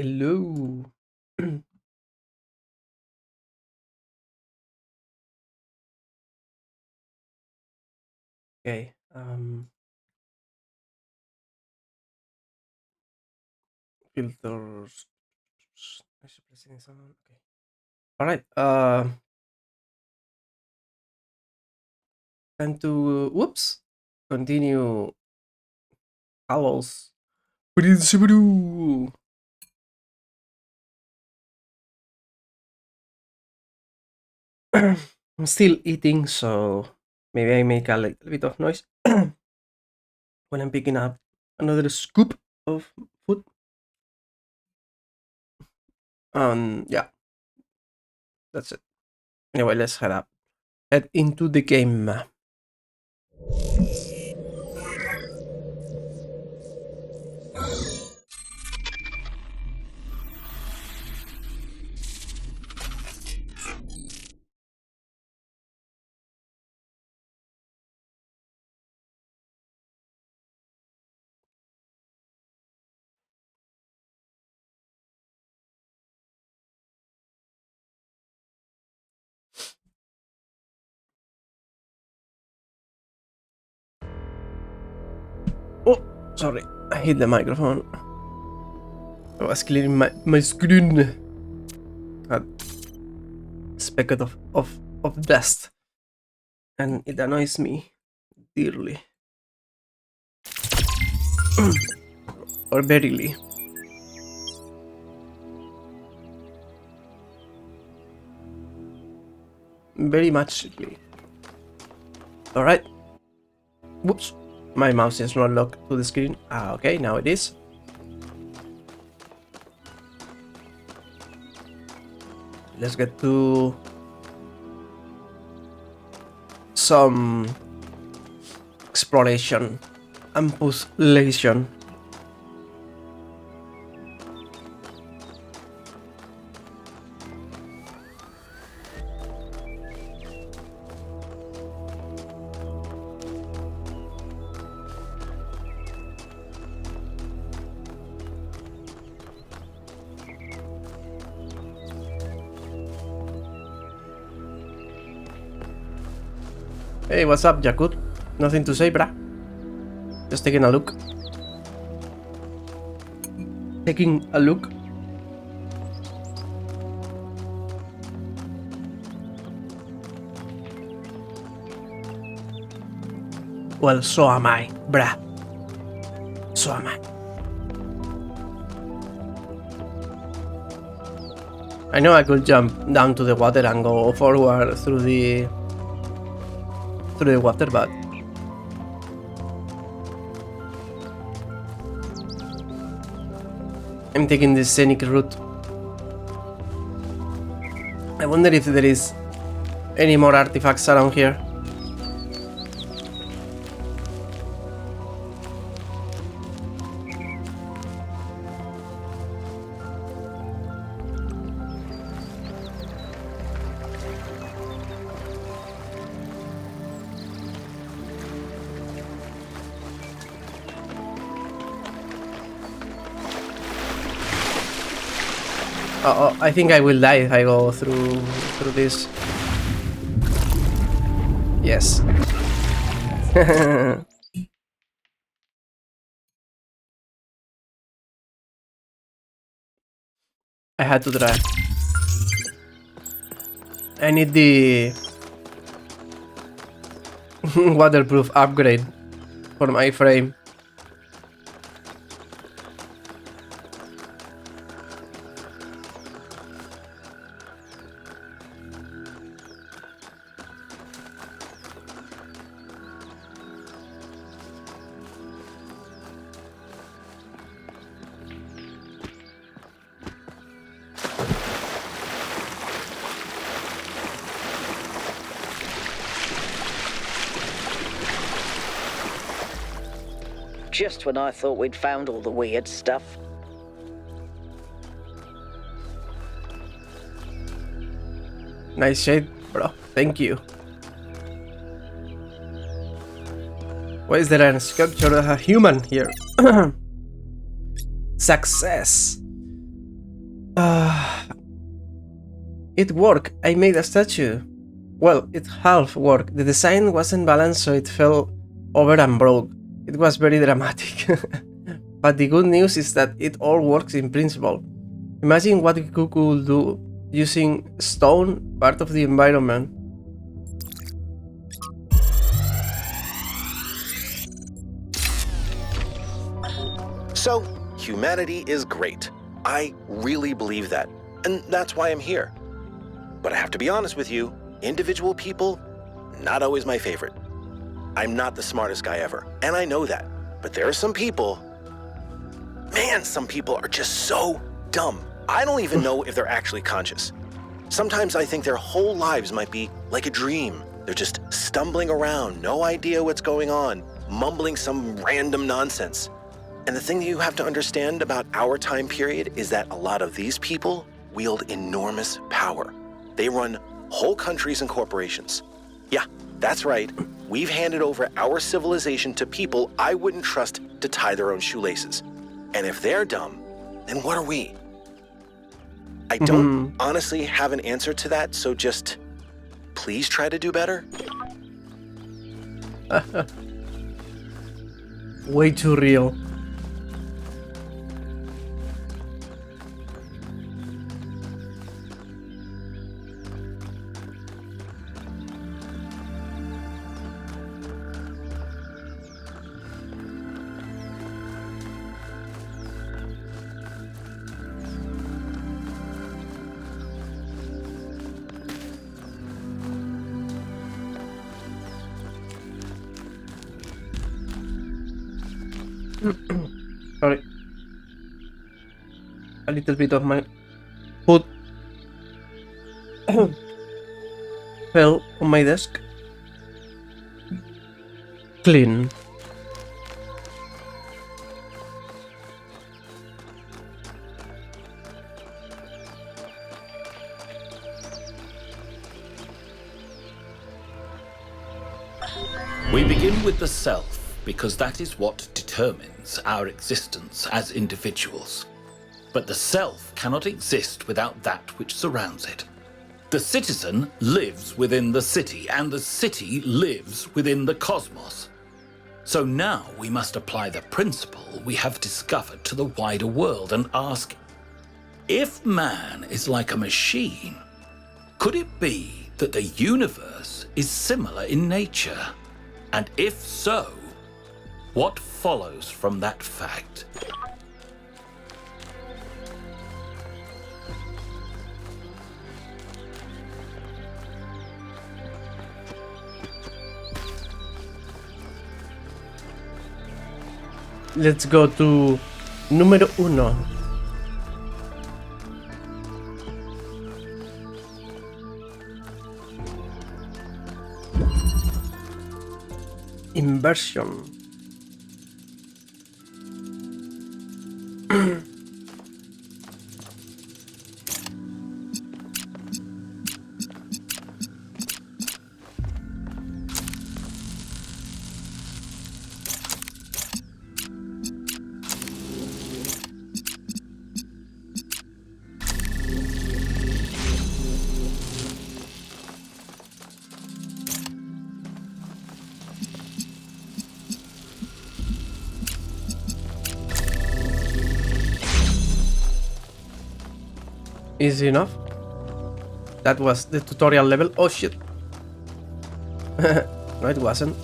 Hello. Okay. Filters. I should press this on. Okay. All right. Time to whoops. Continue. Talos. I'm still eating, so maybe I make a little bit of noise when I'm picking up another scoop of food. Yeah, that's it. Anyway, let's head up. Head into the game. Oh, sorry. I hit the microphone. I was clearing my screen. A speck of dust. And it annoys me dearly. Or verily. Very muchly. Alright. Whoops. My mouse is not locked to the screen. Ah, okay, now it is. Let's get to some exploration and puzzleation. Hey, what's up, Jakut? Nothing to say, brah. Just taking a look. Taking a look. Well, so am I, brah. So am I. I know I could jump down to the water and go forward through the water, but I'm taking the scenic route. I wonder if there is any more artifacts around here. Oh, I think I will die if I go through this. Yes. I had to try. I need the waterproof upgrade for my frame. Just when I thought we'd found all the weird stuff. Nice shade, bro. Thank you. Why is there a sculpture of a human here? Success. It worked. I made a statue. Well, it half worked. The design wasn't balanced, so it fell over and broke. It was very dramatic. But the good news is that it all works in principle. Imagine what we could do using stone, part of the environment. So, humanity is great. I really believe that, and that's why I'm here. But I have to be honest with you, individual people, not always my favorite. I'm not the smartest guy ever, and I know that. But there are some people, man, some people are just so dumb. I don't even know if they're actually conscious. Sometimes I think their whole lives might be like a dream. They're just stumbling around, no idea what's going on, mumbling some random nonsense. And the thing that you have to understand about our time period is that a lot of these people wield enormous power. They run whole countries and corporations. Yeah, that's right. We've handed over our civilization to people I wouldn't trust to tie their own shoelaces. And if they're dumb, then what are we? I don't honestly have an answer to that, so just please try to do better. Way too real. Sorry. A little bit of my food fell on my desk. Clean. We begin with the self because that is what determines our existence as individuals. But the self cannot exist without that which surrounds it. The citizen lives within the city, and the city lives within the cosmos. So now we must apply the principle we have discovered to the wider world and ask, if man is like a machine, could it be that the universe is similar in nature? And if so, what follows from that fact? Let's go to número 1. Inversion. Easy enough. That was the tutorial level. Oh shit. No, it wasn't.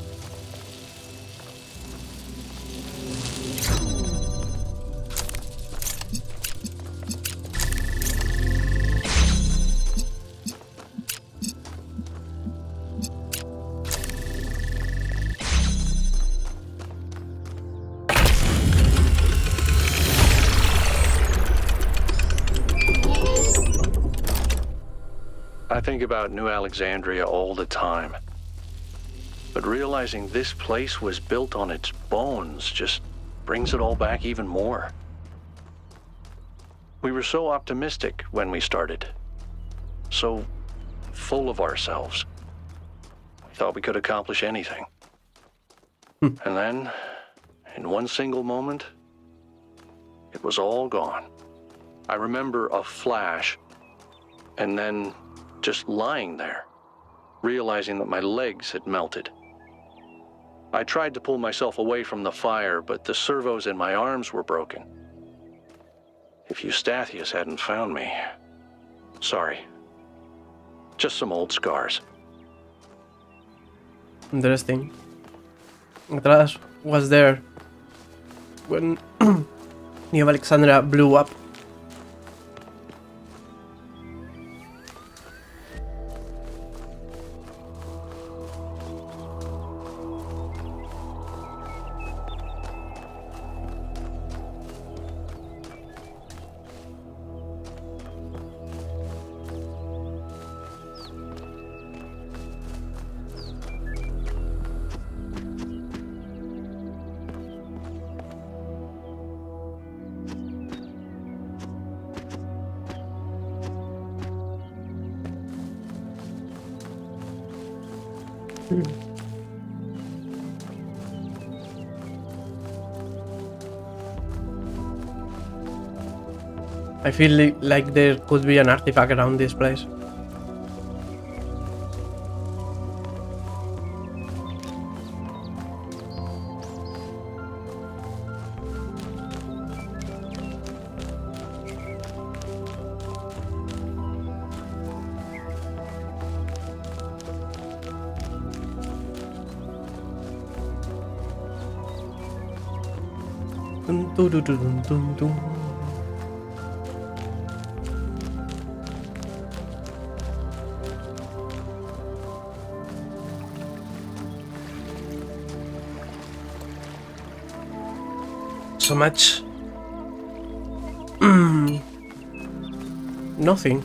I think about New Alexandria all the time. But realizing this place was built on its bones just brings it all back even more. We were so optimistic when we started. So full of ourselves. We thought we could accomplish anything. And then, in one single moment, it was all gone. I remember a flash, and then just lying there, realizing that my legs had melted. I tried to pull myself away from the fire, but the servos in my arms were broken. If Eustathius hadn't found me... Sorry. Just some old scars. Interesting. Talos was there when New Alexandria blew up. I feel like there could be an artifact around this place. Dun, dun, dun, dun, dun, dun. So much. Nothing.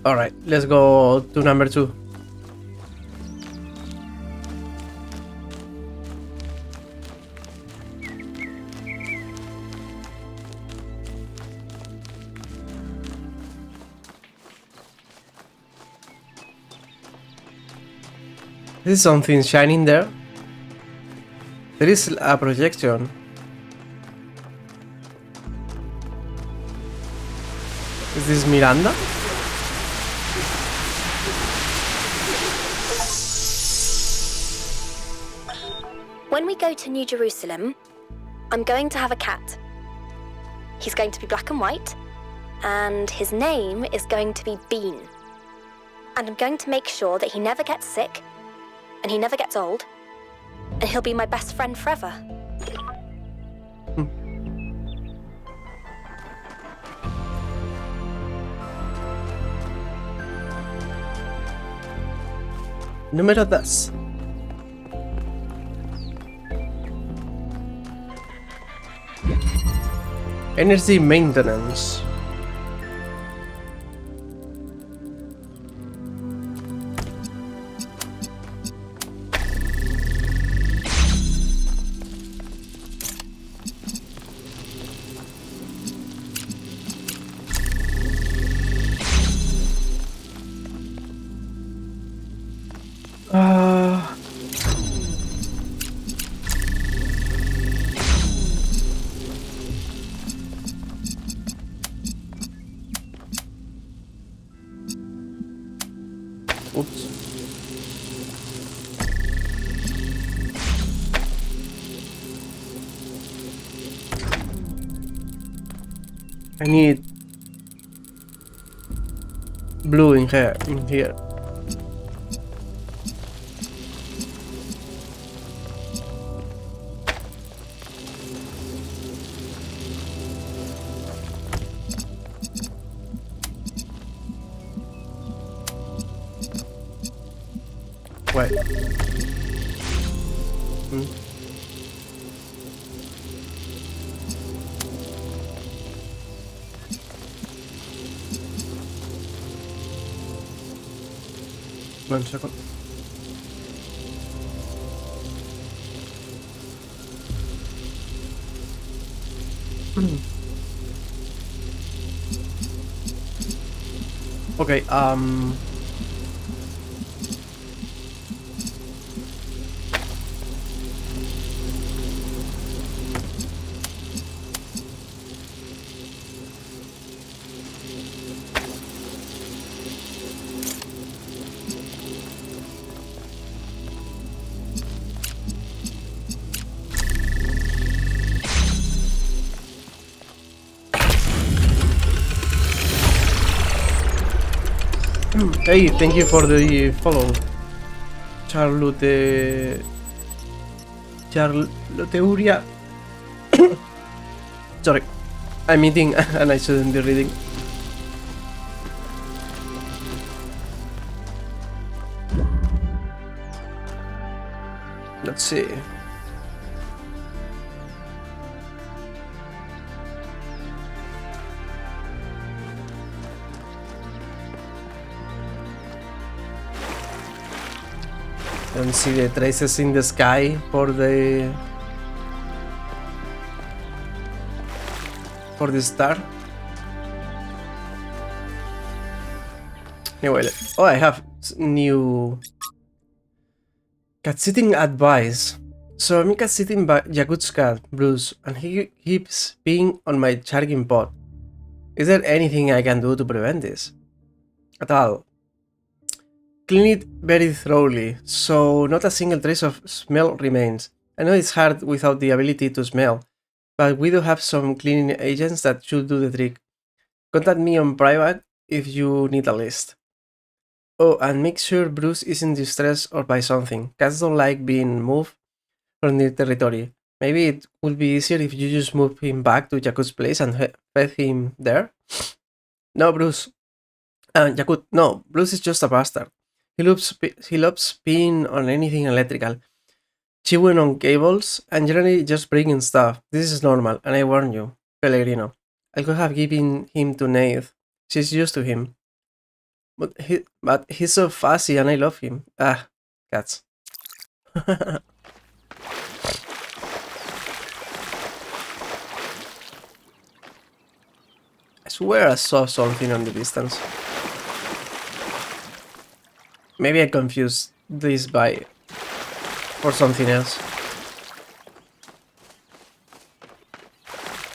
Alright, let's go to number 2. Is something shining there? There is a projection. Is this Miranda? When we go to New Jerusalem, I'm going to have a cat. He's going to be black and white, and his name is going to be Bean. And I'm going to make sure that he never gets sick, and he never gets old, and he'll be my best friend forever. Número 2. Energy maintenance. Oops. I need blue in here. Wait. One second. Okay, hey, thank you for the follow. Charloteuria. Sorry, I'm eating and I shouldn't be reading. Let's see. Don't see the traces in the sky for the star. Anyway, oh, I have new cat sitting advice. So I'm cat sitting by Yakut's cat, Bruce, and he keeps peeing on my charging pot. Is there anything I can do to prevent this? At all. Clean it very thoroughly, so not a single trace of smell remains. I know it's hard without the ability to smell, but we do have some cleaning agents that should do the trick. Contact me on private if you need a list. Oh, and make sure Bruce isn't distressed or by something. Cats don't like being moved from their territory. Maybe it would be easier if you just move him back to Jakut's place and fed him there? No, Bruce. Jakut, no, Bruce is just a bastard. He loves peeing on anything electrical, chewing on cables, and generally just breaking stuff. This is normal, and I warn you, Pellegrino. I could have given him to Nath. She's used to him. But he's so fussy, and I love him. Ah, cats. I swear I saw something on the distance. Maybe I confused this for something else.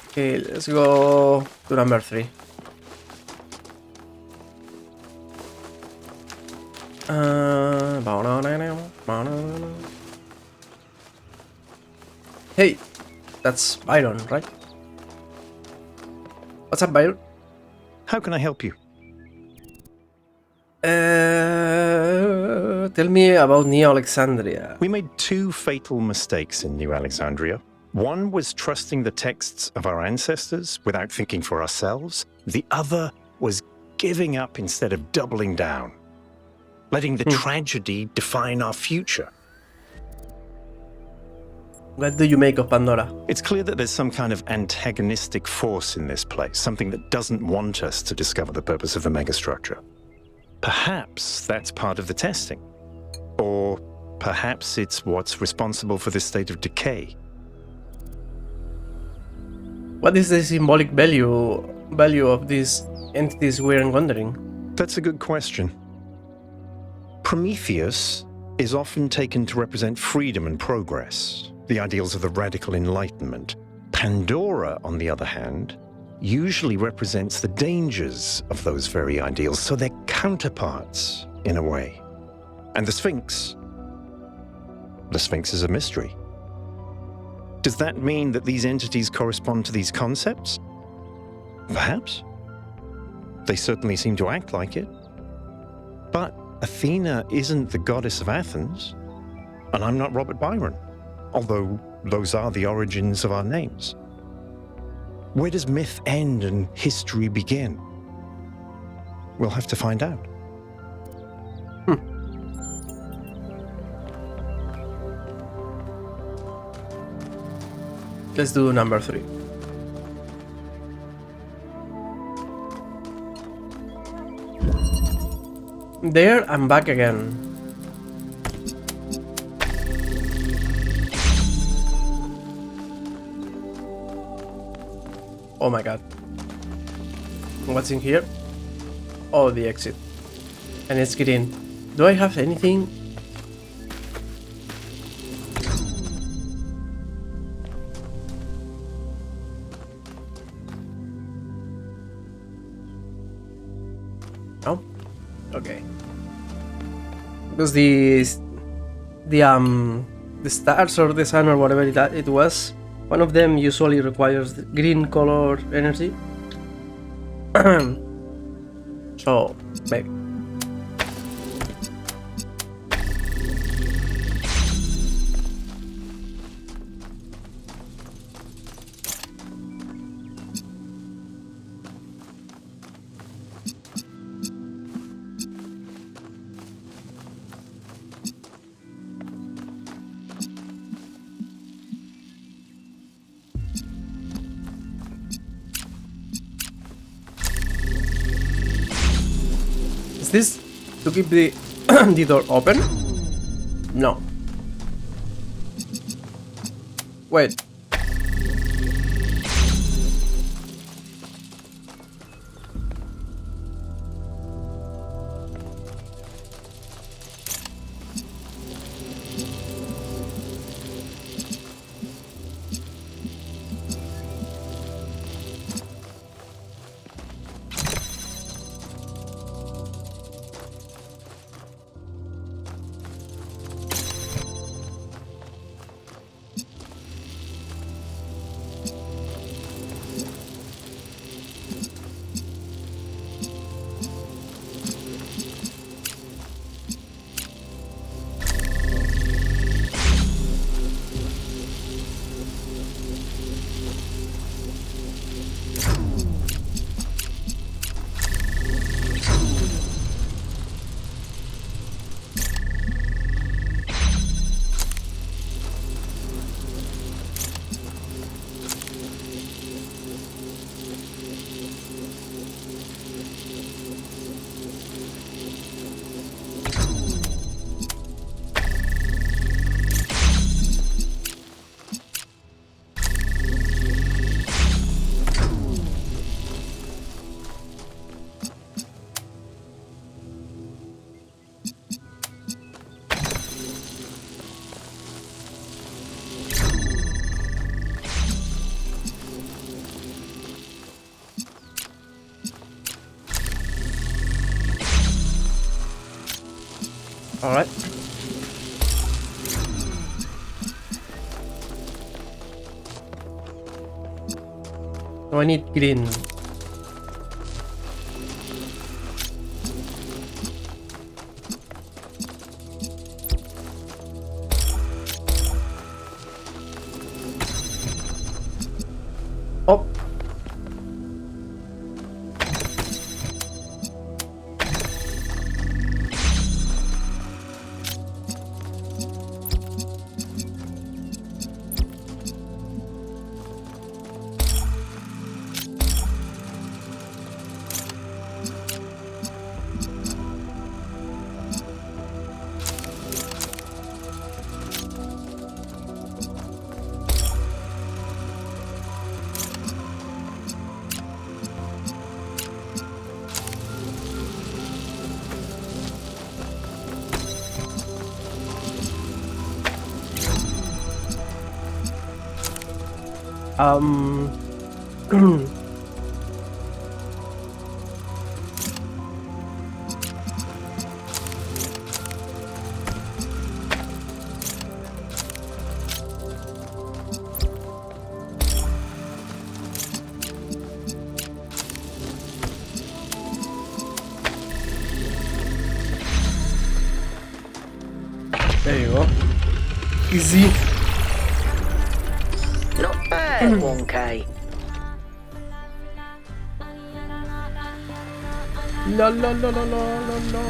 Okay, let's go to number 3. Hey, that's Byron, right? What's up, Byron? How can I help you? Tell me about New Alexandria. We made 2 fatal mistakes in New Alexandria. One was trusting the texts of our ancestors without thinking for ourselves. The other was giving up instead of doubling down, letting the tragedy define our future. What do you make of Pandora? It's clear that there's some kind of antagonistic force in this place, something that doesn't want us to discover the purpose of the megastructure. Perhaps that's part of the testing. Or perhaps it's what's responsible for this state of decay. What is the symbolic value of these entities we're encountering? That's a good question. Prometheus is often taken to represent freedom and progress, the ideals of the radical enlightenment. Pandora, on the other hand, usually represents the dangers of those very ideals, so they're counterparts in a way. And the Sphinx is a mystery. Does that mean that these entities correspond to these concepts? Perhaps. They certainly seem to act like it. But Athena isn't the goddess of Athens, and I'm not Robert Byron, although those are the origins of our names. Where does myth end and history begin? We'll have to find out. Let's do number 3. There, I'm back again. Oh my god. What's in here? Oh, the exit. And it's green. Do I have anything? No? Okay. Because the stars or the sun or whatever it was, one of them usually requires the green color energy. So maybe. Is this to keep the the door open? No. Wait. All right. So I need green. Oh. There you go. Easy. Not bad, 1K. La la la la la la la.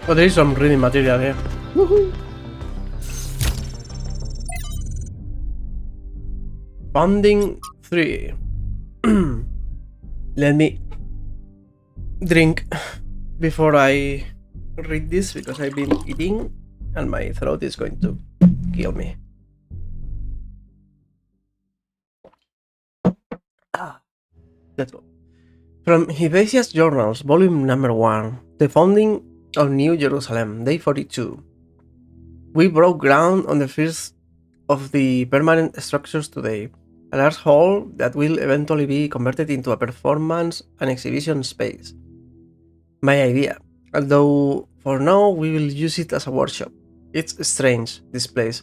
Oh, there is some reading material here. Founding 3. Let me drink before I read this because I've been eating and my throat is going to kill me. Let's go. From Hibesia's Journals, Volume Number 1, The Founding of New Jerusalem, Day 42. We broke ground on the first of the permanent structures today, a large hall that will eventually be converted into a performance and exhibition space. My idea, although for now we will use it as a workshop. It's strange, this place.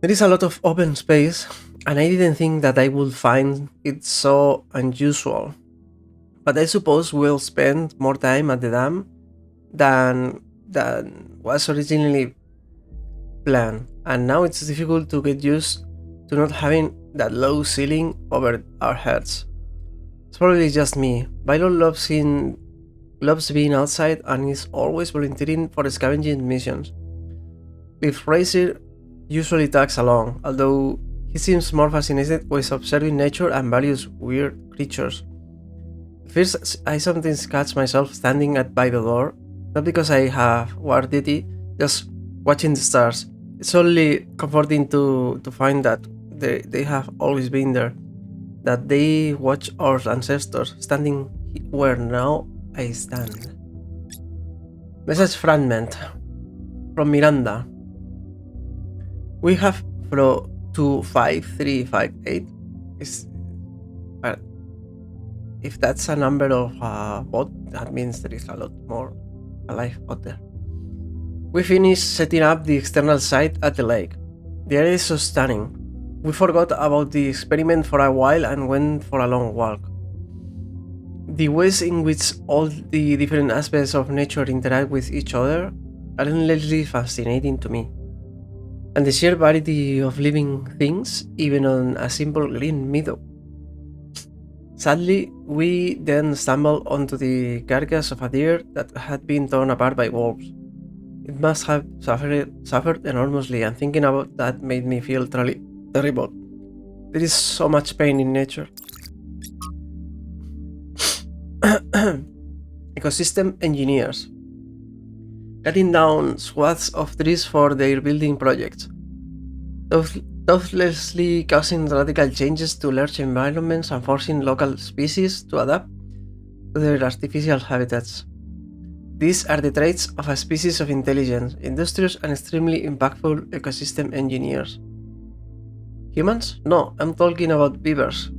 There is a lot of open space, and I didn't think that I would find it so unusual. But I suppose we'll spend more time at the dam than was originally planned, and now it's difficult to get used to not having that low ceiling over our heads. It's probably just me. Violet loves being outside and is always volunteering for scavenging missions. With Fraser usually tags along, although he seems more fascinated with observing nature and various weird creatures. First, I sometimes catch myself standing by the door, not because I have war duty, just watching the stars. It's only comforting to find that they have always been there, that they watch our ancestors, standing where now I stand. Message fragment from Miranda. We have flow 25358. If that's a number of bot, that means there is a lot more alive out there. We finished setting up the external site at the lake. The area is so stunning. We forgot about the experiment for a while and went for a long walk. The ways in which all the different aspects of nature interact with each other are endlessly fascinating to me. And the sheer variety of living things, even on a simple green meadow. Sadly, we then stumbled onto the carcass of a deer that had been torn apart by wolves. It must have suffered enormously, and thinking about that made me feel truly terrible. There is so much pain in nature. Ecosystem engineers. Cutting down swaths of trees for their building projects. Thoughtlessly causing radical changes to large environments and forcing local species to adapt to their artificial habitats. These are the traits of a species of intelligent, industrious, and extremely impactful ecosystem engineers. Humans? No, I'm talking about beavers.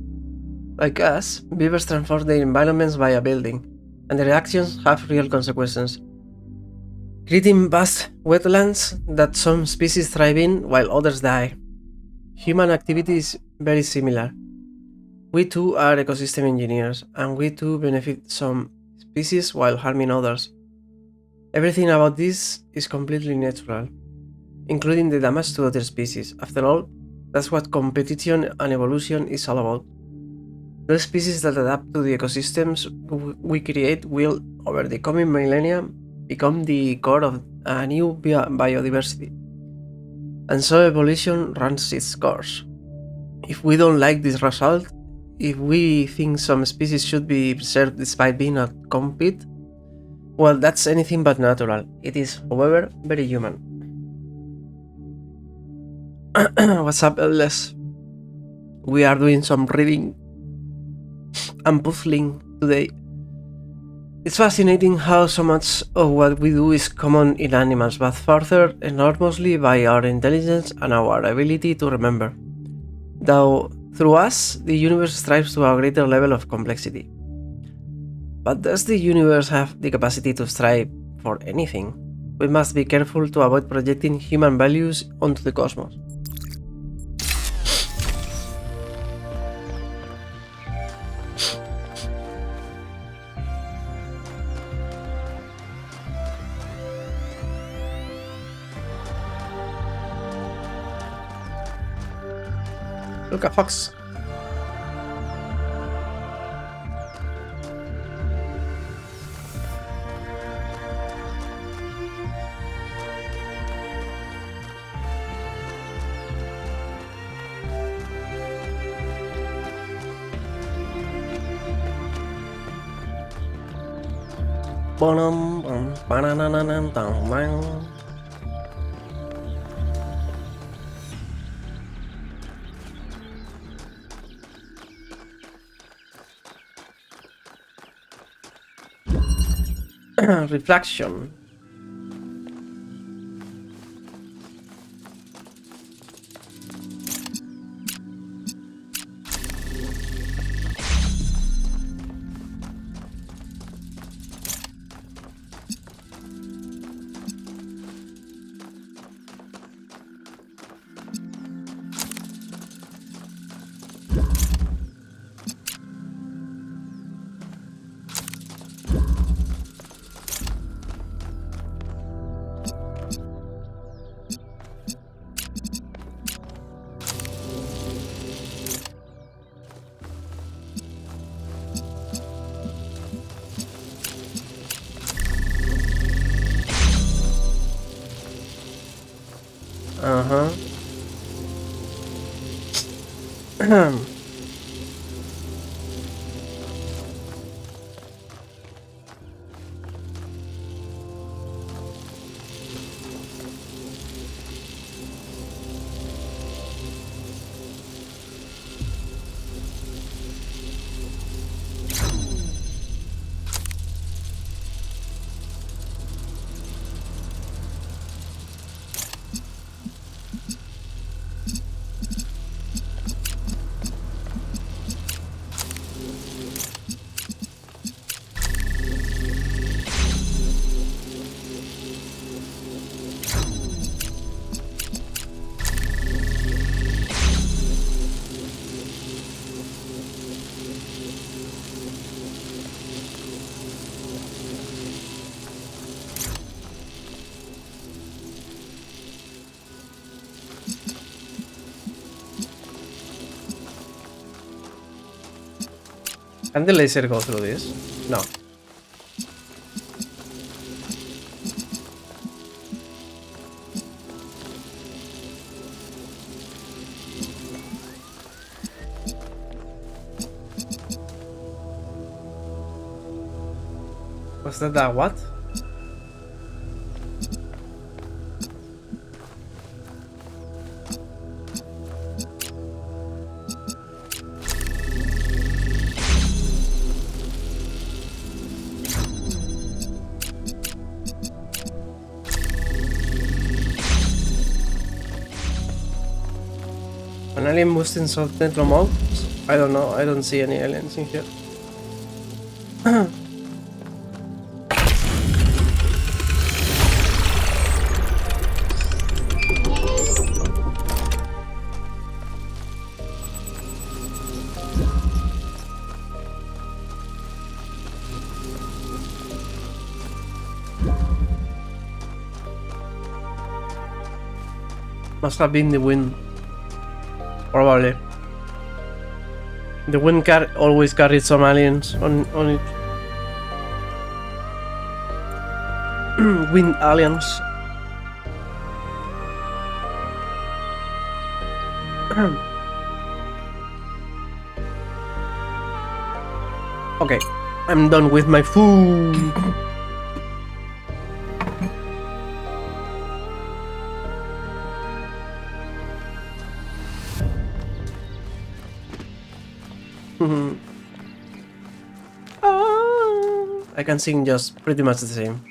Like us, beavers transform their environments via building, and their actions have real consequences, creating vast wetlands that some species thrive in while others die. Human activity is very similar. We too are ecosystem engineers, and we too benefit some species while harming others. Everything about this is completely natural, including the damage to other species. After all, that's what competition and evolution is all about. Those species that adapt to the ecosystems we create will, over the coming millennia, become the core of a new biodiversity. And so evolution runs its course. If we don't like this result, if we think some species should be preserved despite being outcompeted, well, that's anything but natural. It is, however, very human. What's up, Les? We are doing some reading and puzzling today. It's fascinating how so much of what we do is common in animals, but furthered enormously by our intelligence and our ability to remember. Though, through us, the universe strives to a greater level of complexity. But does the universe have the capacity to strive for anything? We must be careful to avoid projecting human values onto the cosmos. Look at Fox. Reflection. Uh-huh. Can the laser go through this? No. Was that what? An alien moves in subnatural mode? I don't know, I don't see any aliens in here. Must have been the wind. Probably. The wind always carried some aliens on it. Wind aliens. Okay, I'm done with my food. I can sing just pretty much the same.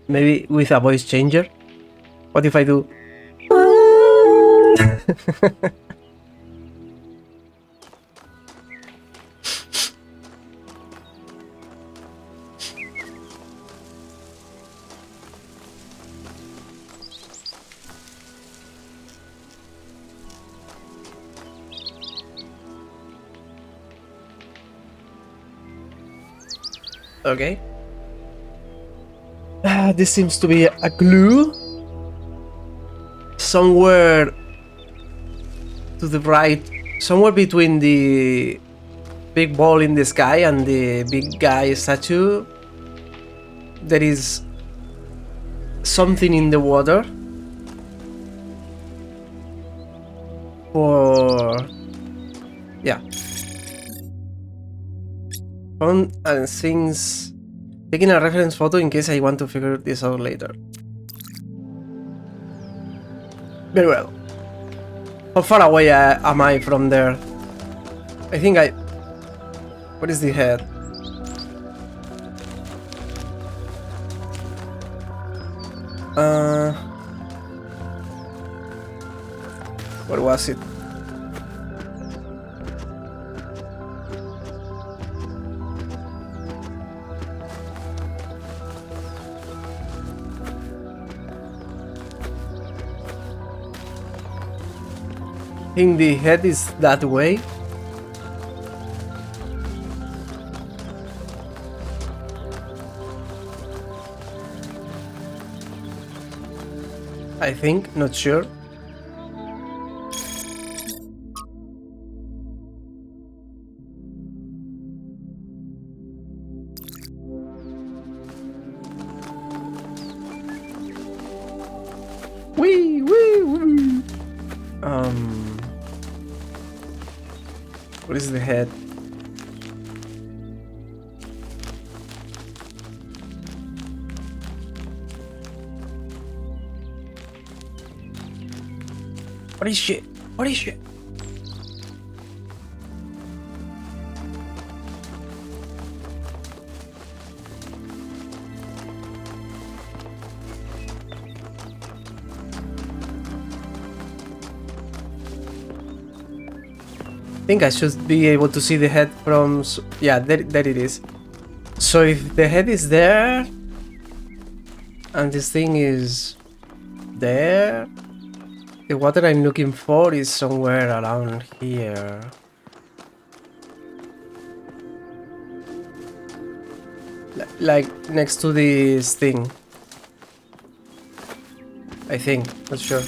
Maybe with a voice changer? What if I do? Okay. This seems to be a clue. Somewhere to the right, somewhere between the big ball in the sky and the big guy statue, there is something in the water. Or yeah, fun and things. Taking a reference photo in case I want to figure this out later. Very well. How far away am I from there? I think I... What is the head? Where was it? I think the head is that way. I think, not sure. Wee, wee, wee. What is the head? What is shit? What is shit? I think I should be able to see the head from... Yeah, there it is. So if the head is there and this thing is there, the water I'm looking for is somewhere around here. Like next to this thing. I think, not sure.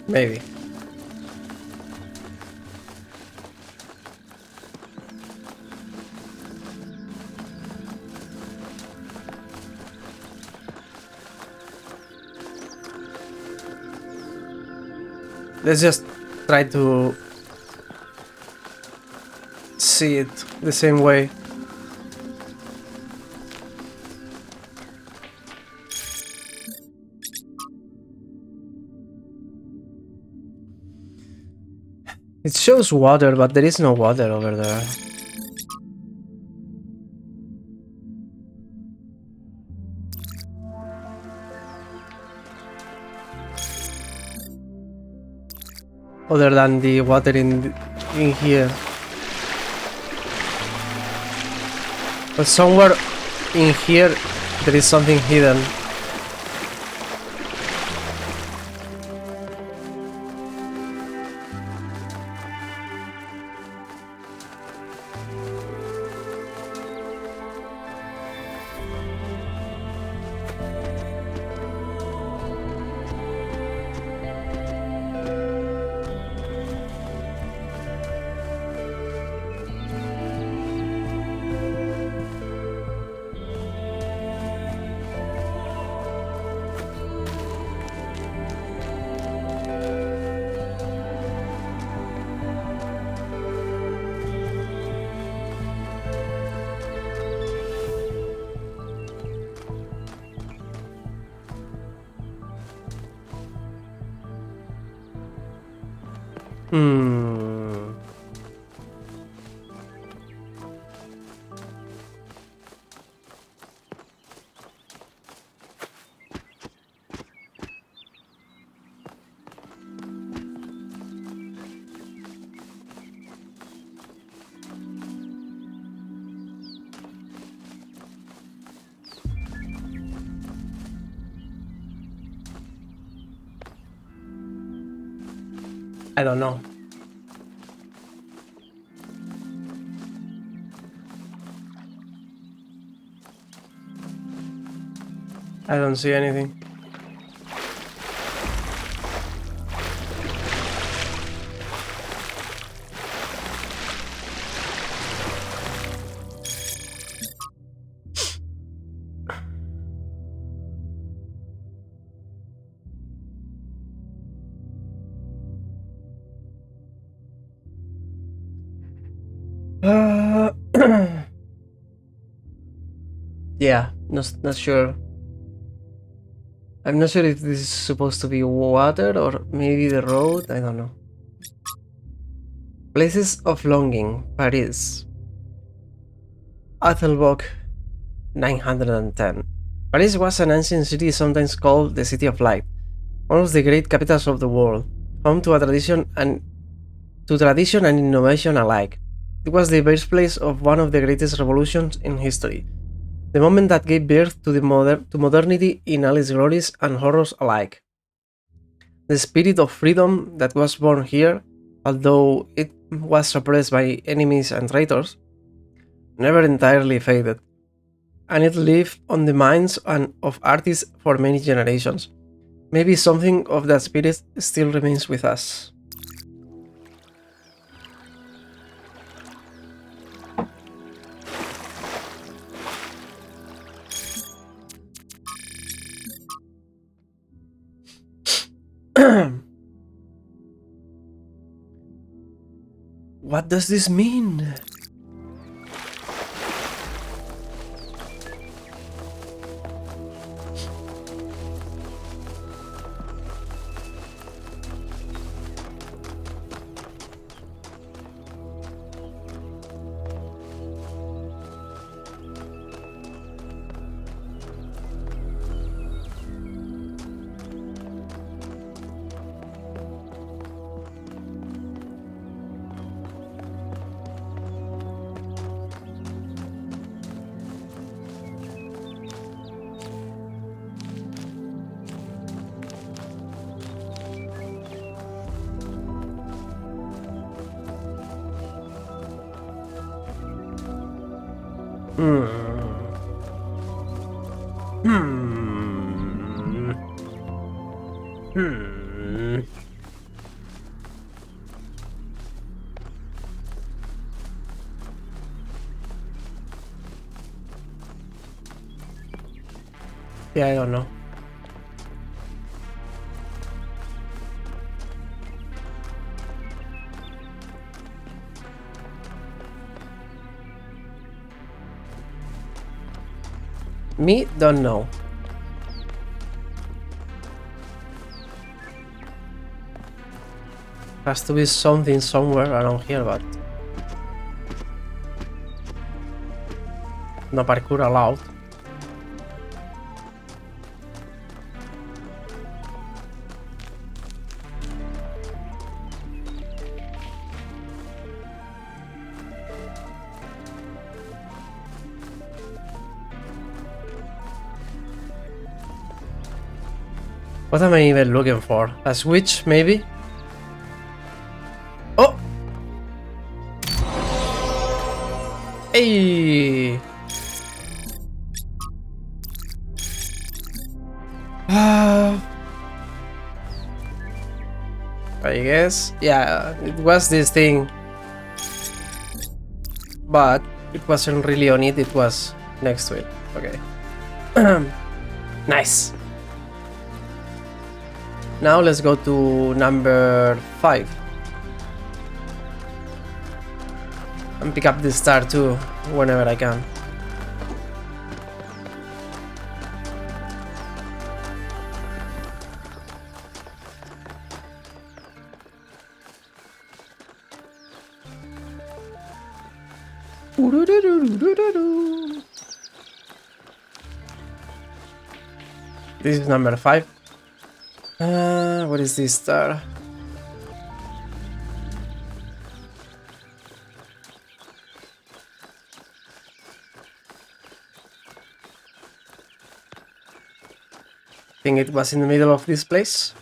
Maybe. Let's just try to see it the same way. It shows water, but there is no water over there. Other than the water in here. But somewhere in here there is something hidden. I don't know. I don't see anything. Yeah, not sure. I'm not sure if this is supposed to be water or maybe the road, I don't know. Places of Longing, Paris. Athelbock, 910. Paris was an ancient city sometimes called the City of Light, one of the great capitals of the world, home to tradition and innovation alike. It was the birthplace of one of the greatest revolutions in history, the moment that gave birth to modernity in all its glories and horrors alike. The spirit of freedom that was born here, although it was suppressed by enemies and traitors, never entirely faded, and it lived on the minds of artists for many generations. Maybe something of that spirit still remains with us. What does this mean? Yeah, I don't know. Me, don't know. Has to be something somewhere around here, but no parkour allowed. What am I even looking for? A switch, maybe? Oh! Hey! I guess, yeah, it was this thing, but it wasn't really on it, it was next to it. Okay. Nice. Now let's go to number 5 and pick up the star too whenever I can. This is number 5. What is this star? I think it was in the middle of this place.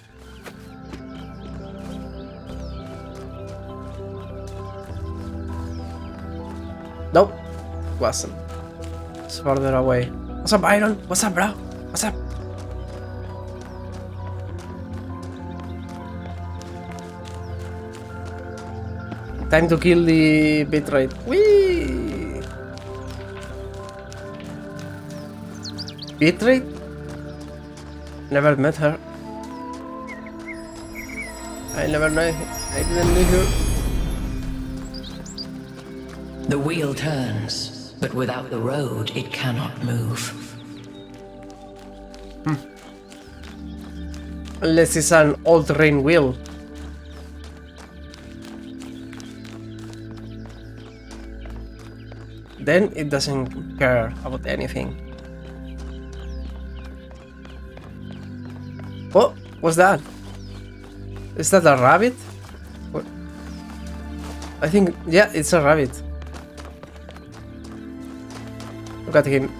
Nope, wasn't. It's further away. What's up, Iron? What's up, bro? What's up? Time to kill the bitrate. Whee! Bitrate? Never met her. I never know. I didn't know her. The wheel turns, but without the road, it cannot move. Unless it's an all-terrain wheel. Then it doesn't care about anything. Oh, what's that? Is that a rabbit? What? I think, yeah, it's a rabbit. Look at him.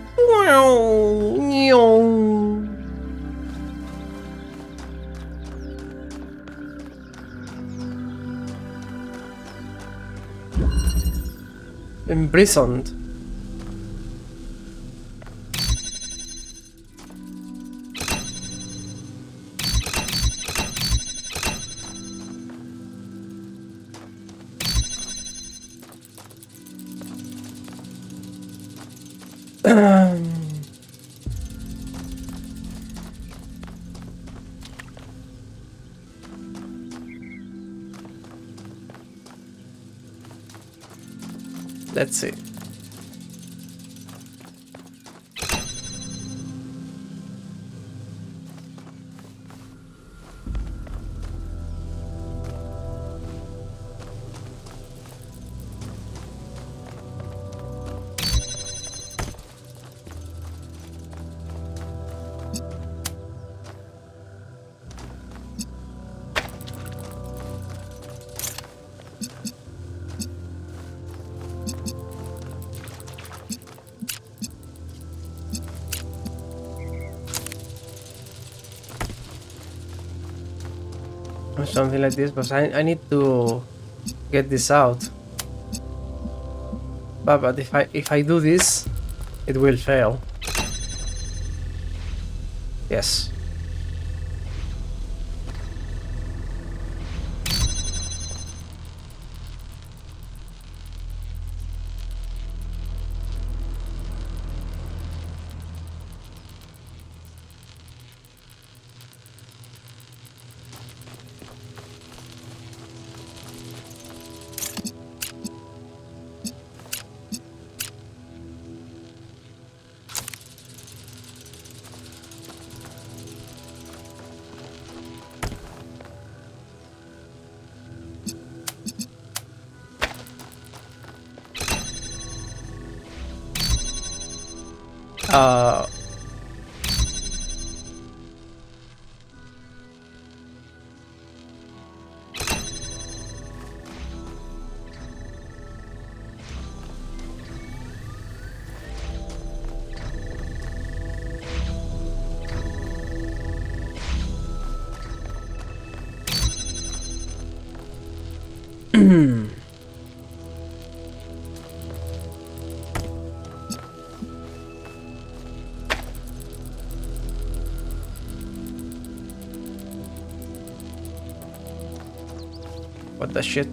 Imprisoned. Let's see. Or something like this, but I need to get this out. But if I do this, it will fail. Yes. What the shit?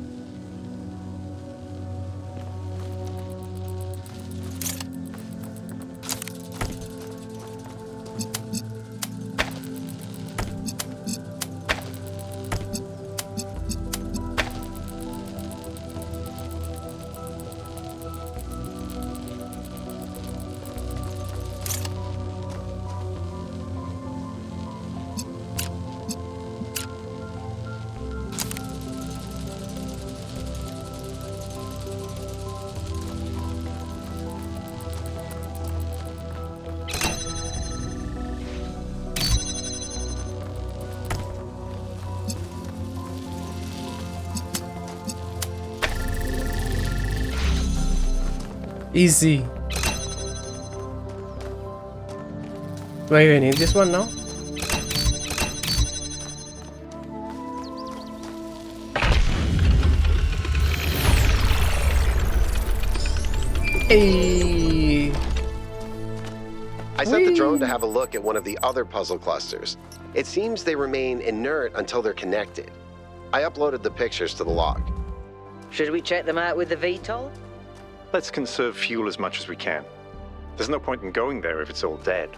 Easy. Do I even need this one now? Hey. I sent the drone to have a look at one of the other puzzle clusters. It seems they remain inert until they're connected. I uploaded the pictures to the log. Should we check them out with the VTOL? Let's conserve fuel as much as we can. There's no point in going there if it's all dead.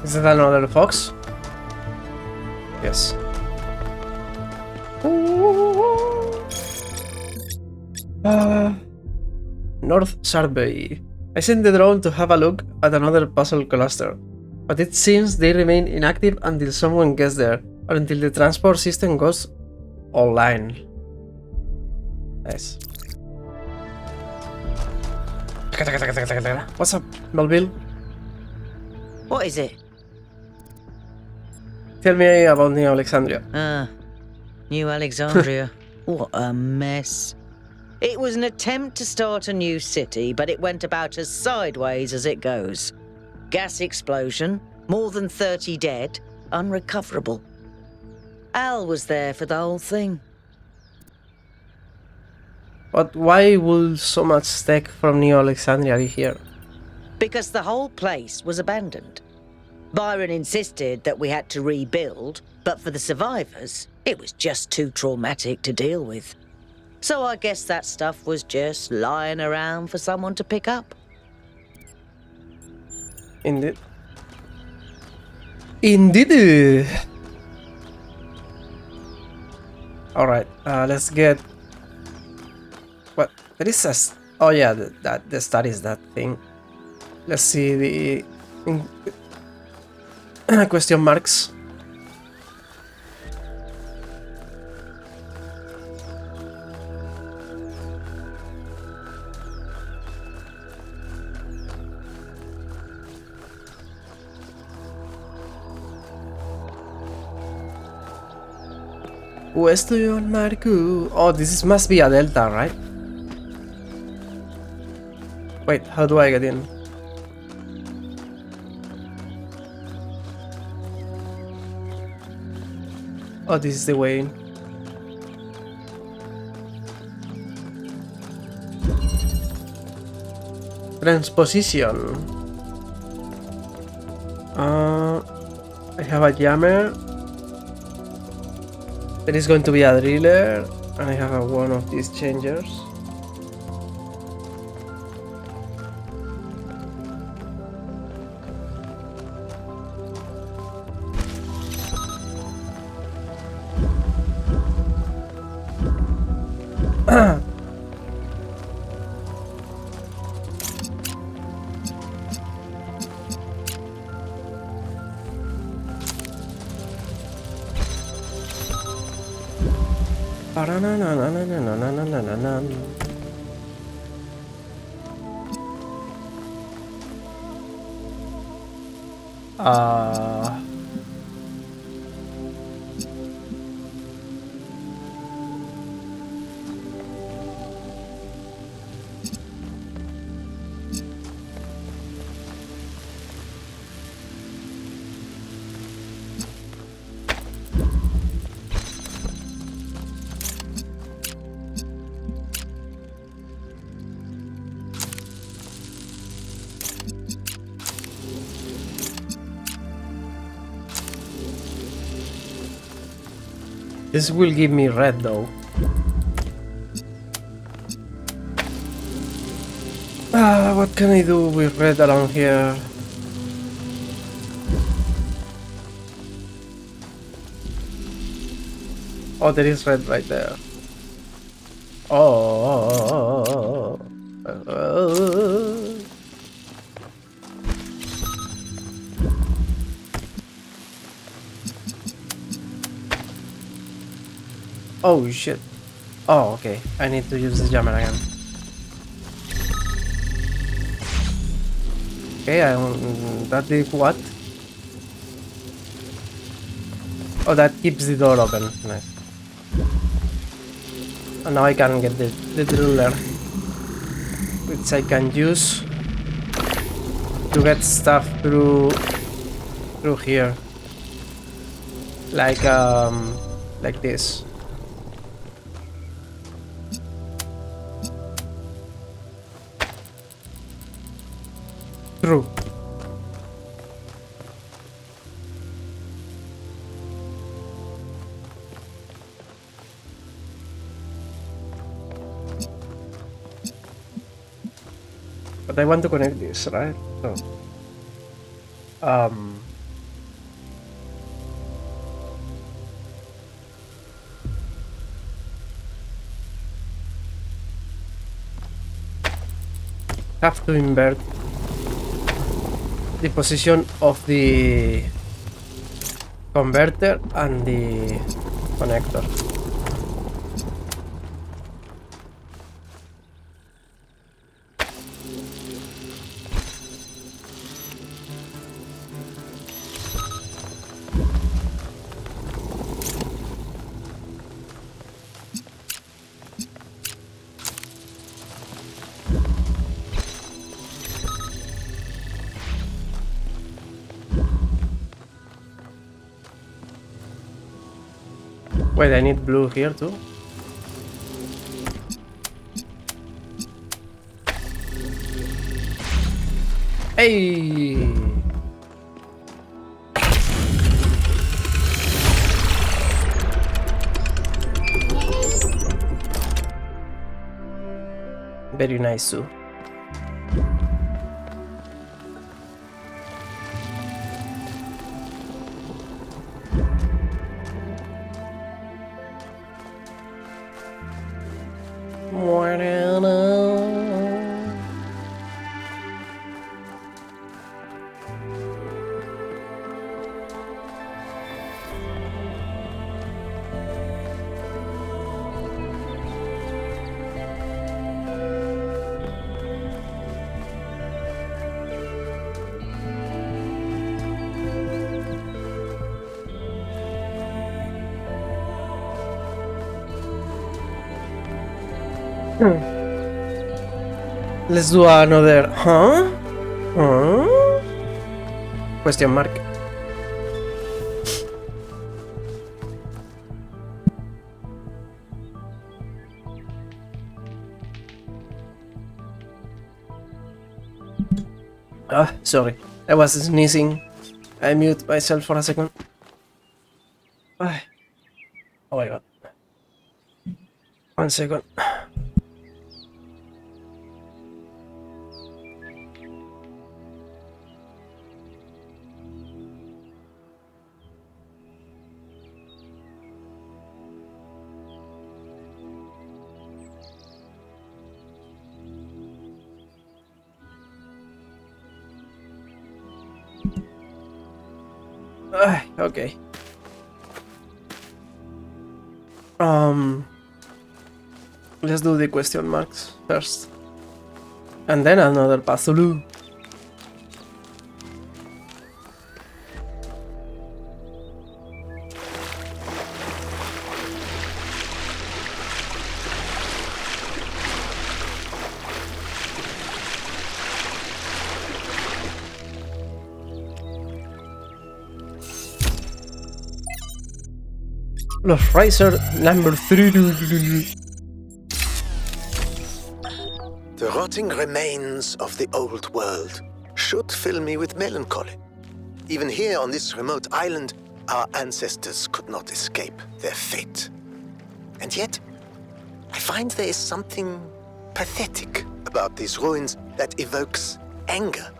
Is that another fox? Yes. North Survey. I sent the drone to have a look at another puzzle cluster, but it seems they remain inactive until someone gets there, or until the transport system goes online. Nice. What's up, Melville? What is it? Tell me about New Alexandria. New Alexandria. What a mess. It was an attempt to start a new city, but it went about as sideways as it goes. Gas explosion, more than 30 dead, unrecoverable. Al was there for the whole thing. But why would so much tech from New Alexandria be here? Because the whole place was abandoned. Byron insisted that we had to rebuild, but for the survivors, it was just too traumatic to deal with. So I guess that stuff was just lying around for someone to pick up. Indeed. Indeed. Alright, let's get... What? There is a... Oh yeah, the studies that thing. Let's see the... question marks. Question mark. Oh, must be a delta, right? Wait, how do I get in? Oh, this is the way in. Transposition. I have a jammer. There is going to be a driller, and I have one of these changers. This will give me red though. What can I do with red around here? Oh, there is red right there. Oh. Oh shit. Oh, okay. I need to use the jammer again. Okay, that did what? Oh, that keeps the door open. Nice. And now I can get the driller, which I can use to get stuff through here, like this. True. But I want to connect this, right? So, have to invert the position of the converter and the connector. Wait, I need blue here too? Hey! Very nice too. Let's do another. Huh? Huh? Question mark. Ah, sorry. I was sneezing. I mute myself for a second. Ah. Oh my god. 1 second. Okay. Let's do the question marks first. And then another puzzle. Los Riser number 3. The rotting remains of the old world should fill me with melancholy. Even here on this remote island, our ancestors could not escape their fate. And yet, I find there is something pathetic about these ruins that evokes anger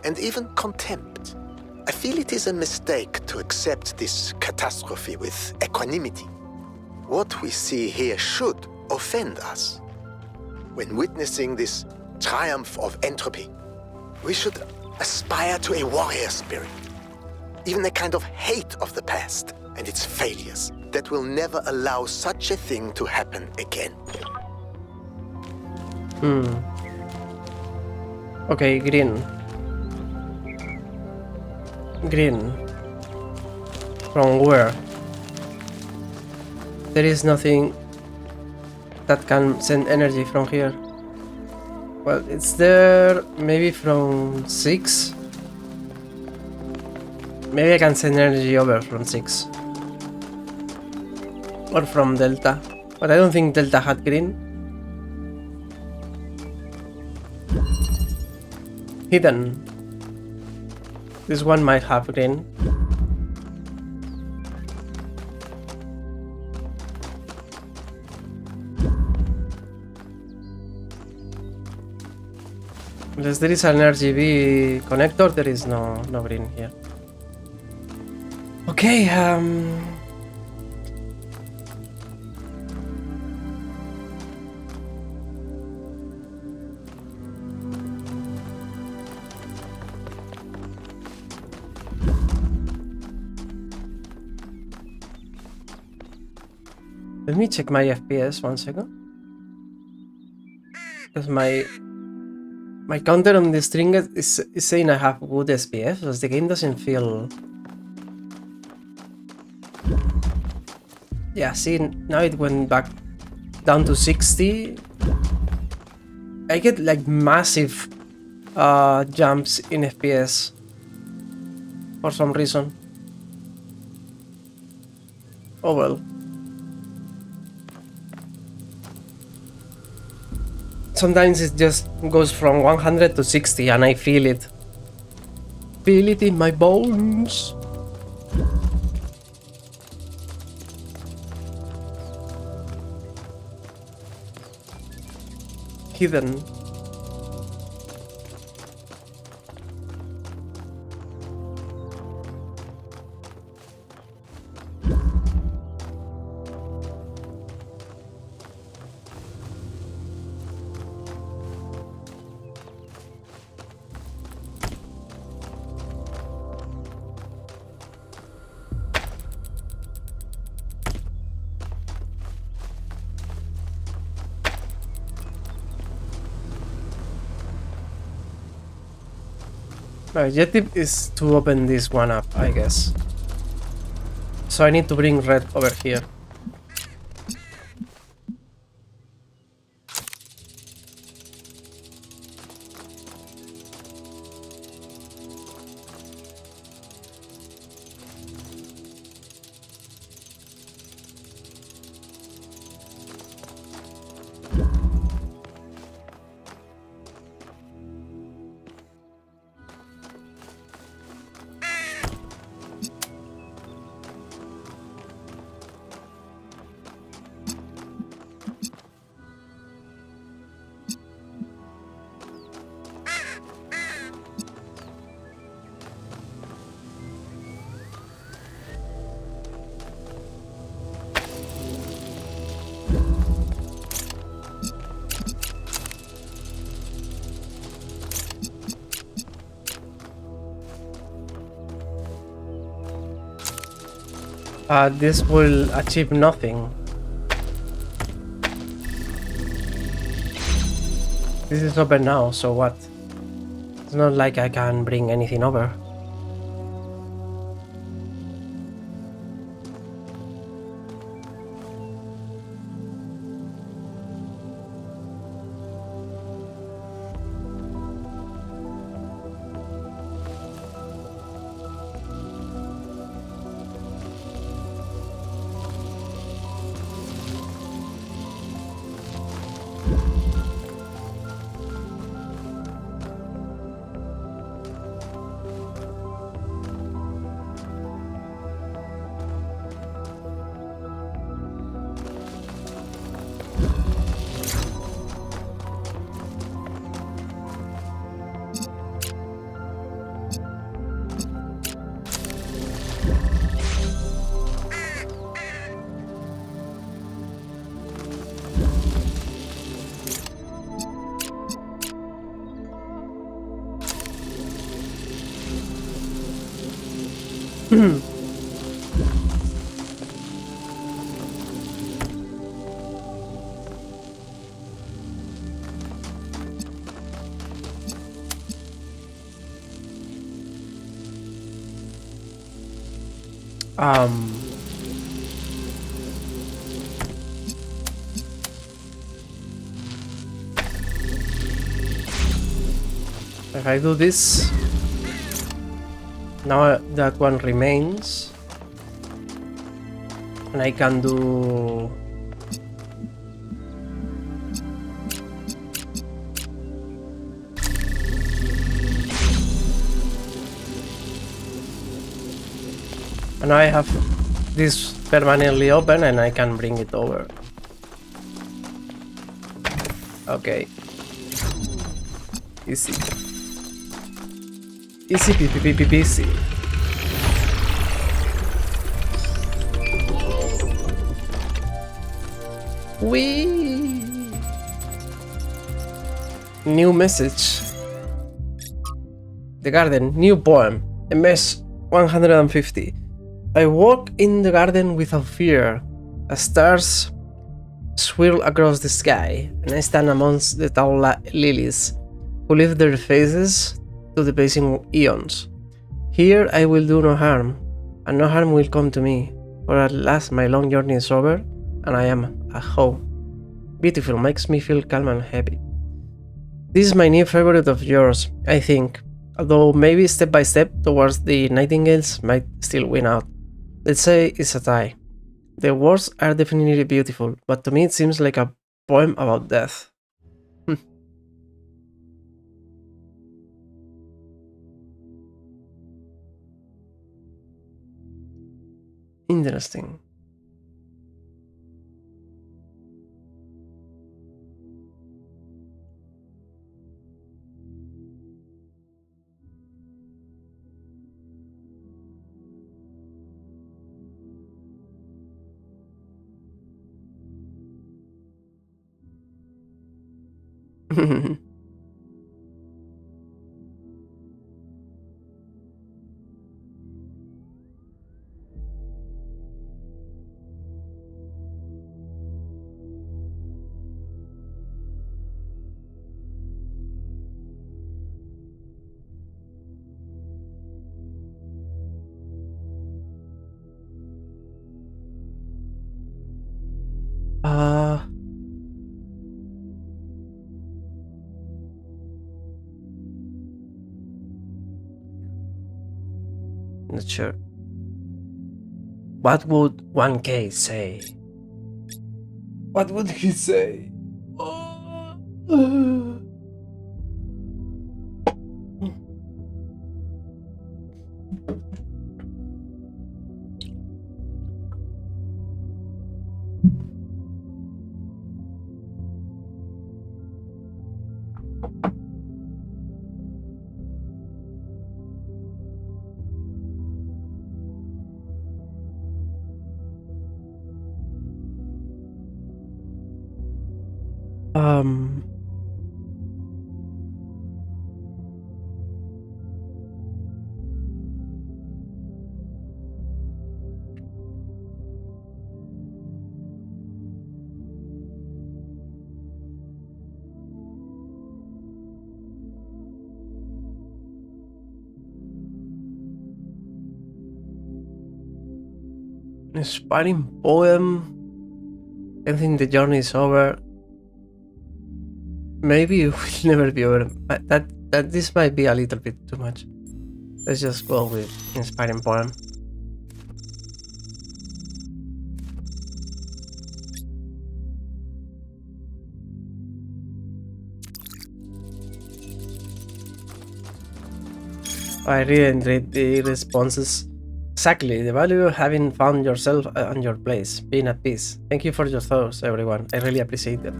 and even contempt. I feel it is a mistake to accept this catastrophe with equanimity. What we see here should offend us. When witnessing this triumph of entropy, we should aspire to a warrior spirit, even a kind of hate of the past and its failures that will never allow such a thing to happen again. Okay, green. Green. From where? There is nothing that can send energy from here. Well, it's there maybe from 6. Maybe I can send energy over from 6. Or from Delta. But I don't think Delta had green. Hidden. This one might have green. Unless there is an RGB connector, there is no green here. Okay, let me check my FPS 1 second. Because my counter on the string is saying I have good FPS, because the game doesn't feel... Yeah, see, now it went back down to 60. I get like massive jumps in FPS for some reason. Oh well. Sometimes it just goes from 100 to 60 and I feel it. Feel it in my bones. Hidden. My objective is to open this one up, I guess. So I need to bring red over here. This will achieve nothing. This is open now, so what? It's not like I can bring anything over. If I do this, now that one remains, and I can do and now I have this permanently open and I can bring it over. Easy. Easy peasy. Wee. New message. The garden. New poem. MS 150. I walk in the garden without fear. As stars swirl across the sky, and I stand amongst the tall lilies, who lift their faces to the passing eons. Here I will do no harm, and no harm will come to me, for at last my long journey is over, and I am at home. Beautiful, makes me feel calm and happy. This is my new favorite of yours, I think, although maybe step by step towards the nightingales might still win out. Let's say it's a tie. The words are definitely beautiful, but to me it seems like a poem about death. Interesting. Not sure. What would 1K say? What would he say? Inspiring poem. I think the journey is over. Maybe it will never be over. That this might be a little bit too much. Let's just go with inspiring poem. I really enjoyed the responses. Exactly, the value of having found yourself and your place, being at peace. Thank you for your thoughts, everyone. I really appreciate it.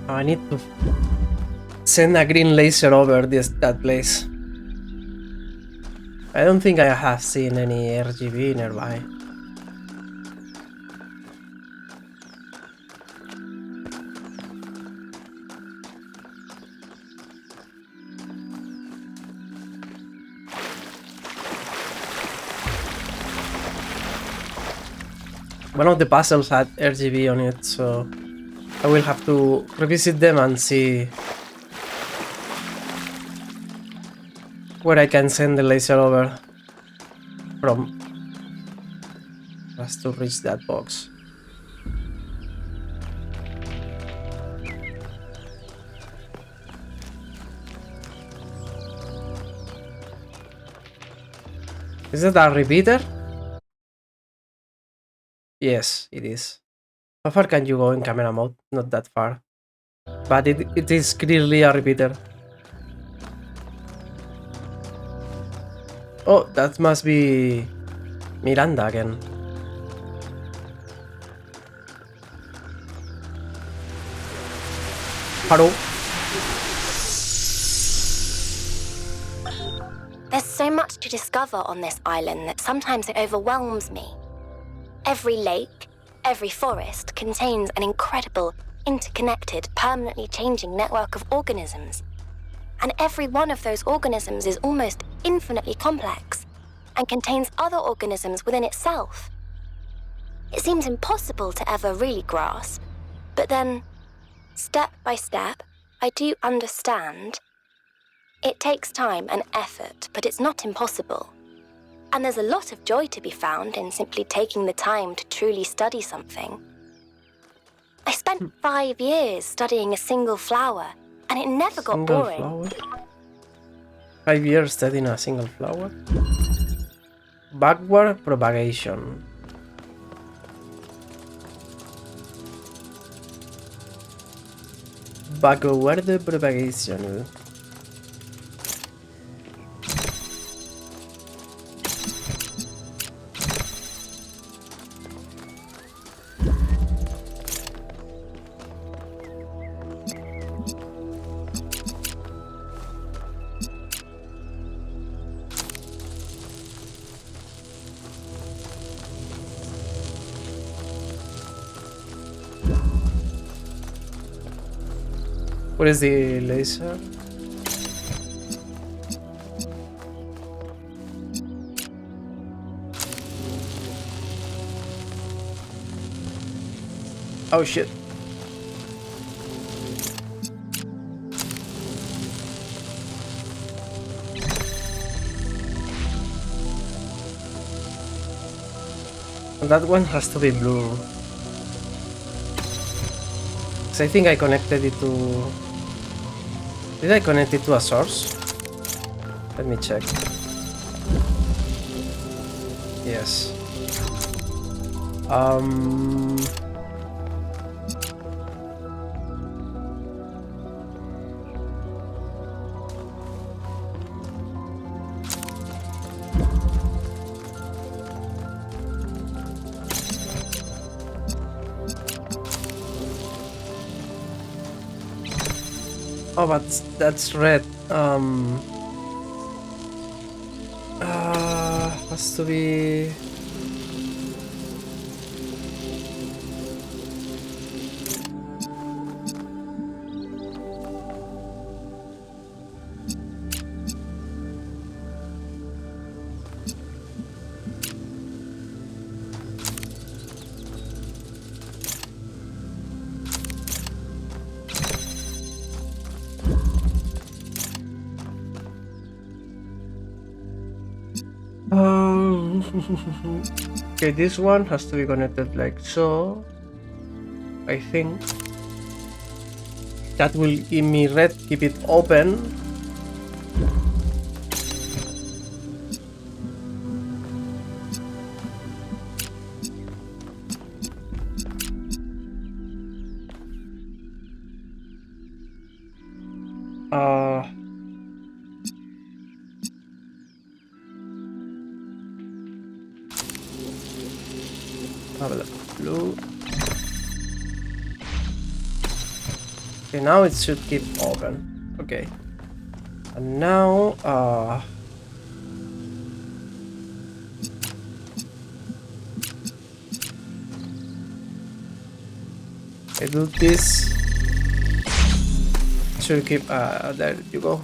I need to send a green laser over that place. I don't think I have seen any RGB nearby. One of the puzzles had RGB on it, so I will have to revisit them and see where I can send the laser over from just to reach that box. Is that a repeater? Yes, it is. How far can you go in camera mode? Not that far. But it is clearly a repeater. Oh, that must be Miranda again. Hello. There's so much to discover on this island that sometimes it overwhelms me. Every lake, every forest contains an incredible, interconnected, permanently changing network of organisms. And every one of those organisms is almost infinitely complex and contains other organisms within itself. It seems impossible to ever really grasp, but then, step by step, I do understand. It takes time and effort, but it's not impossible. And there's a lot of joy to be found in simply taking the time to truly study something. I spent 5 years studying a single flower, and it never got boring. Flower. 5 years studying a single flower. Backward propagation. Backward propagation. What is the laser? Oh shit. That one has to be blue. So I think I connected it to... Did I connect it to a source? Let me check. Yes. Oh, but that's red. Has to be... Okay, this one has to be connected like so. I think that will give me red, keep it open. Have a look. Blue. Okay, now it should keep open. Okay. And now, I do this. Should keep, there you go.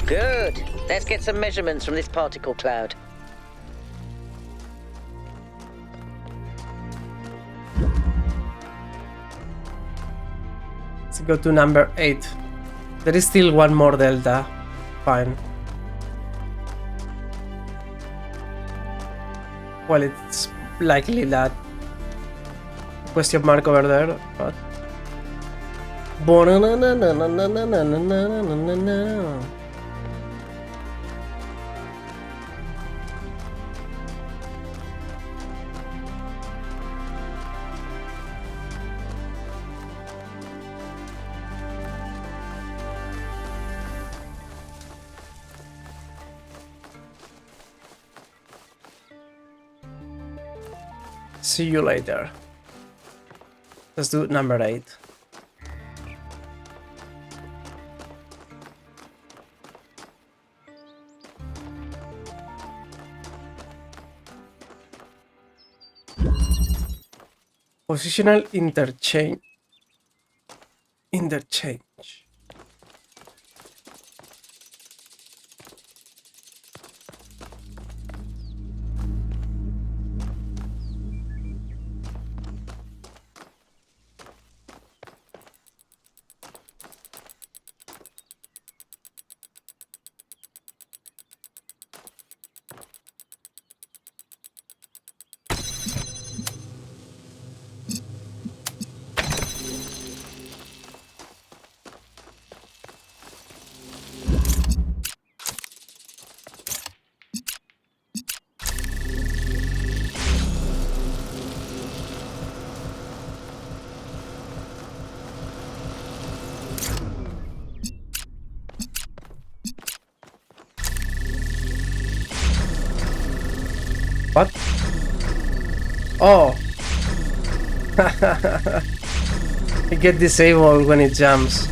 Good. Let's get some measurements from this particle cloud. Let's go to number 8. There is still one more delta. Fine. Well, it's likely that question mark over there, but... See you later. Let's do number 8. Positional interchange. What? Oh! It gets disabled when it jumps.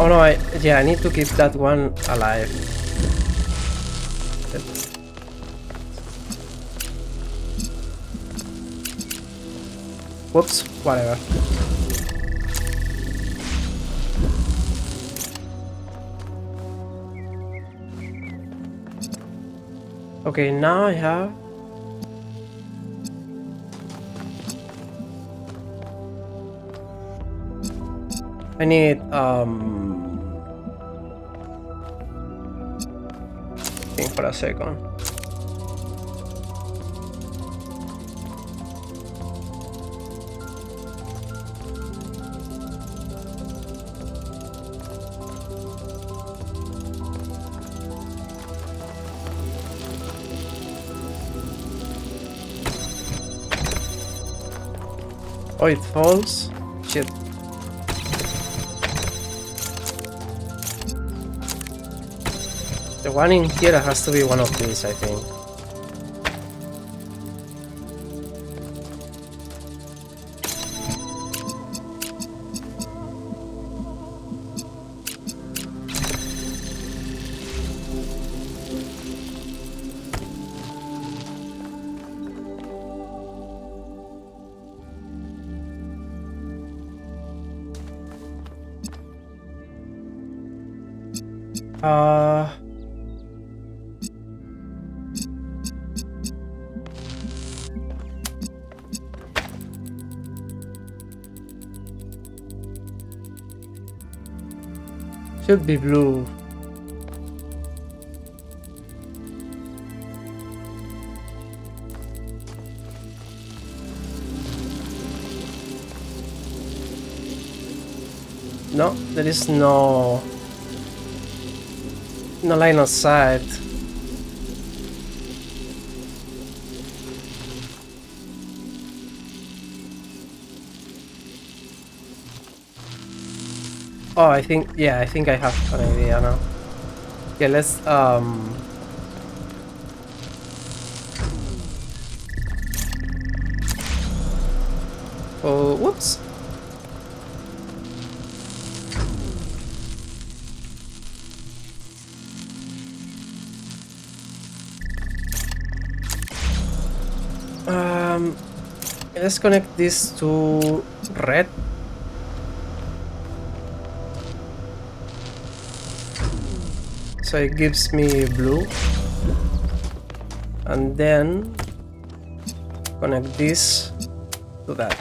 Oh no, I need to keep that one alive. Whoops, whatever. Okay, now I have... I need, think for a second. Oh, it falls? Shit. The one in here has to be one of these, I think. Should be blue. No, there is no line of sight. Oh, I think I have an idea now. Yeah, let's oh, whoops. Let's connect this to red. So it gives me blue. And then connect this to that.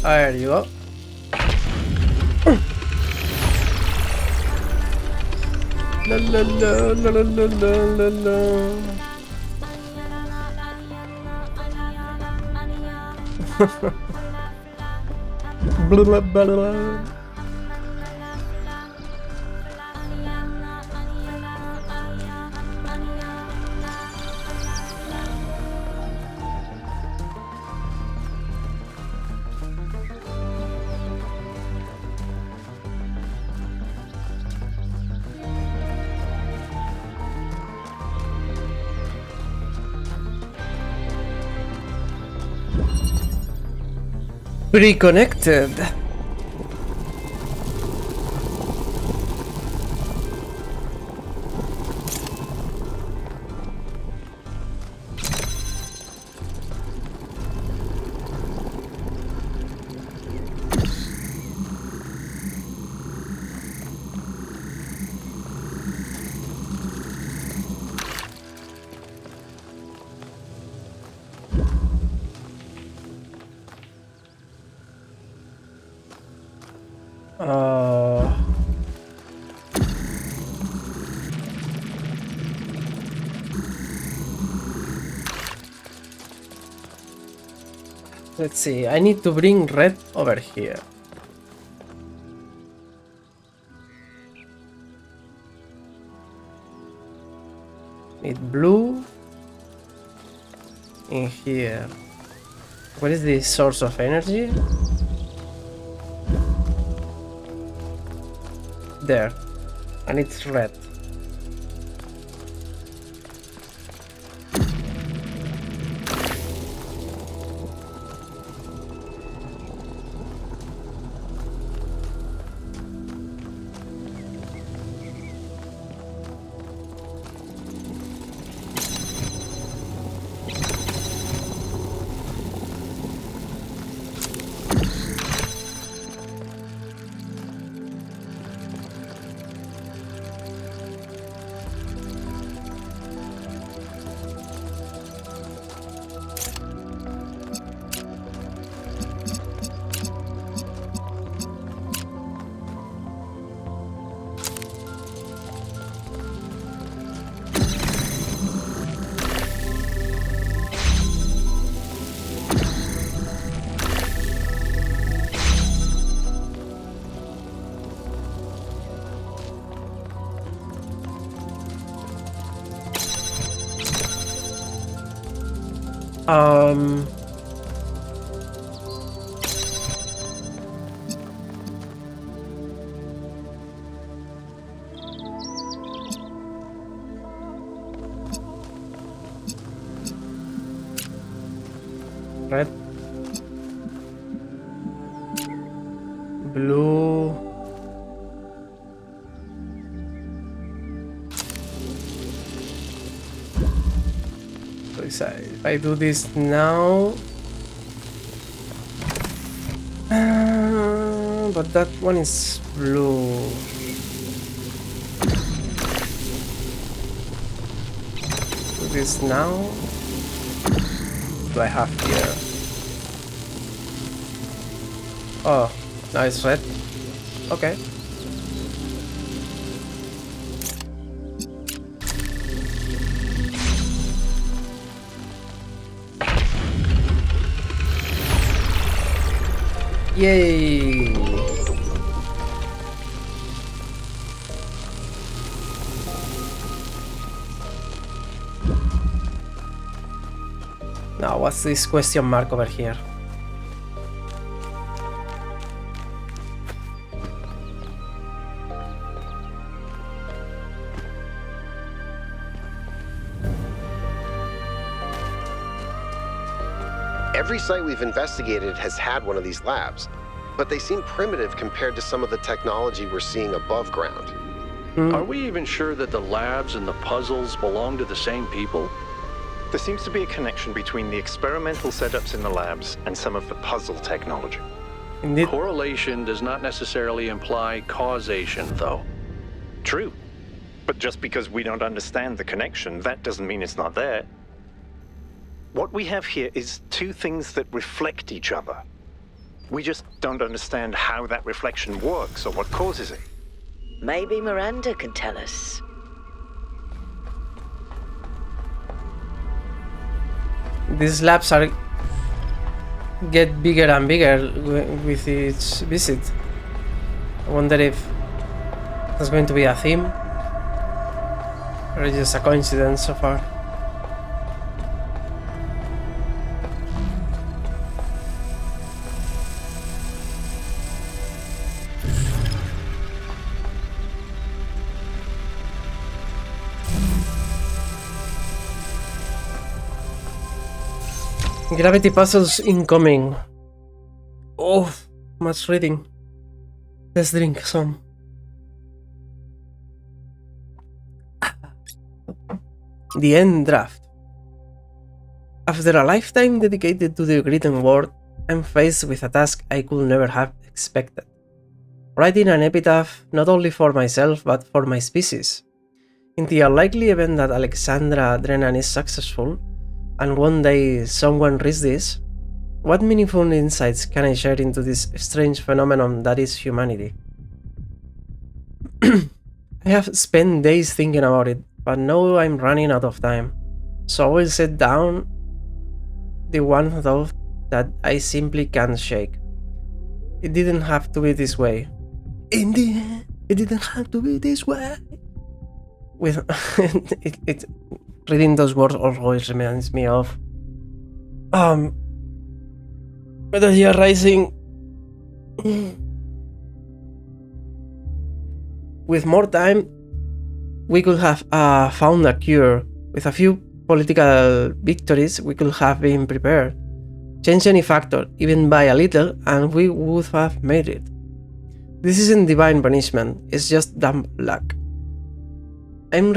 There you go. La la la la la la la la. Blah, blah, blah, blah. Reconnected. Let's see, I need to bring red over here. Need blue in here. What is the source of energy? There. And it's red. Red, blue, so if I do this now, but that one is blue. Do this now. Do I have here? Oh, nice red. Okay. Yay! Now, what's this question mark over here? Every site we've investigated has had one of these labs, but they seem primitive compared to some of the technology we're seeing above ground. Are we even sure that the labs and the puzzles belong to the same people? There seems to be a connection between the experimental setups in the labs and some of the puzzle technology. Indeed. Correlation does not necessarily imply causation, though. True. But just because we don't understand the connection, that doesn't mean it's not there. What we have here is two things that reflect each other. We just don't understand how that reflection works or what causes it. Maybe Miranda can tell us. These labs are get bigger and bigger with each visit. I wonder if there's going to be a theme or just a coincidence so far. Gravity puzzles incoming. Oh, much reading. Let's drink some. The end draft. After a lifetime dedicated to the written word, I'm faced with a task I could never have expected. Writing an epitaph not only for myself but for my species. In the unlikely event that Alexandra Drennan is successful, and one day someone reads this, what meaningful insights can I share into this strange phenomenon that is humanity? I have spent days thinking about it, but now I'm running out of time. So I will set down the one thought that I simply can't shake. It didn't have to be this way. In the end, it didn't have to be this way. With reading those words always reminds me of Metal Gear Rising. With more time, we could have found a cure. With a few political victories, we could have been prepared. Change any factor, even by a little, and we would have made it. This isn't divine punishment, it's just dumb luck. I'm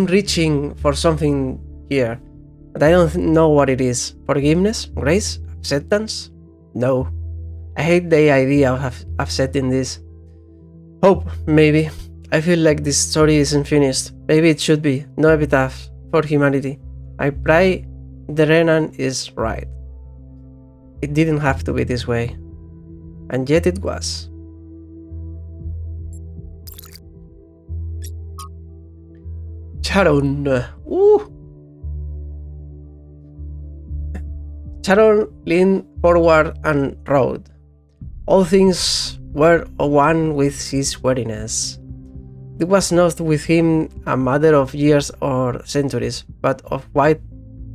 reaching for something here, but I don't know what it is. Forgiveness? Grace? Acceptance? No. I hate the idea of upsetting this. Hope, maybe. I feel like this story isn't finished. Maybe it should be. No epitaph for humanity. I pray the Renan is right. It didn't have to be this way. And yet it was. Sharon. Sharon leaned forward and rode. All things were one with his weariness. It was not with him a matter of years or centuries, but of wide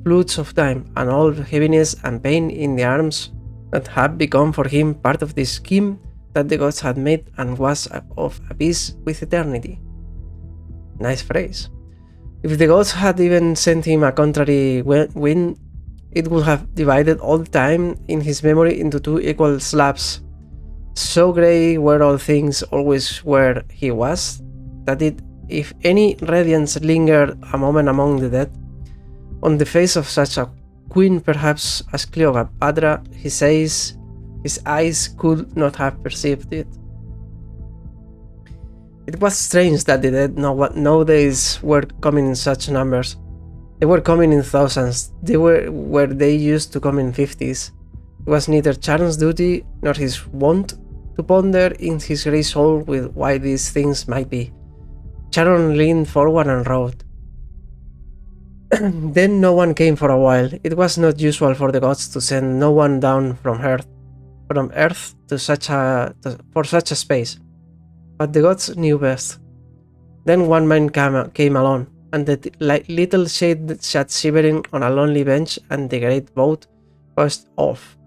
floods of time, and all heaviness and pain in the arms that had become for him part of the scheme that the gods had made and was of a piece with eternity. Nice phrase. If the gods had even sent him a contrary wind, it would have divided all time in his memory into two equal slabs. So grey were all things always where he was, that if any radiance lingered a moment among the dead, on the face of such a queen perhaps as Cleopatra, his eyes could not have perceived it. It was strange that the dead nowadays were coming in such numbers. They were coming in thousands. They were where they used to come in 50s. It was neither Charon's duty nor his wont to ponder in his grey soul with why these things might be. Charon leaned forward and wrote. Then no one came for a while. It was not usual for the gods to send no one down from Earth to for such a space. But the gods knew best. Then one man came along, and the little shade sat shivering on a lonely bench, and the great boat pushed off.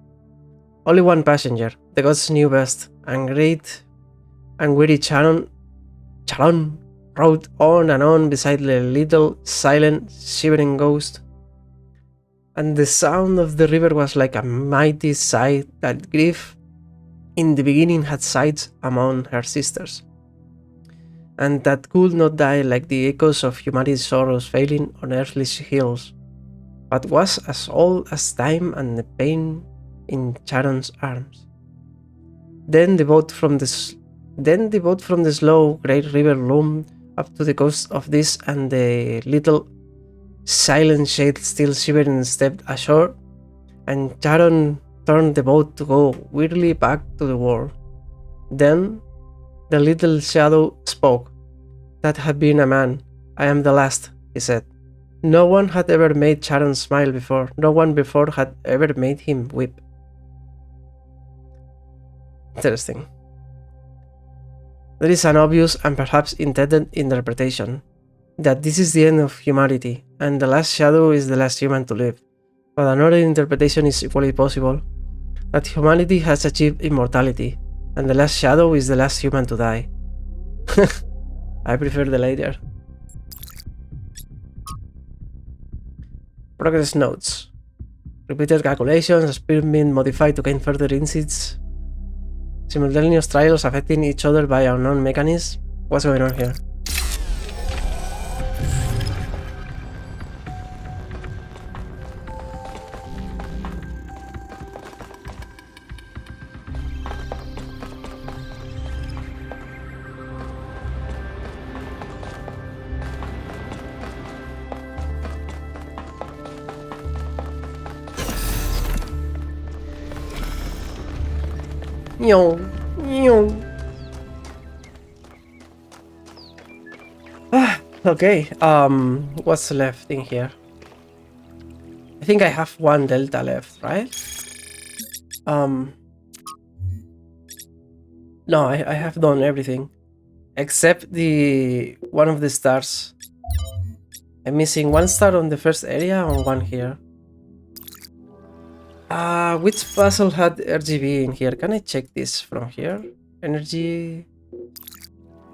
Only one passenger. The gods knew best, and great and weary Charon rode on and on beside the little, silent, shivering ghost. And the sound of the river was like a mighty sigh that grief in the beginning had sighed among her sisters, and that could not die like the echoes of humanity's sorrows failing on earthly hills, but was as old as time and the pain in Charon's arms. Then the boat from the Then the boat from the slow great river loomed up to the coast of this, and the little silent shade still shivering stepped ashore, and Sharon turned the boat to go wearily back to the world. Then the little shadow spoke. That had been a man. I am the last, he said. No one had ever made Sharon smile before. No one before had ever made him weep. Interesting. There is an obvious and perhaps intended interpretation that this is the end of humanity, and the last shadow is the last human to live. But another interpretation is equally possible, that humanity has achieved immortality, and the last shadow is the last human to die. I prefer the later. Progress notes. Repeated calculations, speed being modified to gain further insights. Simultaneous trials affecting each other by unknown mechanisms. What's going on here? Okay, what's left in here? I think I have one delta left, right? No, I have done everything. Except the one of the stars. I'm missing one star on the first area and one here. Which puzzle had RGB in here? Can I check this from here? Energy.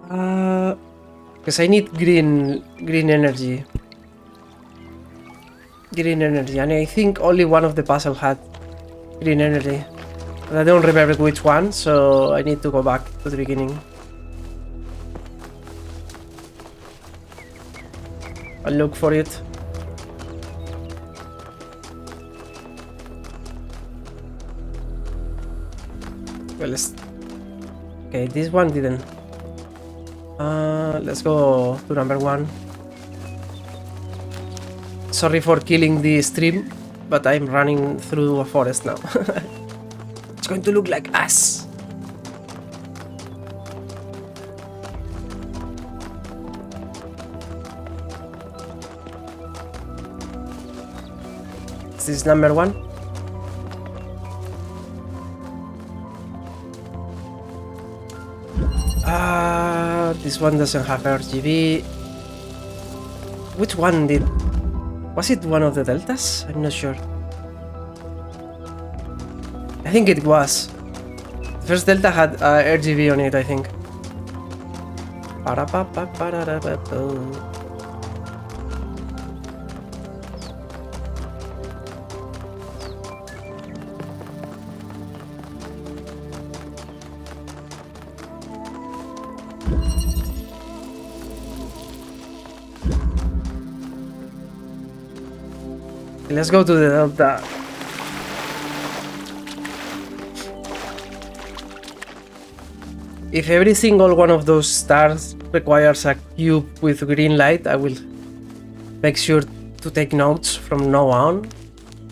Because I need green energy. Green energy, and I think only one of the puzzle had green energy. But I don't remember which one, so I need to go back to the beginning. I'll look for it. Well, okay, this one didn't. Let's go to number one. Sorry for killing the stream, but I'm running through a forest now. It's going to look like ass. Is this number one? This one doesn't have RGB. Which one did? Was it one of the deltas? I'm not sure. I think it was. The first delta had RGB on it, I think. Let's go to the delta. If every single one of those stars requires a cube with green light, I will make sure to take notes from now on,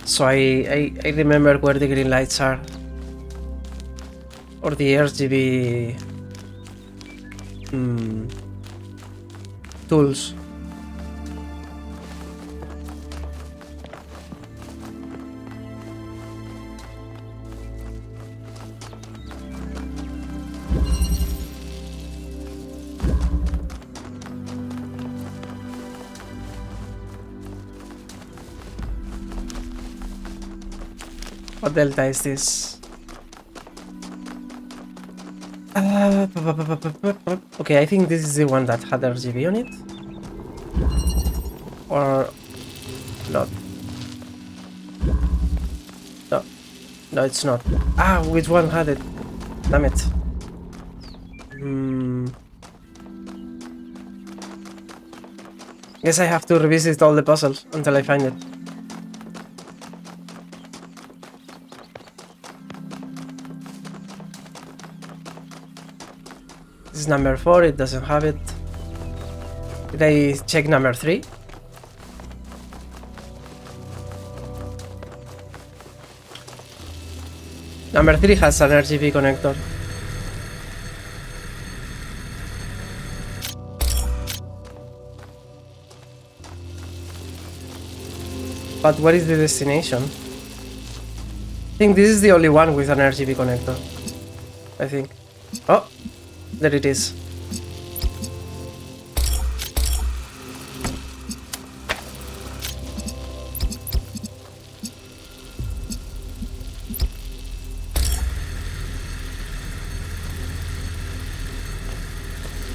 so I remember where the green lights are, or the RGB tools. What delta is this? Okay, I think this is the one that had RGB on it. Or not. No, it's not. Which one had it? Damn it. Guess I have to revisit all the puzzles until I find it. This is number 4, it doesn't have it. Did I check number 3? Number 3 has an RGB connector. But what is the destination? I think this is the only one with an RGB connector. I think. Oh, there it is.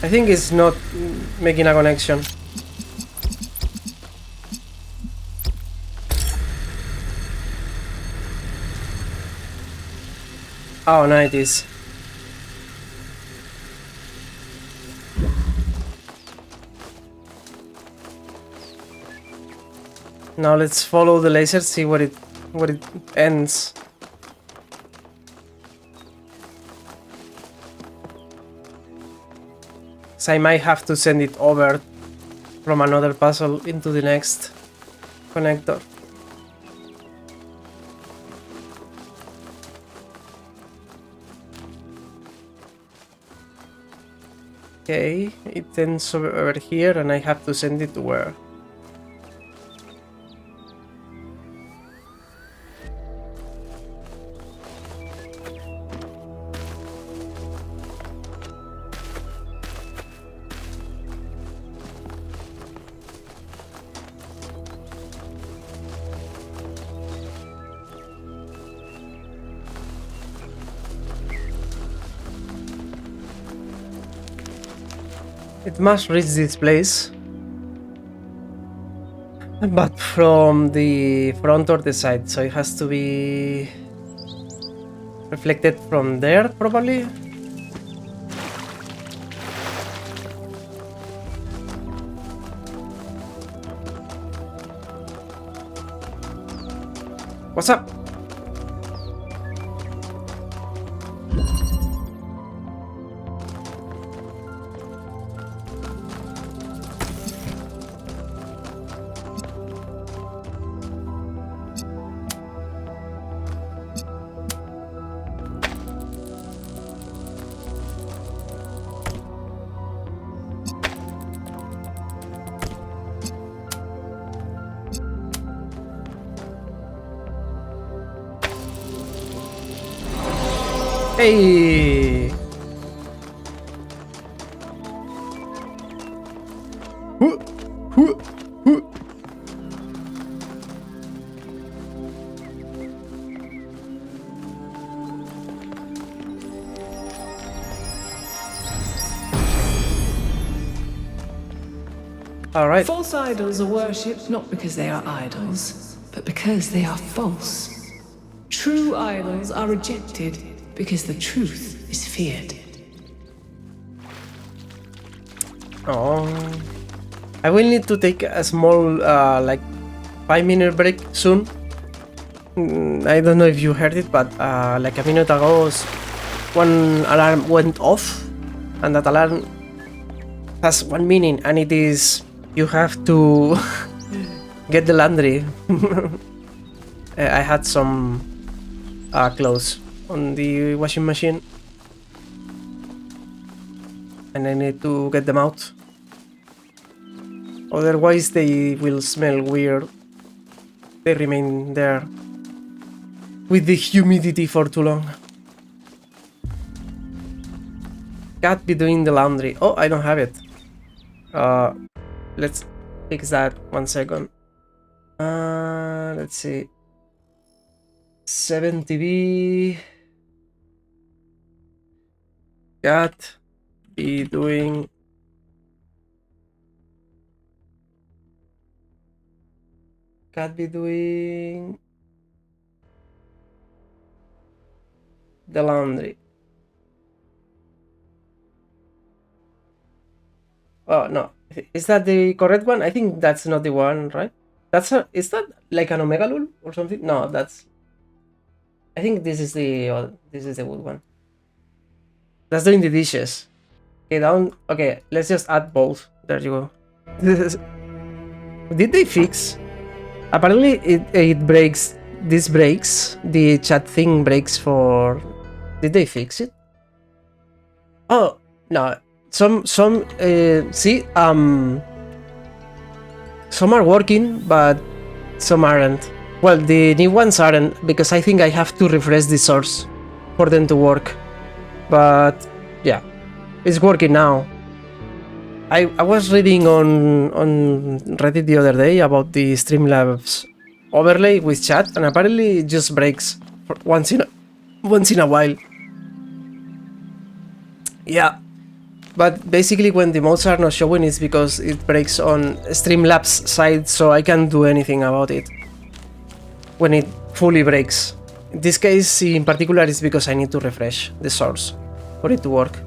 I think it's not making a connection. Oh, no, it is. Now let's follow the laser, see where it ends. So I might have to send it over from another puzzle into the next connector. Okay, it ends over here and I have to send it to where? It must reach this place, but from the front or the side, so it has to be reflected from there, probably. What's up? Hey! All right. False idols are worshipped not because they are idols, but because they are false. True idols are rejected because the truth is feared. Oh, I will need to take a small, like, 5-minute break soon. I don't know if you heard it, but like a minute ago, one alarm went off, and that alarm has one meaning, and it is you have to get the laundry. I had some clothes on the washing machine, and I need to get them out. Otherwise, they will smell weird. They remain there with the humidity for too long. Can't be doing the laundry. Oh, I don't have it. Let's fix that 1 second. Let's see. 70B. Can't be doing. Can't be doing the laundry. Oh no, is that the correct one? I think that's not the one, right? Is that like an omega lul or something? No, that's. I think this is the good one. That's doing the dishes. Okay, down. Okay, let's just add both. There you go. Did they fix? Apparently, it breaks. This breaks. The chat thing breaks for. Did they fix it? Oh no. Some see some are working, but some aren't. Well, the new ones aren't because I think I have to refresh the source for them to work. But yeah, it's working now. I was reading on Reddit the other day about the Streamlabs overlay with chat, and apparently it just breaks once in a while. Yeah, but basically when the modes are not showing, it's because it breaks on Streamlabs side, so I can't do anything about it when it fully breaks. In this case, in particular, it's because I need to refresh the source for it to work.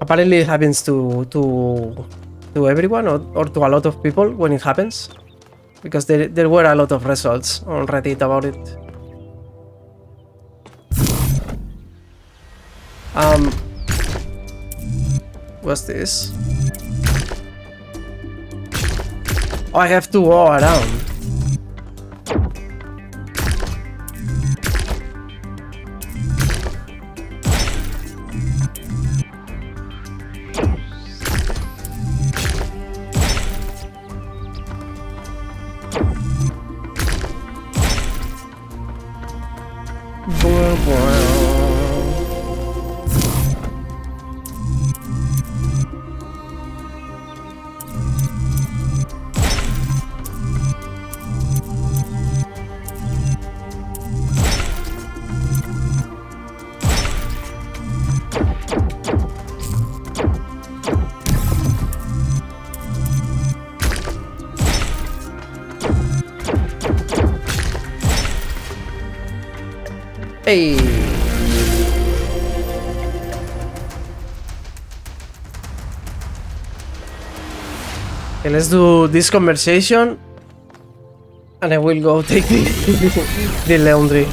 Apparently it happens to everyone or to a lot of people when it happens, because there were a lot of results on Reddit about it. What's this? Oh, I have to go around. Hey. Okay, let's do this conversation, and I will go take the laundry.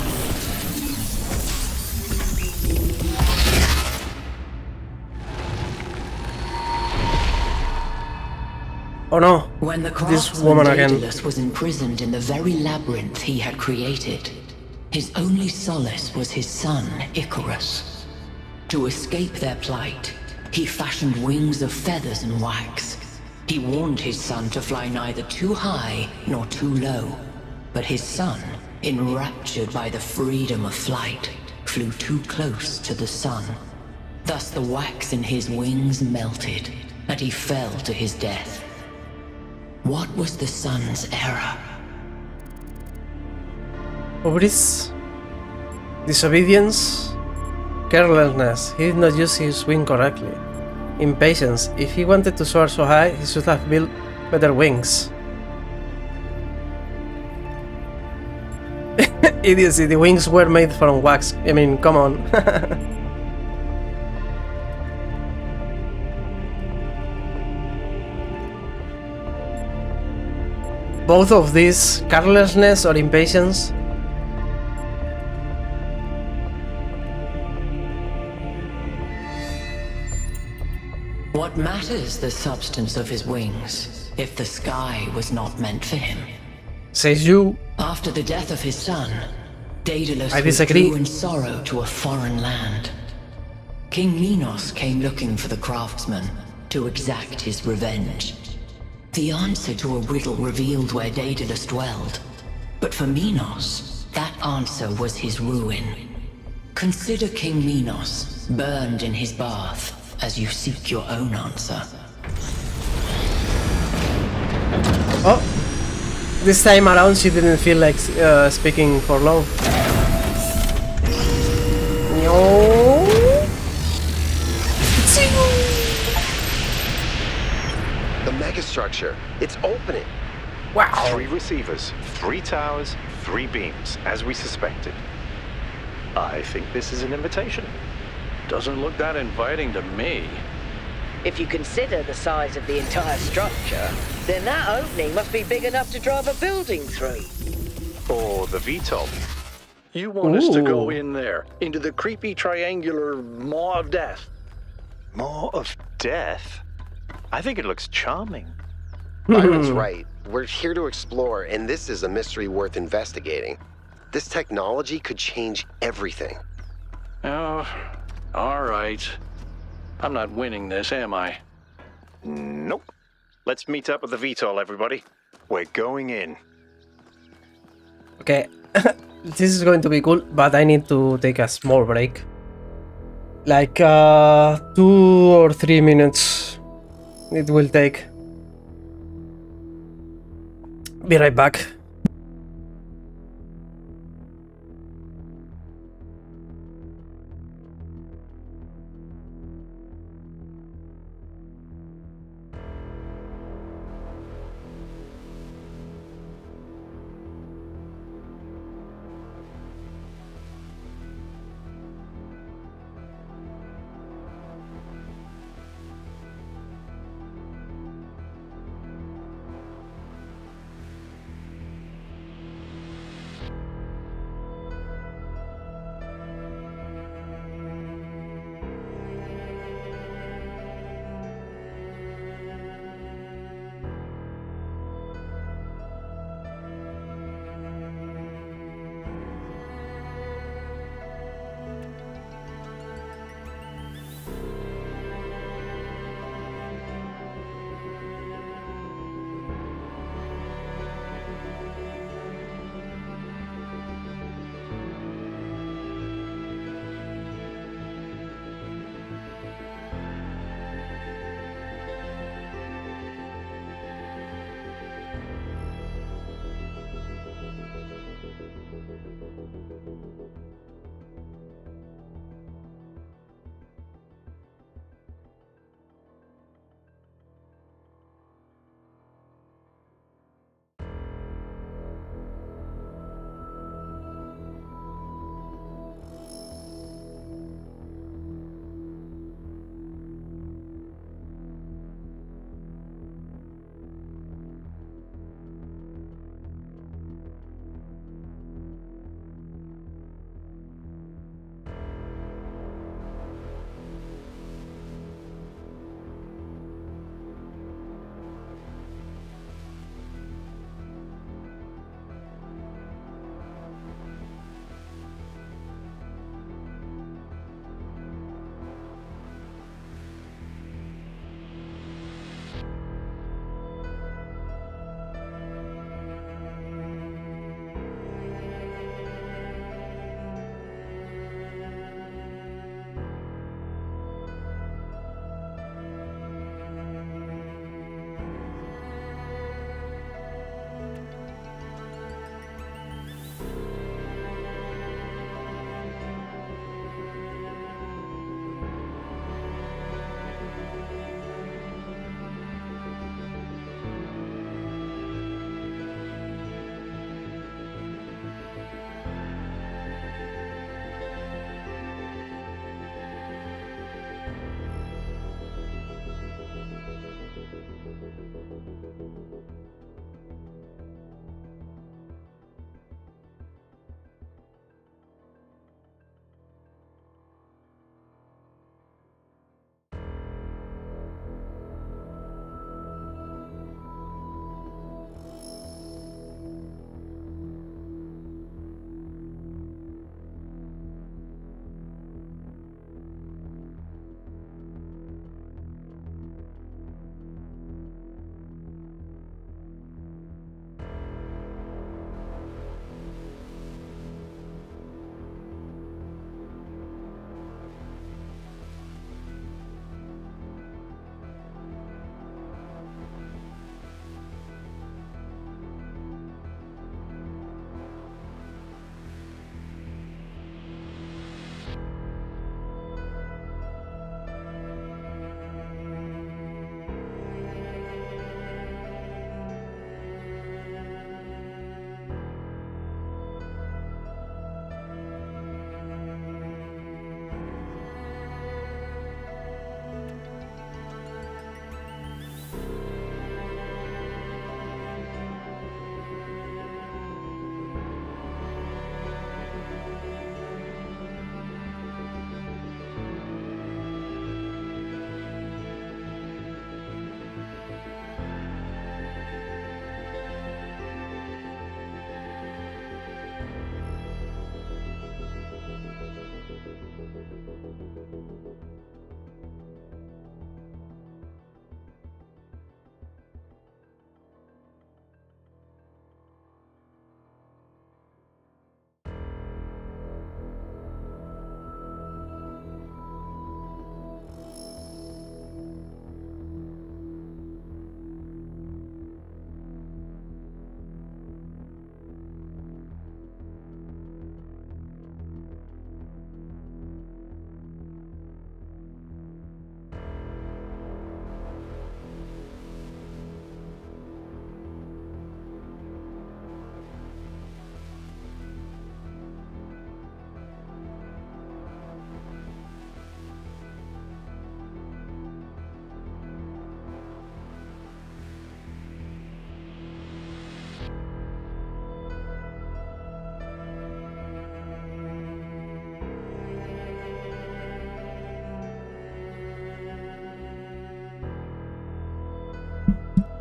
Oh no! When the This craftsman woman again. Daedalus was imprisoned in the very labyrinth he had created, his only solace was his son, Icarus. To escape their plight, he fashioned wings of feathers and wax. He warned his son to fly neither too high nor too low, but his son, enraptured by the freedom of flight, flew too close to the sun. Thus the wax in his wings melted, and he fell to his death. What was the sun's error? Hubris, disobedience, carelessness. He did not use his wing correctly. Impatience. If he wanted to soar so high, he should have built better wings. Idiocy, the wings were made from wax. I mean, come on. Both of these, carelessness or impatience. What matters the substance of his wings, if the sky was not meant for him? Says you. After the death of his son, Daedalus I disagree. withdrew in sorrow to a foreign land. King Minos came looking for the craftsman to exact his revenge. The answer to a riddle revealed where Daedalus dwelled. But for Minos, that answer was his ruin. Consider King Minos, burned in his bath, as you seek your own answer. Oh, this time around she didn't feel like speaking for long. No. The megastructure, it's opening. Wow. 3 receivers, 3 towers, 3 beams, as we suspected. I think this is an invitation. Doesn't look that inviting to me. If you consider the size of the entire structure, then that opening must be big enough to drive a building through. Or the VTOL. You want us to go Ooh. in there, into the creepy triangular maw of death? More of death? I think it looks charming. Byron's right. We're here to explore, and this is a mystery worth investigating. This technology could change everything. Oh, all right. I'm not winning this, am I? Nope. Let's meet up with the VTOL, everybody. We're going in. Okay, this is going to be cool, but I need to take a small break. Like 2 or 3 minutes it will take. Be right back.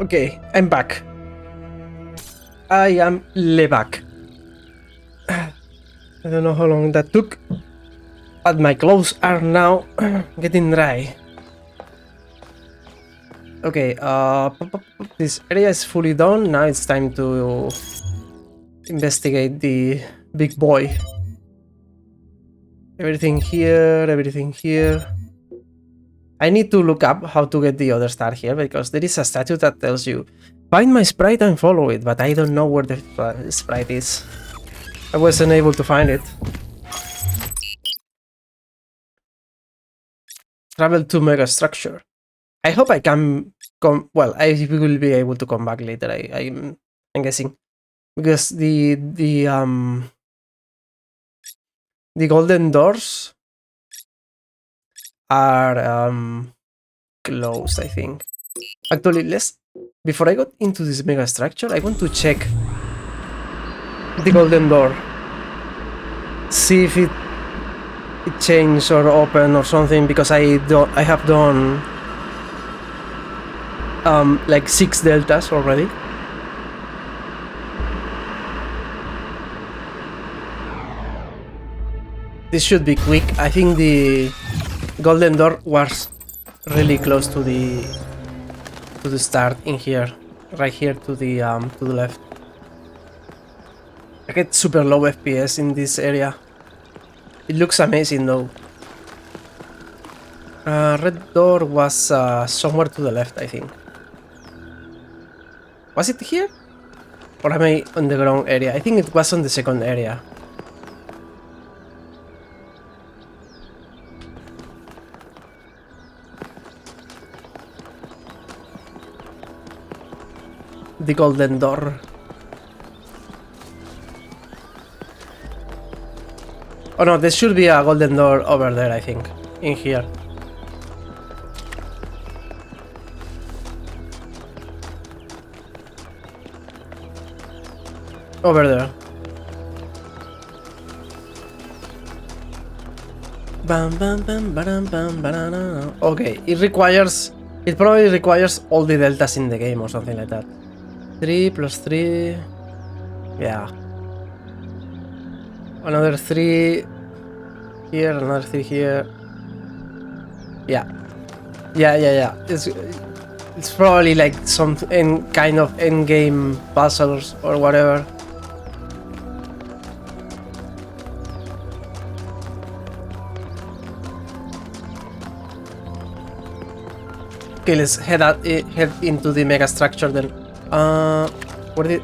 Okay, I'm back. I am back. I don't know how long that took, but my clothes are now getting dry. Okay, this area is fully done. Now it's time to investigate the big boy. Everything here, everything here. I need to look up how to get the other star here, because there is a statue that tells you, find my sprite and follow it, but I don't know where the sprite is. I wasn't able to find it. Travel to mega structure. I hope I can come. Well, I will be able to come back later. I'm guessing, because the golden doors are closed, I think. Actually, let's, before I go into this mega structure, I want to check the golden door, see if it changed or opened or something, because I have done like 6 deltas already. This should be quick. I think the golden door was really close to the start in here, right here to the left. I get super low FPS in this area. It looks amazing though. Red door was somewhere to the left, I think. Was it here? Or am I on the wrong area? I think it was on the second area. The golden door. Oh no, there should be a golden door over there, I think. In here. Over there. Bam bam bam bam bam banana. Okay, it probably requires all the deltas in the game or something like that. 3 plus 3. Yeah. Another 3 here, another 3 here. Yeah. Yeah. It's probably like some kind of end-game puzzles or whatever. Okay, let's head into the mega structure then. Where did?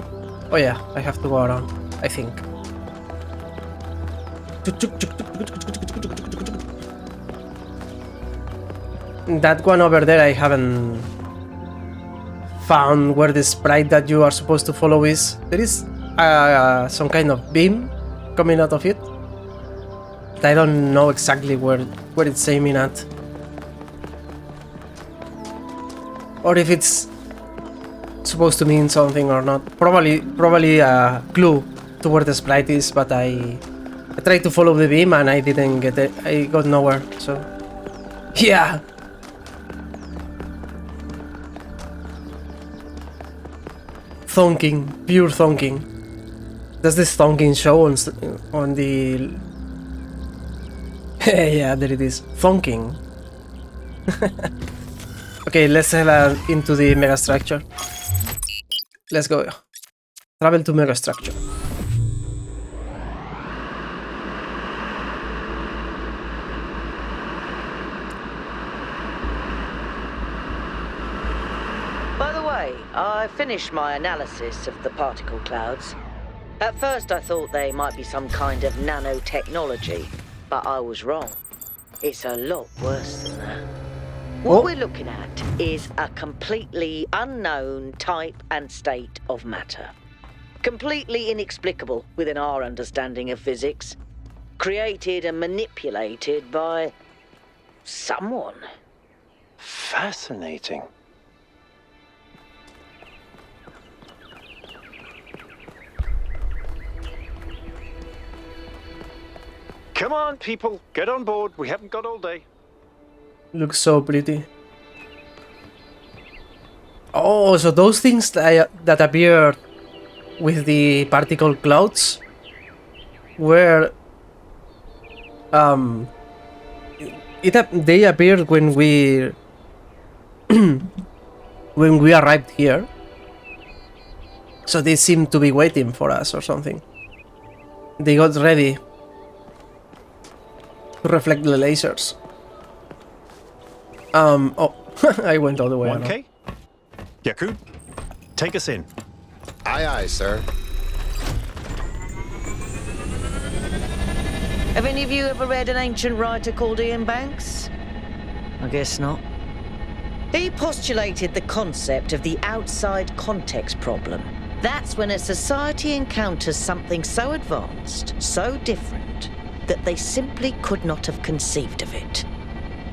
Oh yeah, I have to go around, I think. That one over there, I haven't found where the sprite that you are supposed to follow is. There is some kind of beam coming out of it. But I don't know exactly where it's aiming at. Or if it's supposed to mean something or not. Probably a clue to where the sprite is, but I tried to follow the beam and I didn't get it. I got nowhere, so... Yeah! Thonking. Pure thonking. Does this thonking show on the... Yeah, there it is. Thonking. Okay, let's head into the mega structure. Let's go. Travel to mega structure. By the way, I finished my analysis of the particle clouds. At first I thought they might be some kind of nanotechnology, but I was wrong. It's a lot worse than that. What we're looking at is a completely unknown type and state of matter. Completely inexplicable within our understanding of physics. Created and manipulated by... someone. Fascinating. Come on, people, get on board. We haven't got all day. Looks so pretty. Oh, so those things that appeared with the particle clouds were they appeared when we when we arrived here. So they seem to be waiting for us or something. They got ready to reflect the lasers. Oh, I went all the way. 1K? Yakub, take us in. Aye, aye, sir. Have any of you ever read an ancient writer called Ian Banks? I guess not. He postulated the concept of the outside context problem. That's when a society encounters something so advanced, so different, that they simply could not have conceived of it.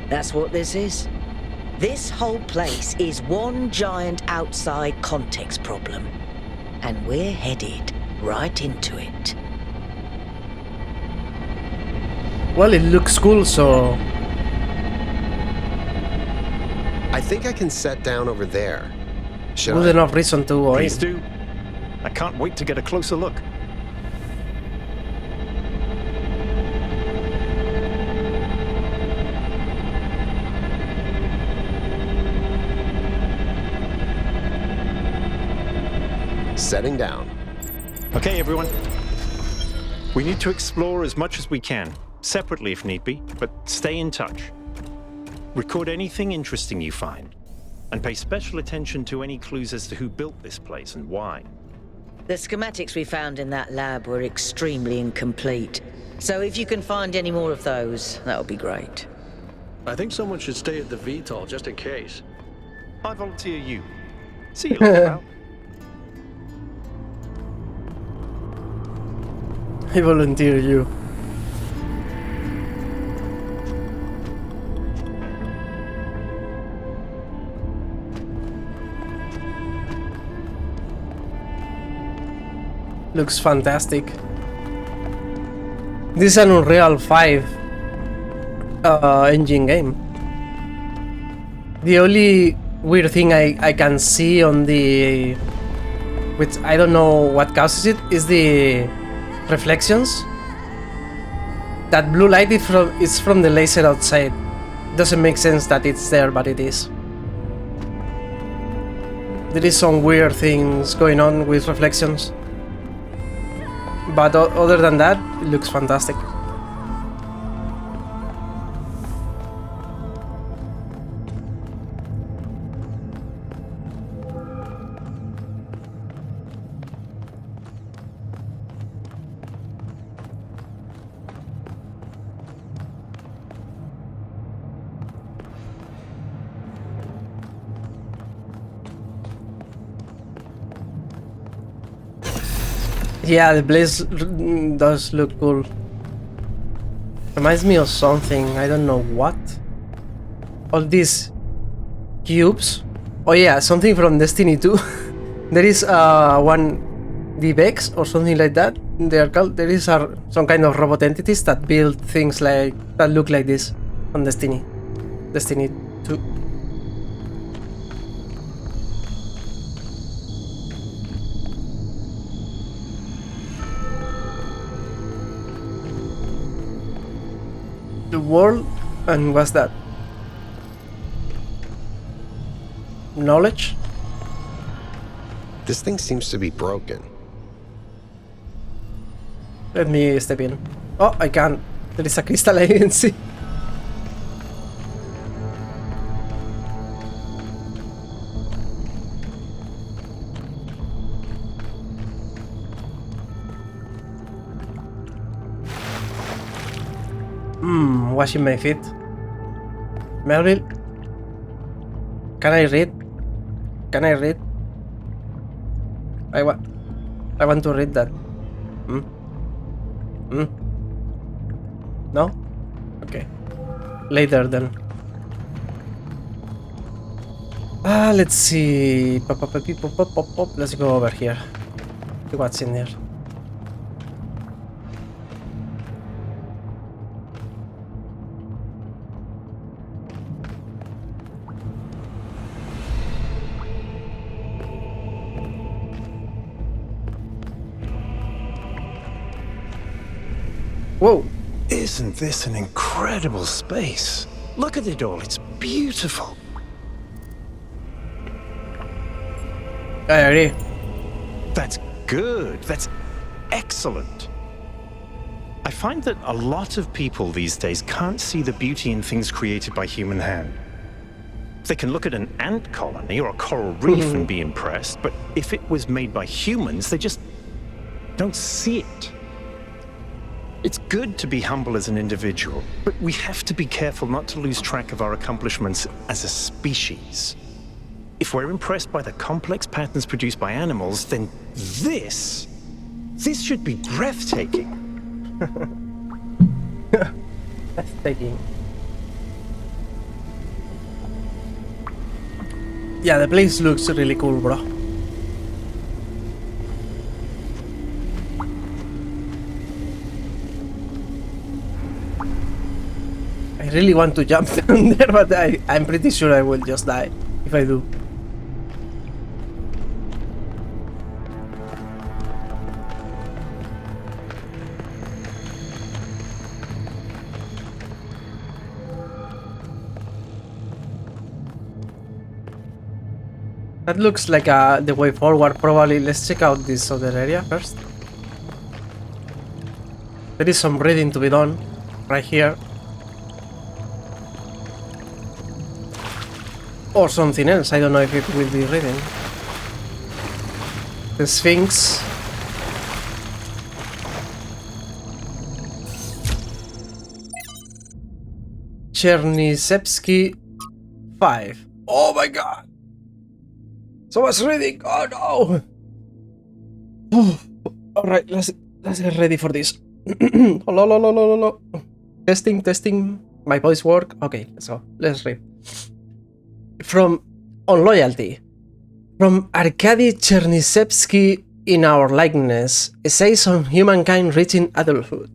That's what this is. This whole place is one giant outside context problem. And we're headed right into it. Well, it looks cool, so... I think I can set down over there. Should good I? enough reason to go in. Please do. I can't wait to get a closer look. Setting down. Okay, everyone. We need to explore as much as we can, separately if need be, but stay in touch. Record anything interesting you find, and pay special attention to any clues as to who built this place and why. The schematics we found in that lab were extremely incomplete. So if you can find any more of those, that would be great. I think someone should stay at the VTOL just in case. I volunteer you. See you later, pal. I volunteer you. Looks fantastic. This is an Unreal 5 engine game. The only weird thing I can see on the... which I don't know what causes it, is the reflections. That blue light is from the laser outside. Doesn't make sense that it's there, but it is. There is some weird things going on with reflections. But other than that, it looks fantastic. Yeah, the blaze does look cool. Reminds me of something, I don't know what. All these cubes. Oh yeah, something from Destiny 2. There is one, the Vex or something like that. They are called. There is some kind of robot entities that build things like that look like this on Destiny 2. The world, and what's that? Knowledge? This thing seems to be broken. Let me step in. Oh, I can't. There is a crystal I didn't see. Washing my feet. Melville? Can I read? Can I read? I want to read that. No? Okay. Later then. Let's see. Let's go over here. See what's in there. Whoa! Isn't this an incredible space? Look at it all, it's beautiful. I agree. That's good, that's excellent. I find that a lot of people these days can't see the beauty in things created by human hand. They can look at an ant colony or a coral reef and be impressed, but if it was made by humans, they just don't see it. It's good to be humble as an individual, but we have to be careful not to lose track of our accomplishments as a species. If we're impressed by the complex patterns produced by animals, then this should be breathtaking. Breathtaking. Yeah, the place looks really cool, bro. I really want to jump down there, but I'm pretty sure I will just die if I do. That looks like the way forward, probably. Let's check out this other area first. There is some reading to be done right here. Or something else, I don't know if it will be reading. The Sphinx. Chernysevsky 5. Oh my god! So much reading! Oh no! Alright, let's get ready for this. Hello. Testing. My voice work? Okay, let's go. Let's read. On loyalty. From Arkady Chernysevsky in our likeness, essays on humankind reaching adulthood.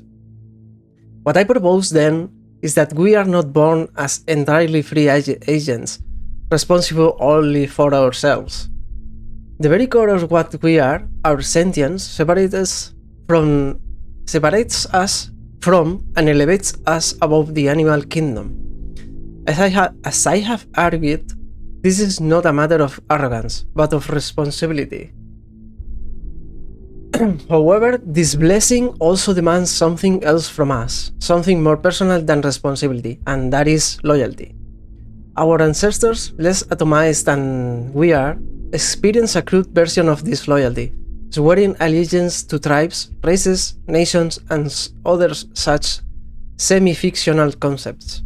What I propose then is that we are not born as entirely free agents, responsible only for ourselves. The very core of what we are, our sentience, separates us from and elevates us above the animal kingdom. As I have argued, this is not a matter of arrogance, but of responsibility. However, this blessing also demands something else from us, something more personal than responsibility, and that is loyalty. Our ancestors, less atomized than we are, experience a crude version of this loyalty, swearing allegiance to tribes, races, nations, and other such semi-fictional concepts.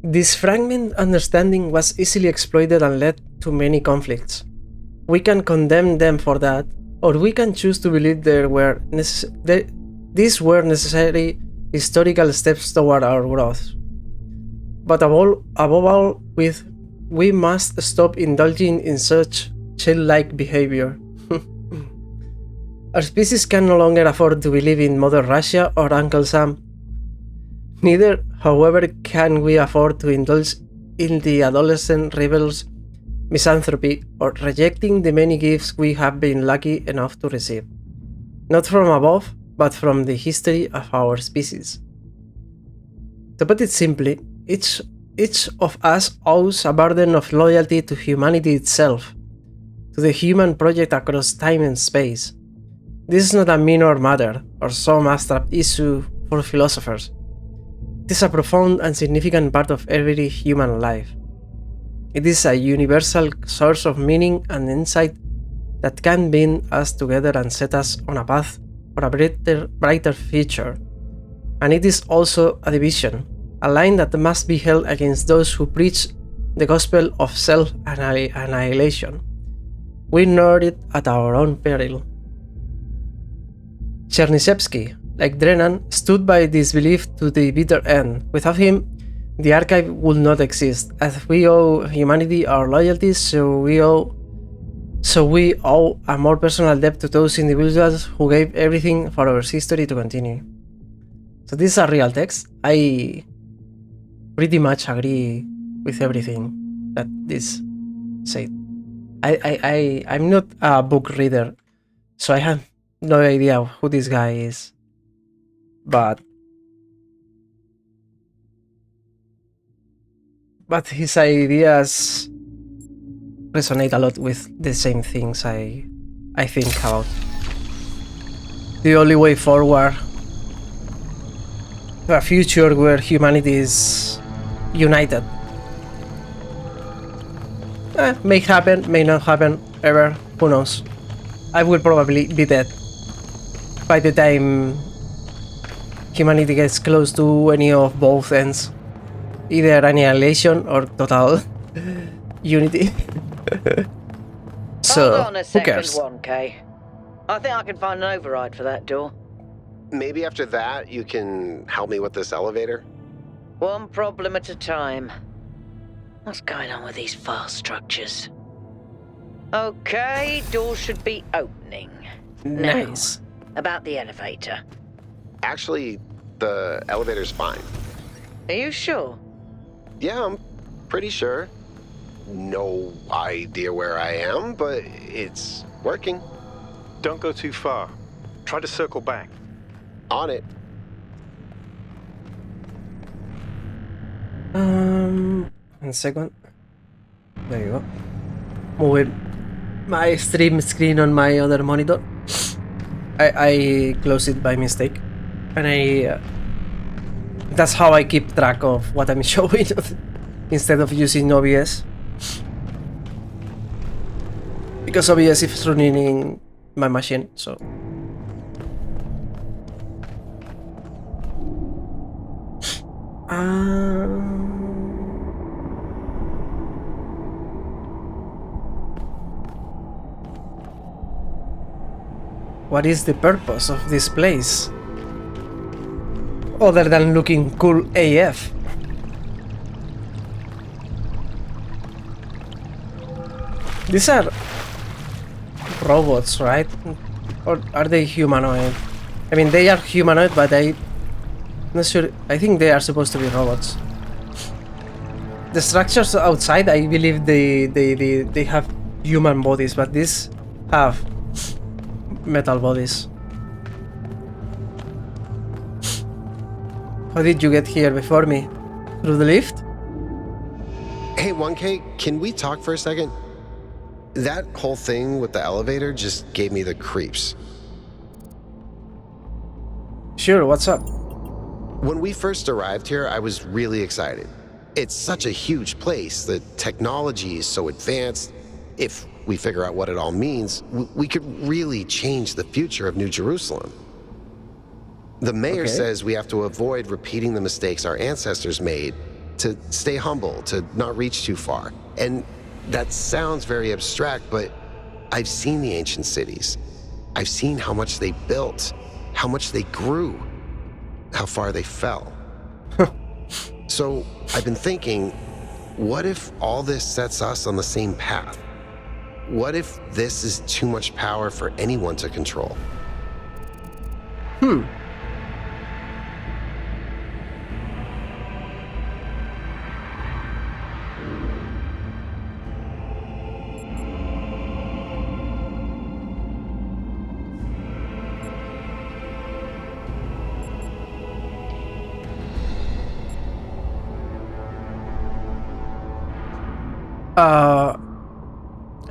This fragmented understanding was easily exploited and led to many conflicts. We can condemn them for that, or we can choose to believe these were necessary historical steps toward our growth. But above all, we must stop indulging in such childlike behavior. Our species can no longer afford to believe in Mother Russia or Uncle Sam. Neither, however, can we afford to indulge in the adolescent rebel's misanthropy or rejecting the many gifts we have been lucky enough to receive. Not from above, but from the history of our species. To put it simply, each of us owes a burden of loyalty to humanity itself, to the human project across time and space. This is not a minor matter or some abstract issue for philosophers. It is a profound and significant part of every human life. It is a universal source of meaning and insight that can bind us together and set us on a path for a brighter future. And it is also a division, a line that must be held against those who preach the gospel of self-annihilation. We nerd it at our own peril. Chernysevsky, like Drennan, stood by this belief to the bitter end. Without him, the archive would not exist. As we owe humanity our loyalties, so we owe a more personal debt to those individuals who gave everything for our history to continue. So this is a real text. I pretty much agree with everything that this said. I'm not a book reader, so I have no idea who this guy is. but his ideas resonate a lot with the same things I think about. The only way forward to a future where humanity is united. May happen, may not happen, ever, who knows. I will probably be dead by the time humanity gets close to any of both ends. Either annihilation or total unity. So, Hold on a who second, cares? 1K. I think I can find an override for that door. Maybe after that, you can help me with this elevator? One problem at a time. What's going on with these file structures? Okay, door should be opening. Nice. Now, about the elevator. Actually, the elevator's fine. Are you sure? Yeah, I'm pretty sure. No idea where I am, but it's working. Don't go too far. Try to circle back. On it. One second. There you go. Moving my stream screen on my other monitor. I closed it by mistake, and that's how I keep track of what I'm showing instead of using OBS, because OBS is running in my machine. So what is the purpose of this place? Other than looking cool AF. These are robots, right? Or are they humanoid? I mean, they are humanoid, but I'm not sure. I think they are supposed to be robots. The structures outside, I believe they have human bodies, but these have metal bodies. How did you get here before me? Through the lift? Hey, 1K, can we talk for a second? That whole thing with the elevator just gave me the creeps. Sure, what's up? When we first arrived here, I was really excited. It's such a huge place. The technology is so advanced. If we figure out what it all means, we could really change the future of New Jerusalem. The mayor says we have to avoid repeating the mistakes our ancestors made, to stay humble, to not reach too far. And that sounds very abstract, but I've seen the ancient cities. I've seen how much they built, how much they grew, how far they fell. So I've been thinking, what if all this sets us on the same path? What if this is too much power for anyone to control?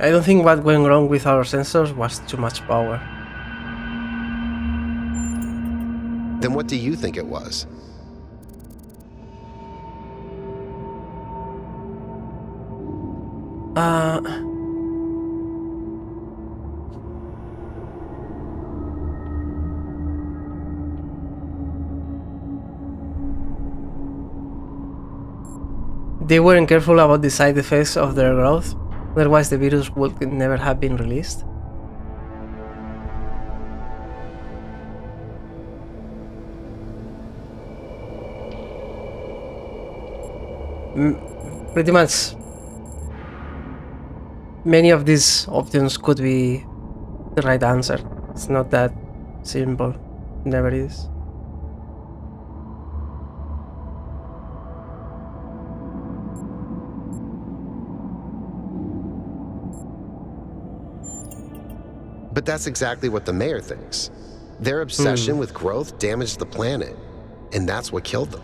I don't think what went wrong with our sensors was too much power. Then what do you think it was? They weren't careful about the side effects of their growth, otherwise the virus would never have been released. Pretty much many of these options could be the right answer. It's not that simple. Never is. But that's exactly what the mayor thinks. Their obsession with growth damaged the planet, and that's what killed them.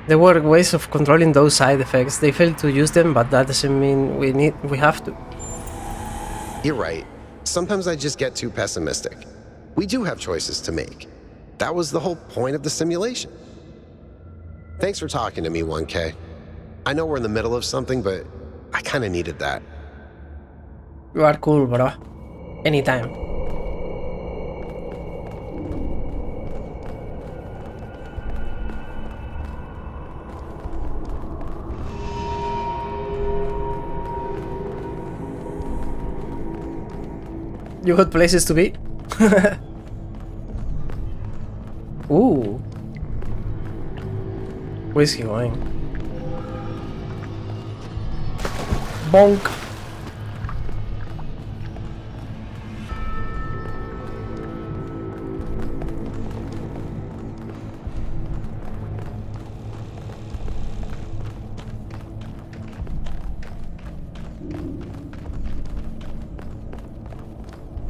There were ways of controlling those side effects. They failed to use them, but that doesn't mean we have to. You're right. Sometimes I just get too pessimistic. We do have choices to make. That was the whole point of the simulation. Thanks for talking to me, 1K. I know we're in the middle of something, but I kind of needed that. You are cool, bro. Anytime. You got places to be? Ooh. Where's he going? Bonk.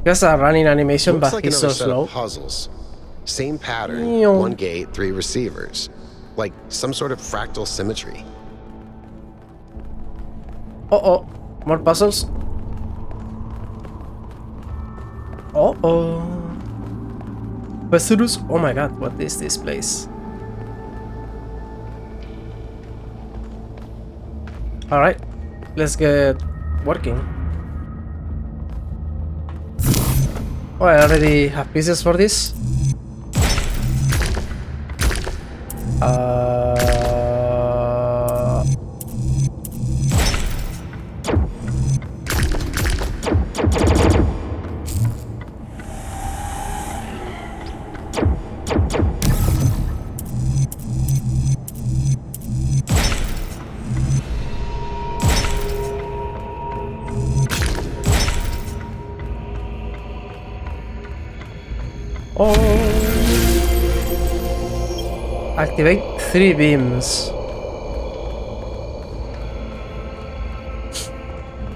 Just a running animation, Looks but like he's so another set slow. of puzzles. Same pattern, Meow. 1 gate, 3 receivers. Like some sort of fractal symmetry. Uh-oh. More puzzles. Uh-oh. Pesirus. Oh my god, what is this place? Alright. Let's get working. Oh, I already have pieces for this. Oh. Activate 3 beams.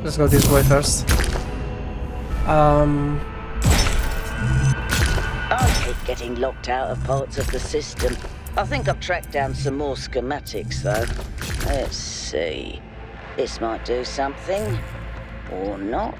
Let's go this way first. I keep getting locked out of parts of the system. I think I've tracked down some more schematics, though. Let's see. This might do something. Or not.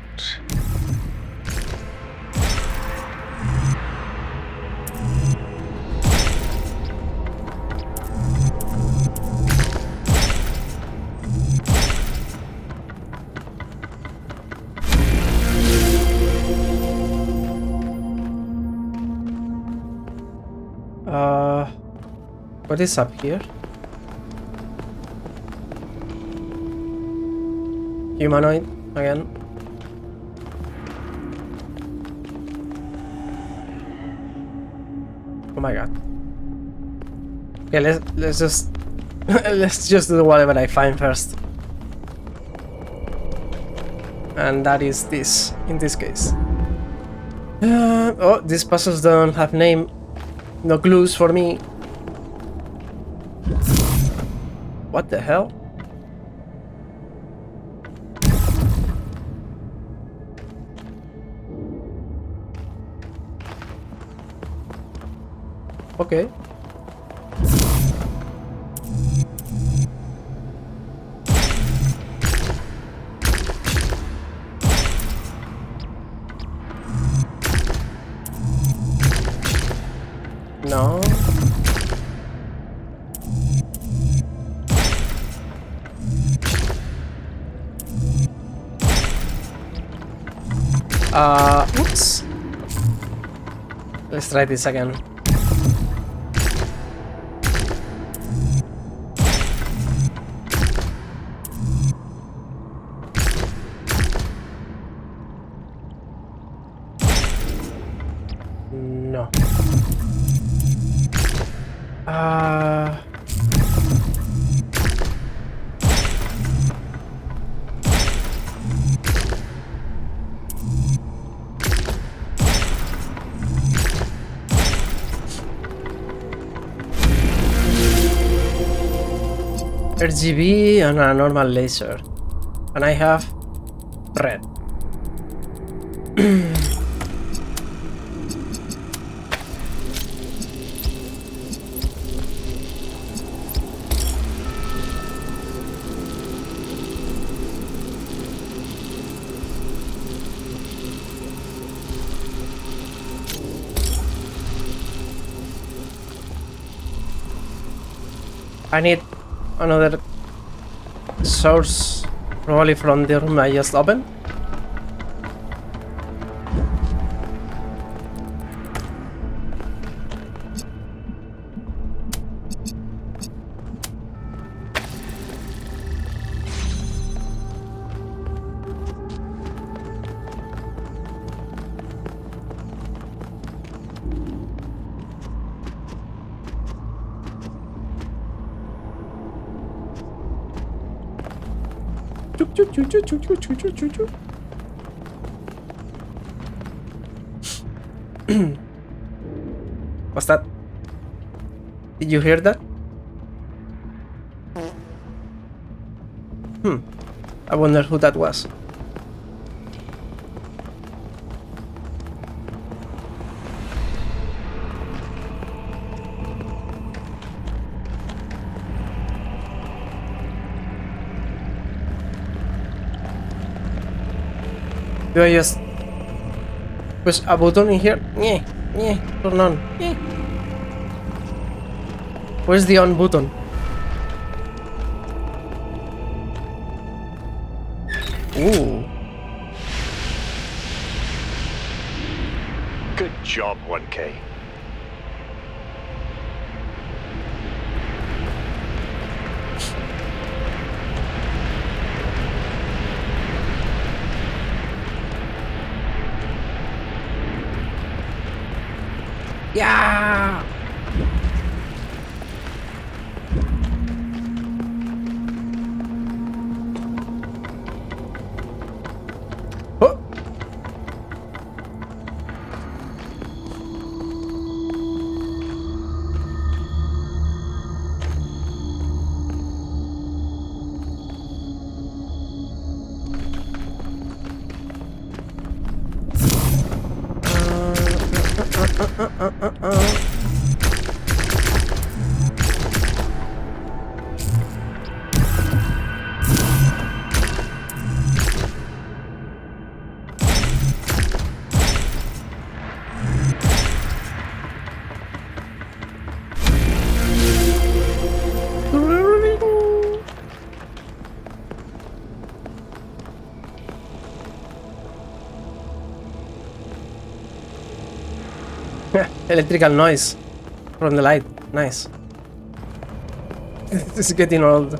What is up here? Humanoid again. Oh my god. Okay, let's just let's just do whatever I find first. And that is this in this case. Oh, these puzzles don't have name. No clues for me. What the hell? Okay. No. Oops. Let's try this again. No. RGB and a normal laser. And I have red. I need another source, probably from the room I just opened. What's that? Did you hear that? I wonder who that was. Do I just push a button in here? Yeah, turn on. Yeah. Where's the on button? Ooh. Good job, 1K. Yeah. Oh. Electrical noise from the light. Nice. It's getting old.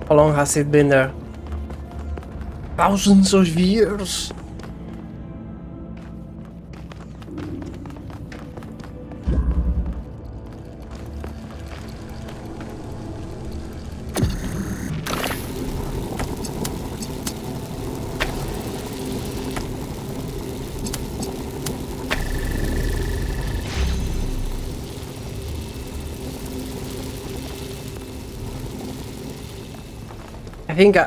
How long has it been there? Thousands of years. I think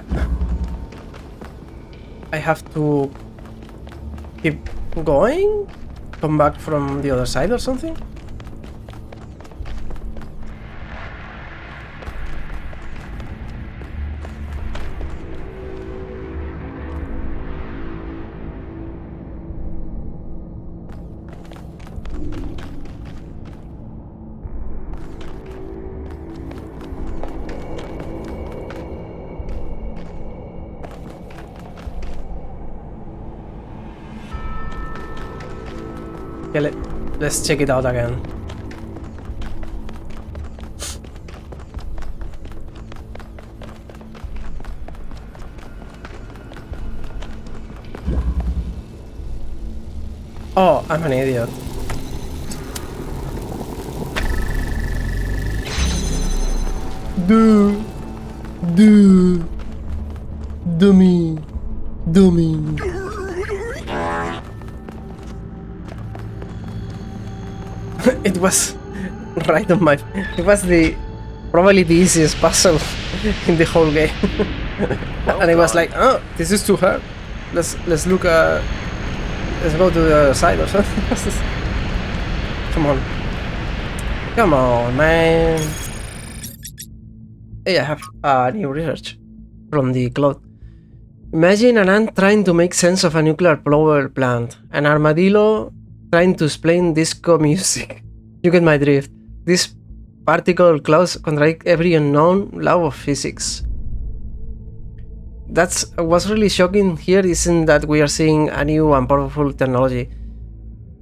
I have to keep going? Come back from the other side or something? Okay, let's check it out again. Oh, I'm an idiot. Dummy. It was right on my... It was the Probably the easiest puzzle in the whole game. And I was like, oh, this is too hard. Let's look let's go to the other side or something. Come on. Come on, man. Hey, I have a new research from the cloud. Imagine an ant trying to make sense of a nuclear power plant, an armadillo trying to explain disco music. You get my drift. These particle clouds contradict every unknown law of physics. That's what's really shocking here isn't that we are seeing a new and powerful technology.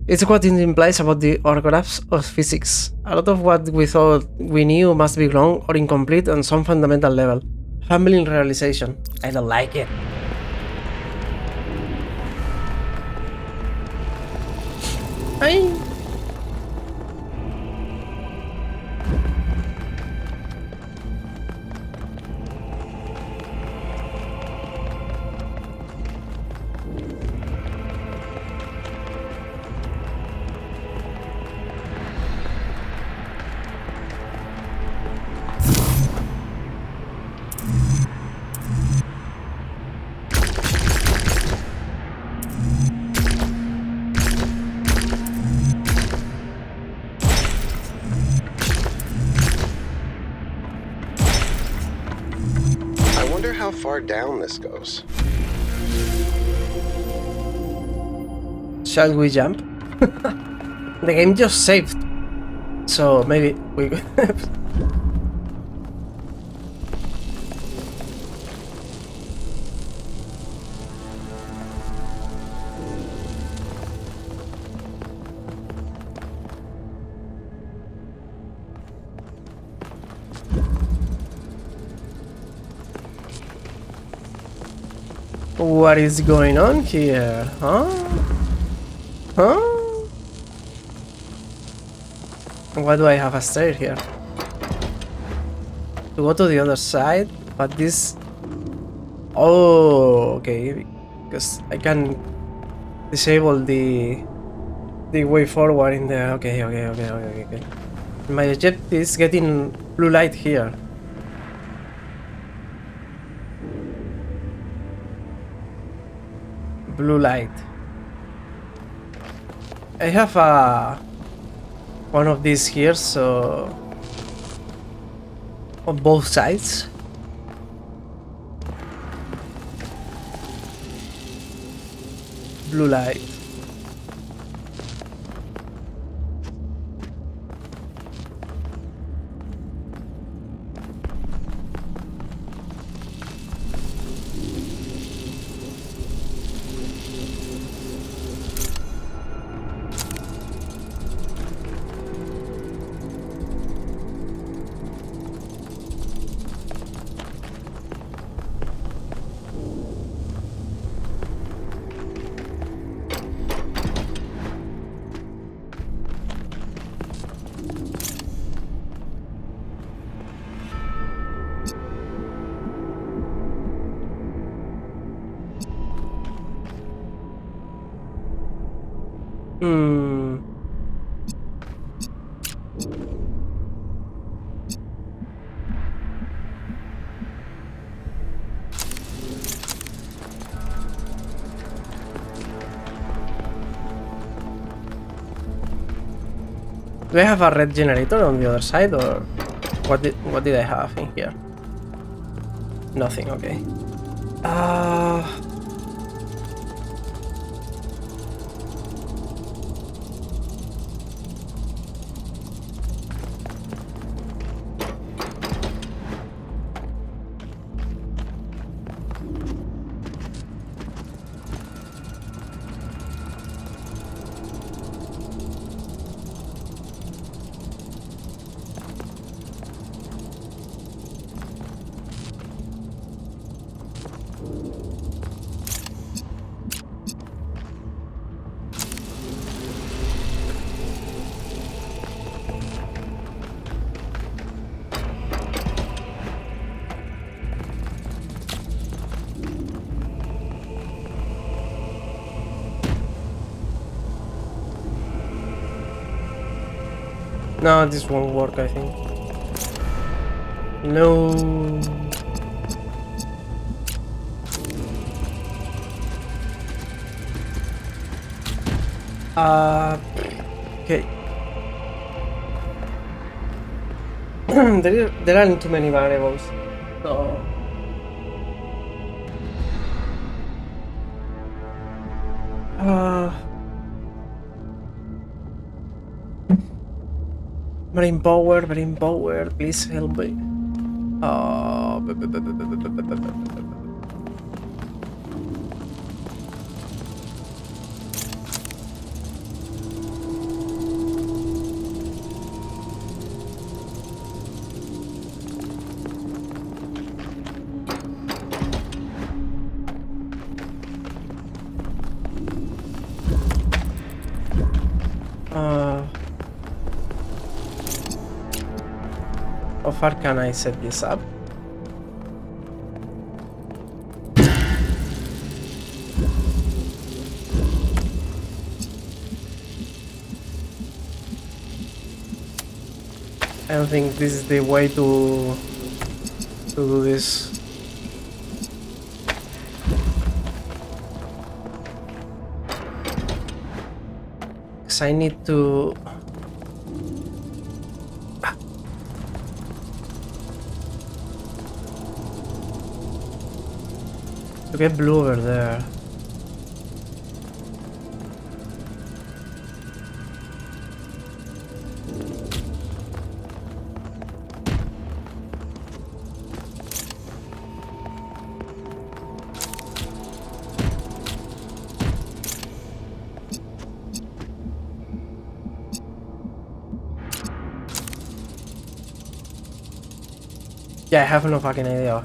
It's what it implies about the orgraphs of physics. A lot of what we thought we knew must be wrong or incomplete on some fundamental level. Humbling realization. I don't like it. Hey. How far down this goes? Shall we jump? The game just saved, so maybe we. What is going on here? Huh? Huh? Why do I have a stair here? To go to the other side, but this... Oh, okay. Because I can disable the way forward in there. Okay. My objective is getting blue light here. Blue light. I have one of these here, so on both sides. Blue light. Do I have a red generator on the other side, or what did I have in here? Nothing, okay. No, this won't work, I think. No. Okay. there aren't too many variables, so. Marine power, please help me. How far can I set this up? I don't think this is the way to do this. Because I need to... to get blue over there. Yeah, I have no fucking idea.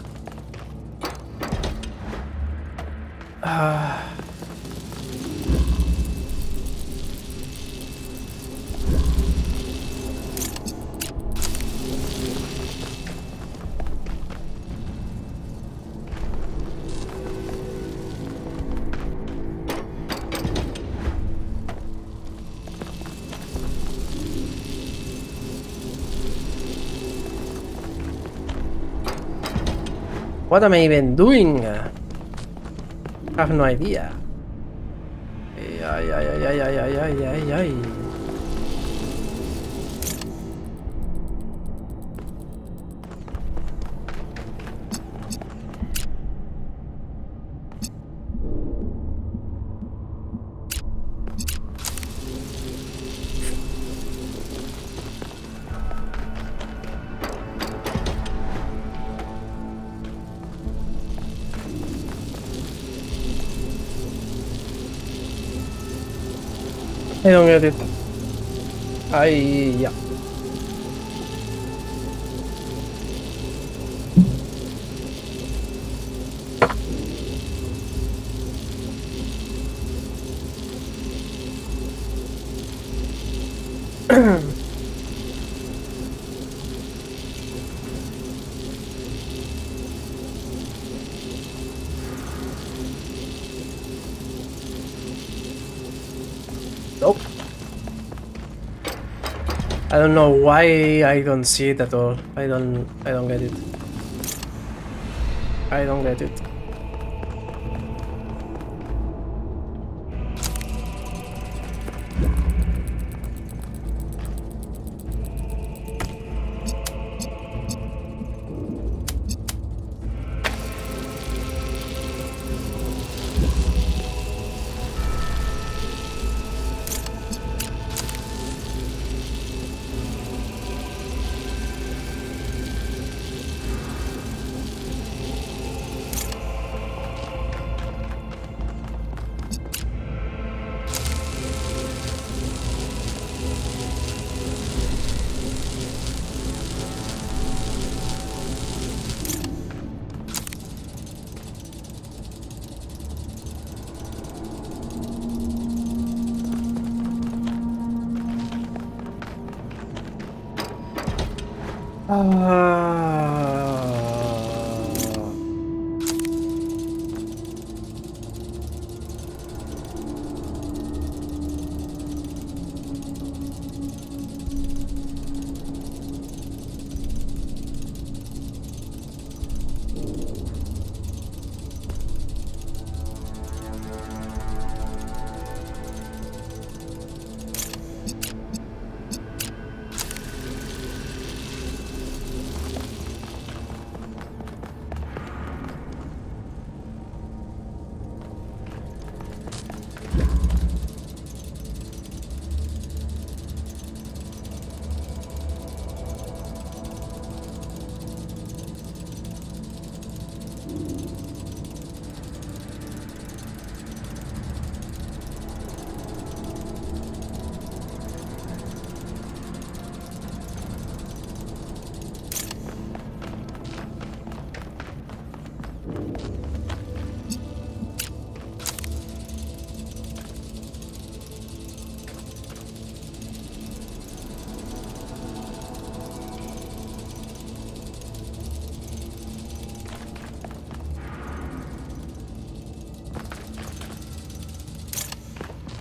What am I even doing? I have no idea. Ay. I don't get it. Yeah. Nope. I don't know why I don't see it at all. I don't get it. I don't get it.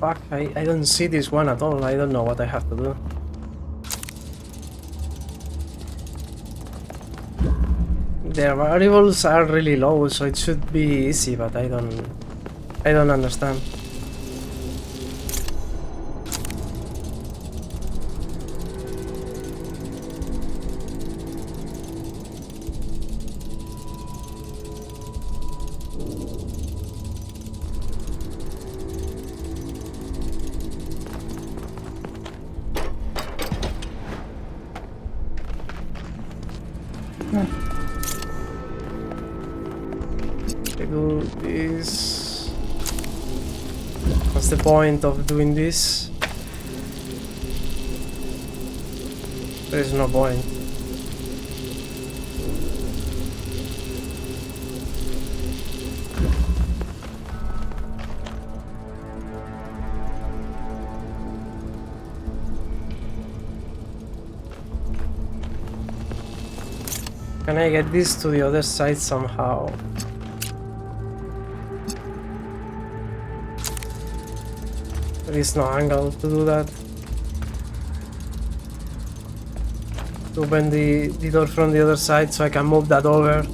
Fuck, I don't see this one at all. I don't know what I have to do. The variables are really low, so it should be easy, but I don't understand. Do this. What's the point of doing this? There is no point. Can I get this to the other side somehow? There is no angle to do that. To open the door from the other side so I can move that over.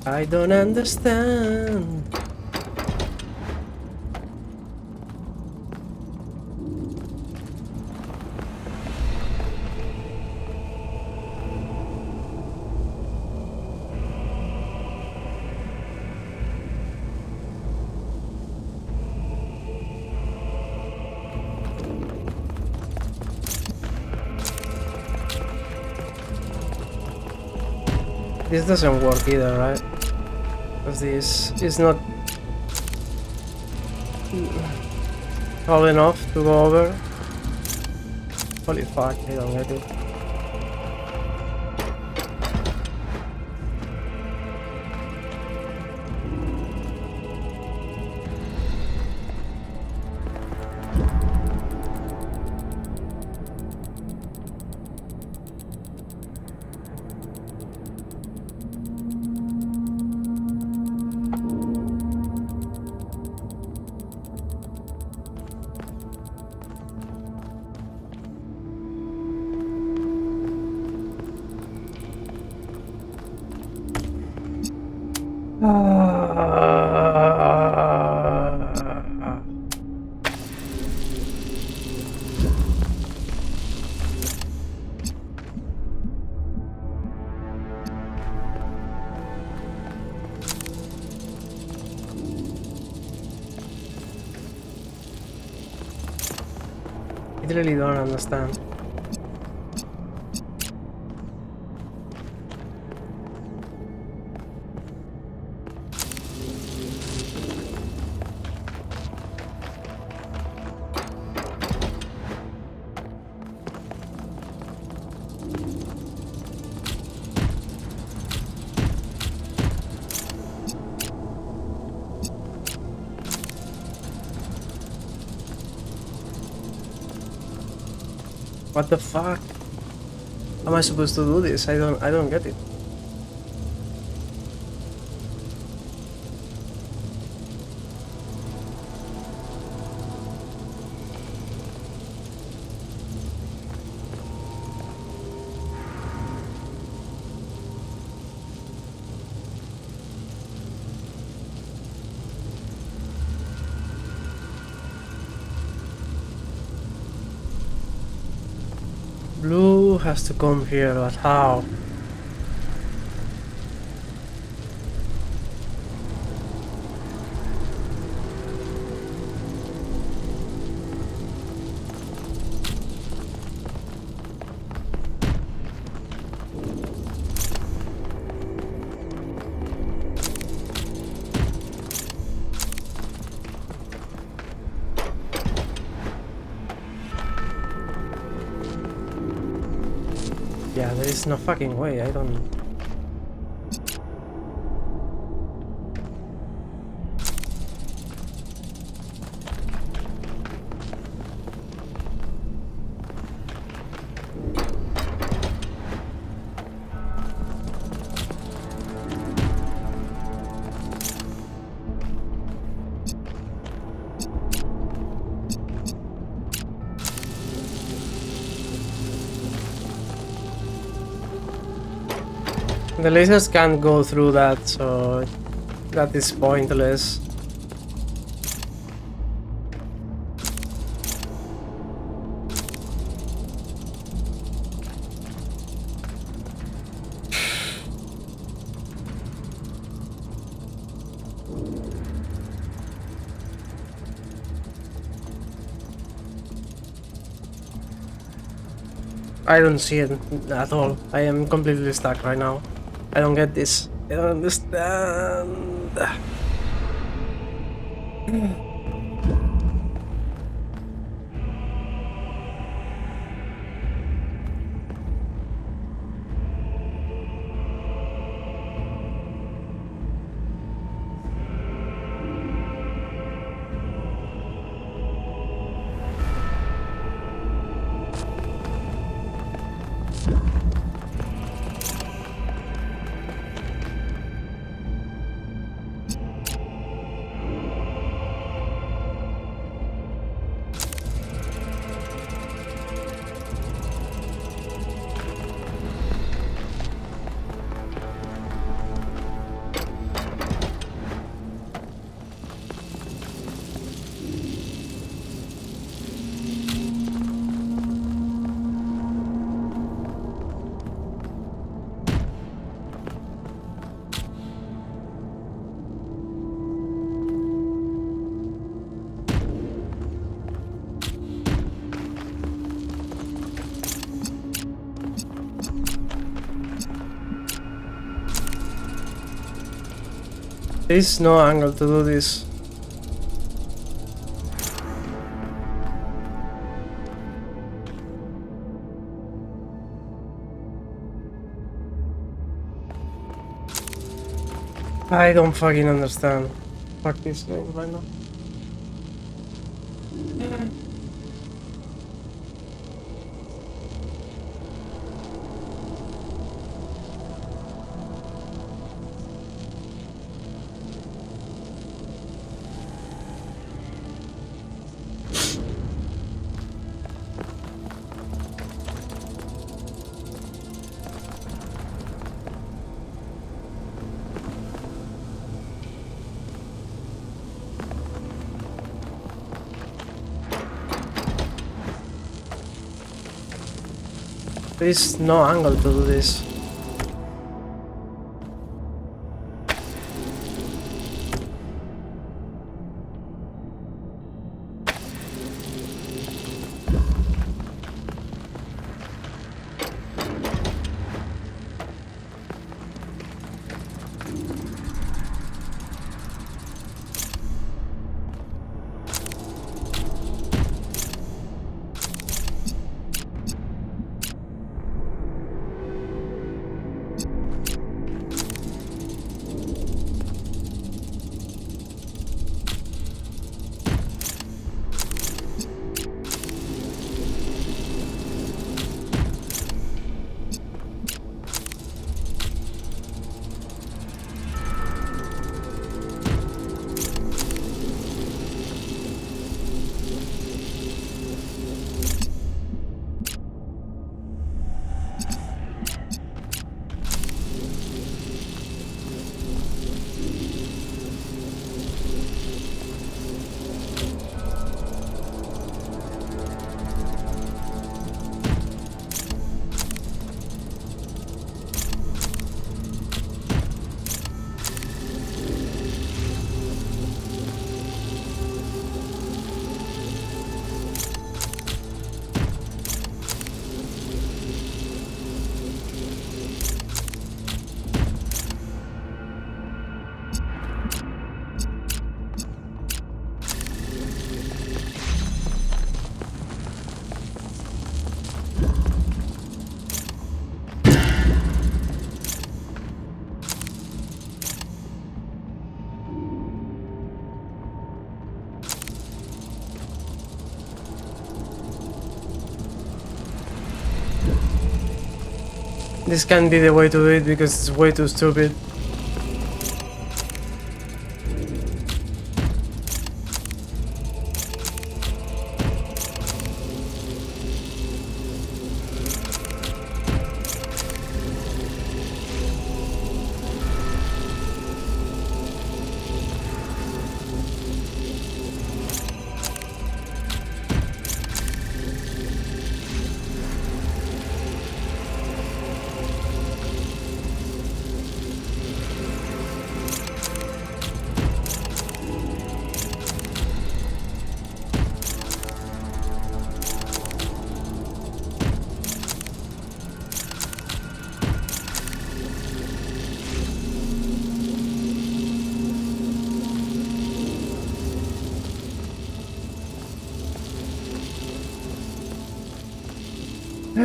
I don't understand. This doesn't work either, right? Because this is not tall enough to go over. Holy fuck, I don't get it. I really don't understand. What the fuck? How am I supposed to do this? I don't get it. Blue has to come here, but how? Yeah, there is no fucking way, I don't... The lasers can't go through that, so that is pointless. I don't see it at all. I am completely stuck right now. I don't get this. I don't understand. There is no angle to do this. I don't fucking understand. Fuck this game right now. There is no angle to do this. This can't be the way to do it because it's way too stupid. I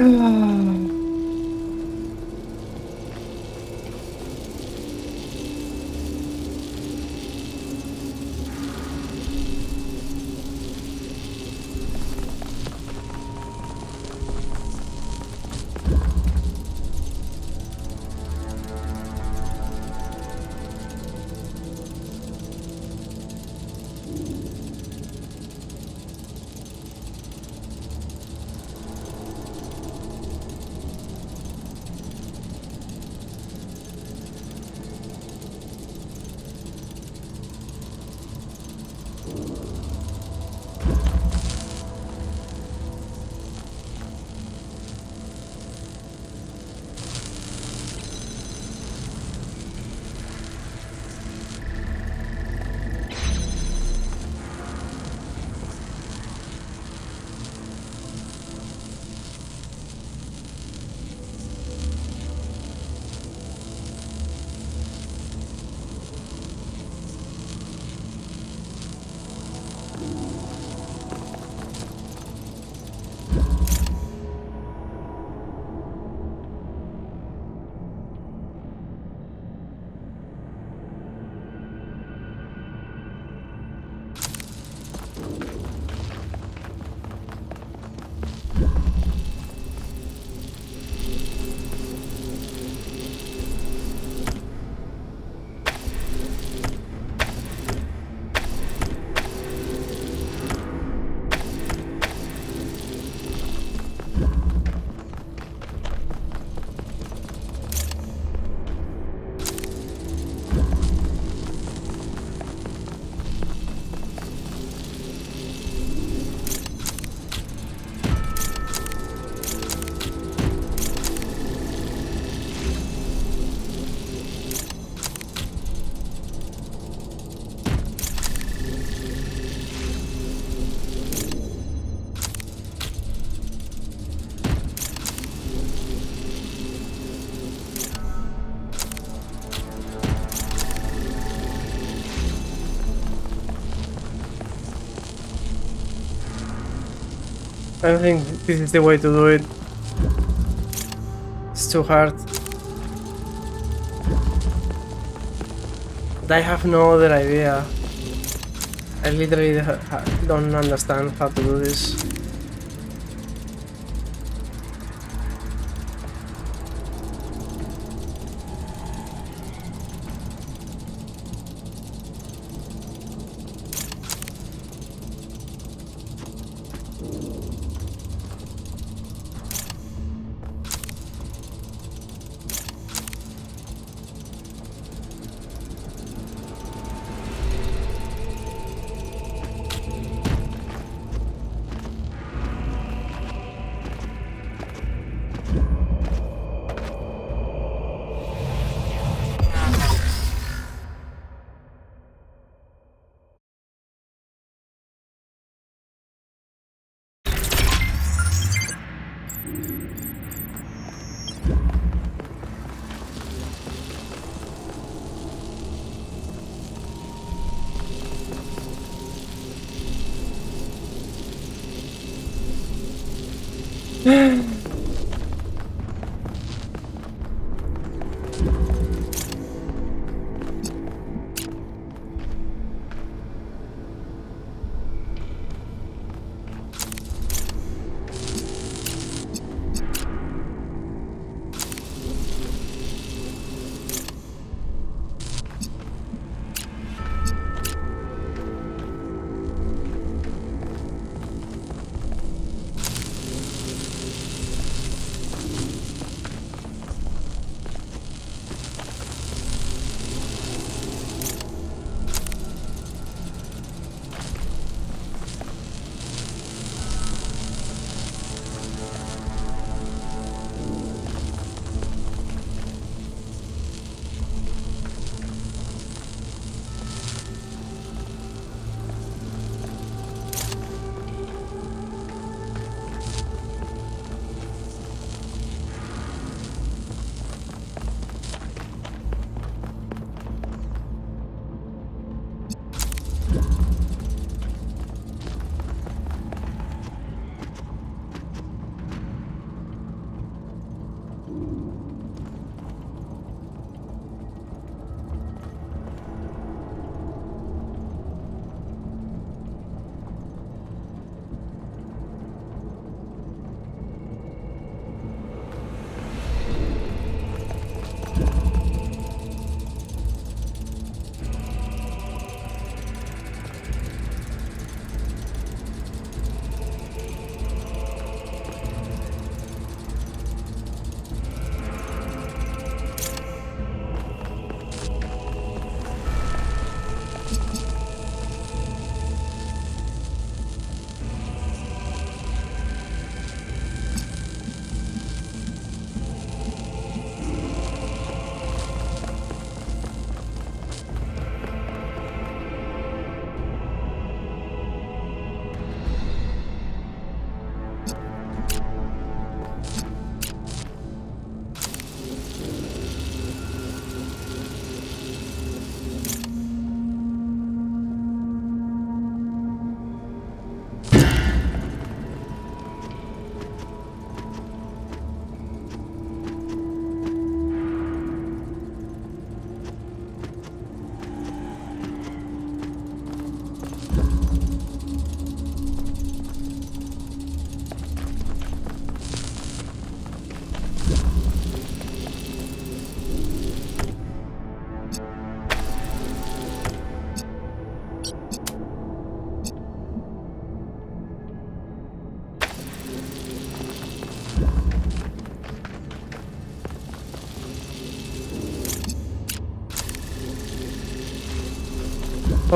don't think this is the way to do it. It's too hard. I have no other idea. I literally don't understand how to do this.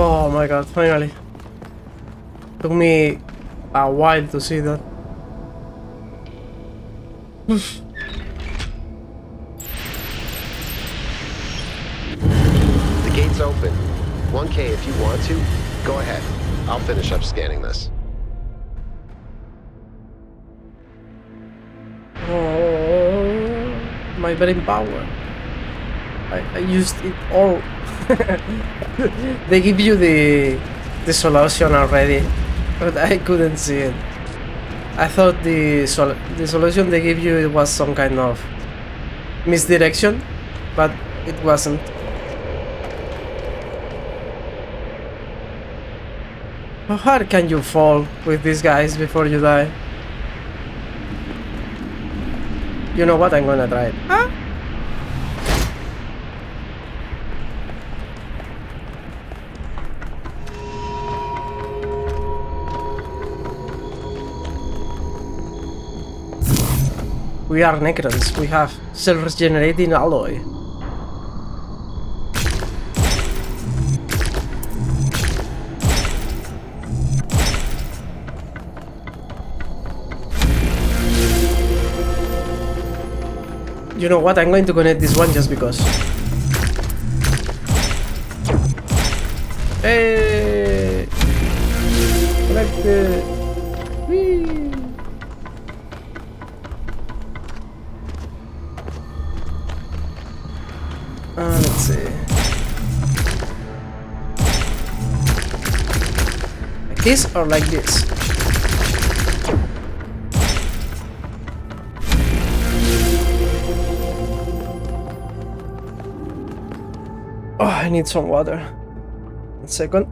Oh my god, finally. Took me a while to see that. The gate's open. 1K if you want to. Go ahead. I'll finish up scanning this. Oh, my brain power. I used it all. They give you the solution already, but I couldn't see it. I thought the solution they give you was some kind of misdirection, but it wasn't. How hard can you fall with these guys before you die? You know what? I'm gonna try it. Ah! We are Necrons. We have self-regenerating alloy. You know what? I'm going to connect this one just because. Hey! Connected! Whee! Let's see. Like this or like this? Oh, I need some water. 1 second.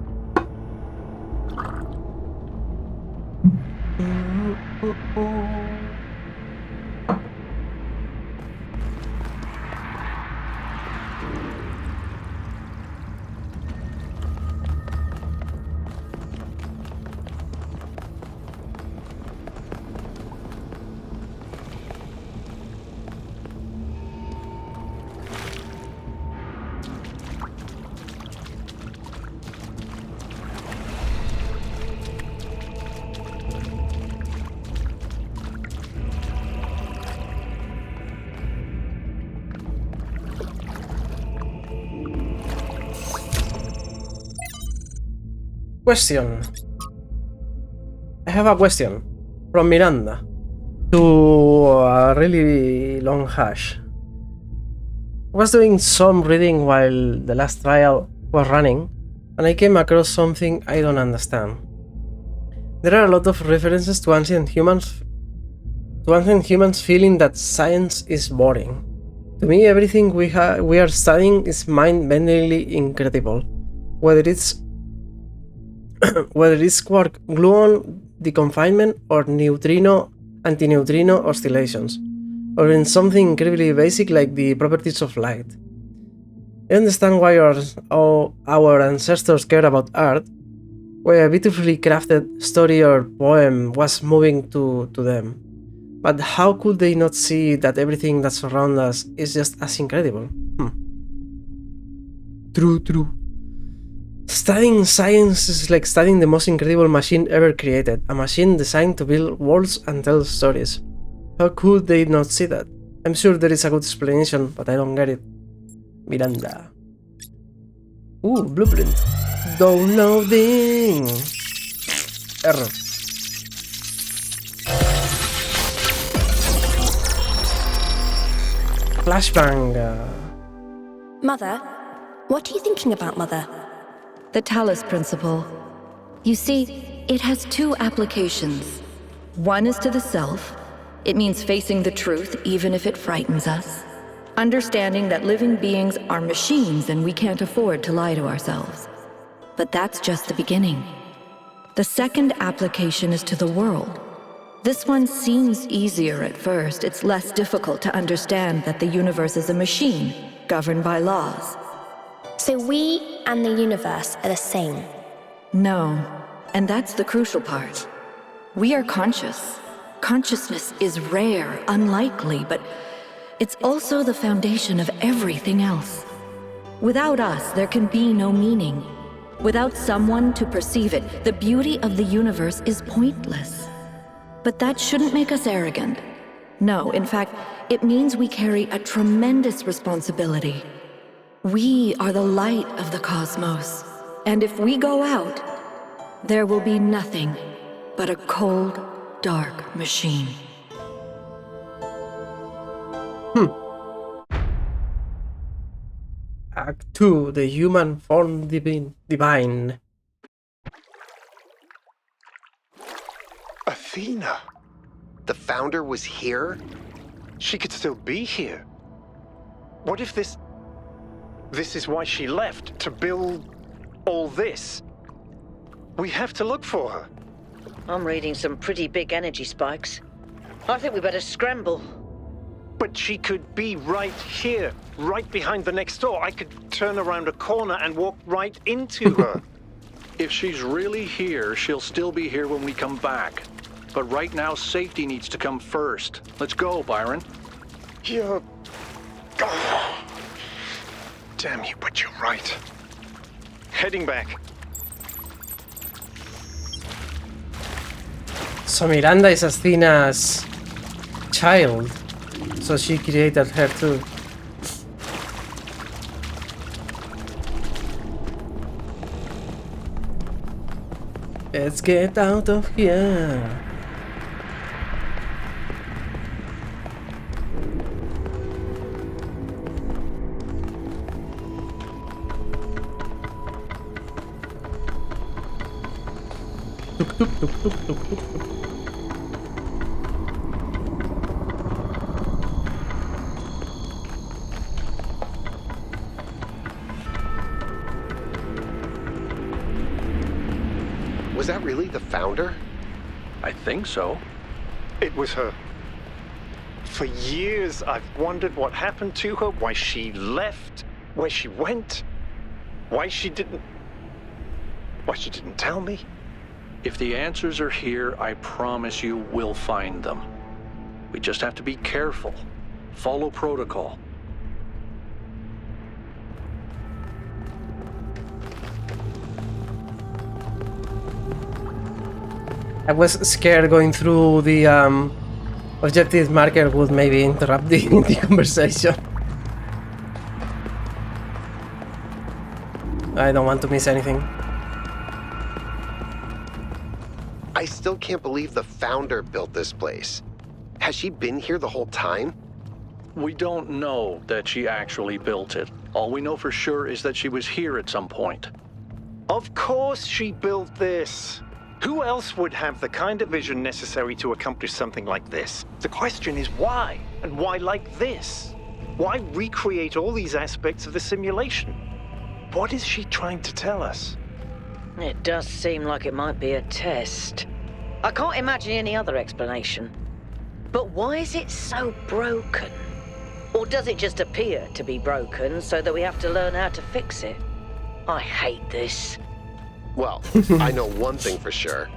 Question. I have a question from Miranda to a really long hash. I was doing some reading while the last trial was running, and I came across something I don't understand. There are a lot of references to ancient humans feeling that science is boring. To me, everything we are studying is mind-bendingly incredible, whether it's quark gluon deconfinement or antineutrino oscillations, or in something incredibly basic like the properties of light. I understand why our ancestors care about art, why a beautifully crafted story or poem was moving to them. But how could they not see that everything that surrounds us is just as incredible? True. Studying science is like studying the most incredible machine ever created, a machine designed to build worlds and tell stories. How could they not see that? I'm sure there is a good explanation, but I don't get it. Miranda. Ooh, blueprint. Downloading. Error. Flashbang. Mother? What are you thinking about, Mother? The Talos principle. You see, it has two applications. One is to the self. It means facing the truth even if it frightens us. Understanding that living beings are machines and we can't afford to lie to ourselves. But that's just the beginning. The second application is to the world. This one seems easier at first. It's less difficult to understand that the universe is a machine, governed by laws. So we and the universe are the same? No, and that's the crucial part. We are conscious. Consciousness is rare, unlikely, but it's also the foundation of everything else. Without us, there can be no meaning. Without someone to perceive it, the beauty of the universe is pointless. But that shouldn't make us arrogant. No, in fact, it means we carry a tremendous responsibility. We are the light of the cosmos. And if we go out, there will be nothing but a cold, dark machine. Act 2, the human form divine. Athena! The founder was here? She could still be here. What if this is why she left, to build all this? We have to look for her. I'm reading some pretty big energy spikes. I think we better scramble. But she could be right here, right behind the next door. I could turn around a corner and walk right into her. If she's really here, she'll still be here when we come back. But right now, safety needs to come first. Let's go, Byron. You're... Oh. Damn you, but you're right. Heading back. So Miranda is Athena's child. So she created her too. Let's get out of here. Tuk tuk tuk tuk tuk tuk tuk. Was that really the founder? I think so. It was her. For years, I've wondered what happened to her, why she left, where she went, why she didn't tell me. If the answers are here, I promise you we'll find them. We just have to be careful. Follow protocol. I was scared going through the objective marker would maybe interrupt the conversation. I don't want to miss anything. I still can't believe the founder built this place. Has she been here the whole time? We don't know that she actually built it. All we know for sure is that she was here at some point. Of course she built this. Who else would have the kind of vision necessary to accomplish something like this? The question is why? And why like this? Why recreate all these aspects of the simulation? What is she trying to tell us? It does seem like it might be a test. I can't imagine any other explanation. But why is it so broken? Or does it just appear to be broken so that we have to learn how to fix it? I hate this. Well, I know one thing for sure.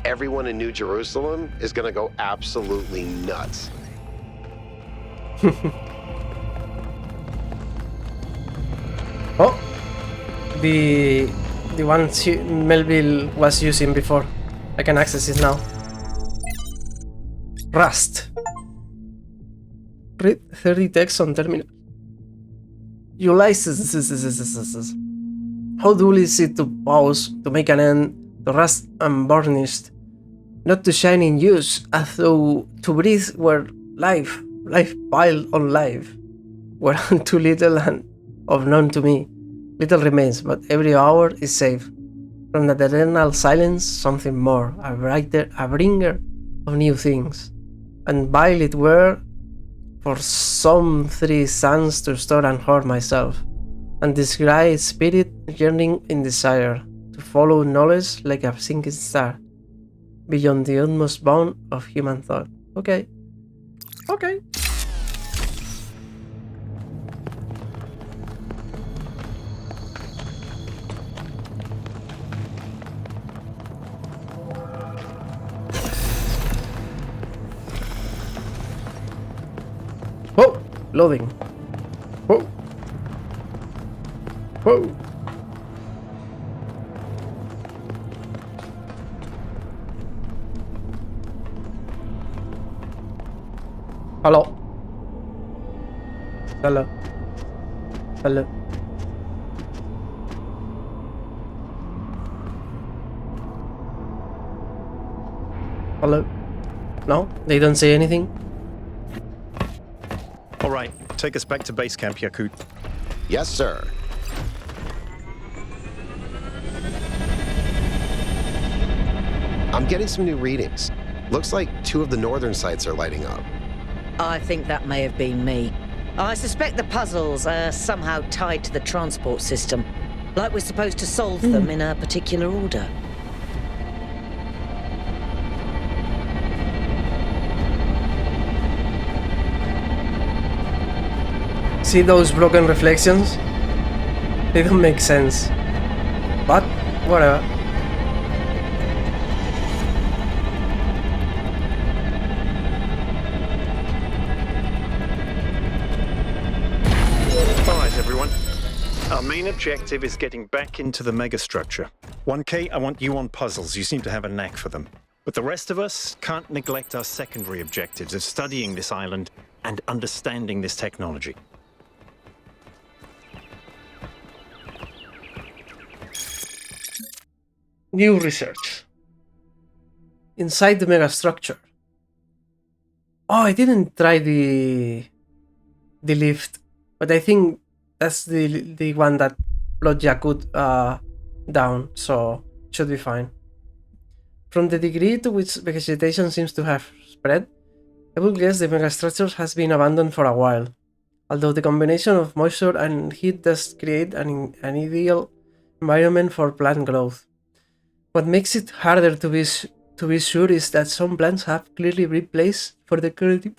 Everyone in New Jerusalem is gonna go absolutely nuts. Oh, the one Melville was using before. I can access it now. Rust. Read 30 text on terminal. Ulysses. How dull is it to pause, to make an end, to rust unvarnished, not to shine in use, as though to breathe were life piled on life, were too little and of none to me. Little remains, but every hour is saved. From that eternal silence, something more, a bringer of new things. And vile it were for some 3 suns to store and hoard myself, and this gray spirit yearning in desire, to follow knowledge like a sinking star, beyond the utmost bound of human thought. Okay. Okay. Whoa! Loading. Whoa! Whoa! Hello. Hello. Hello. Hello. No? They don't say anything? All right, take us back to base camp, Yakut. Yes, sir. I'm getting some new readings. Looks like 2 of the northern sites are lighting up. I think that may have been me. I suspect the puzzles are somehow tied to the transport system, like we're supposed to solve them in a particular order. See those broken reflections? They don't make sense. But, whatever. All right, everyone. Our main objective is getting back into the megastructure. 1K, I want you on puzzles. You seem to have a knack for them. But the rest of us can't neglect our secondary objectives of studying this island and understanding this technology. New research. Inside the megastructure. Oh, I didn't try the lift, but I think that's the one that brought Yakut down, so it should be fine. From the degree to which vegetation seems to have spread, I would guess the megastructure has been abandoned for a while. Although the combination of moisture and heat does create an ideal environment for plant growth. What makes it harder to be sure is that some plants have clearly replaced for decorative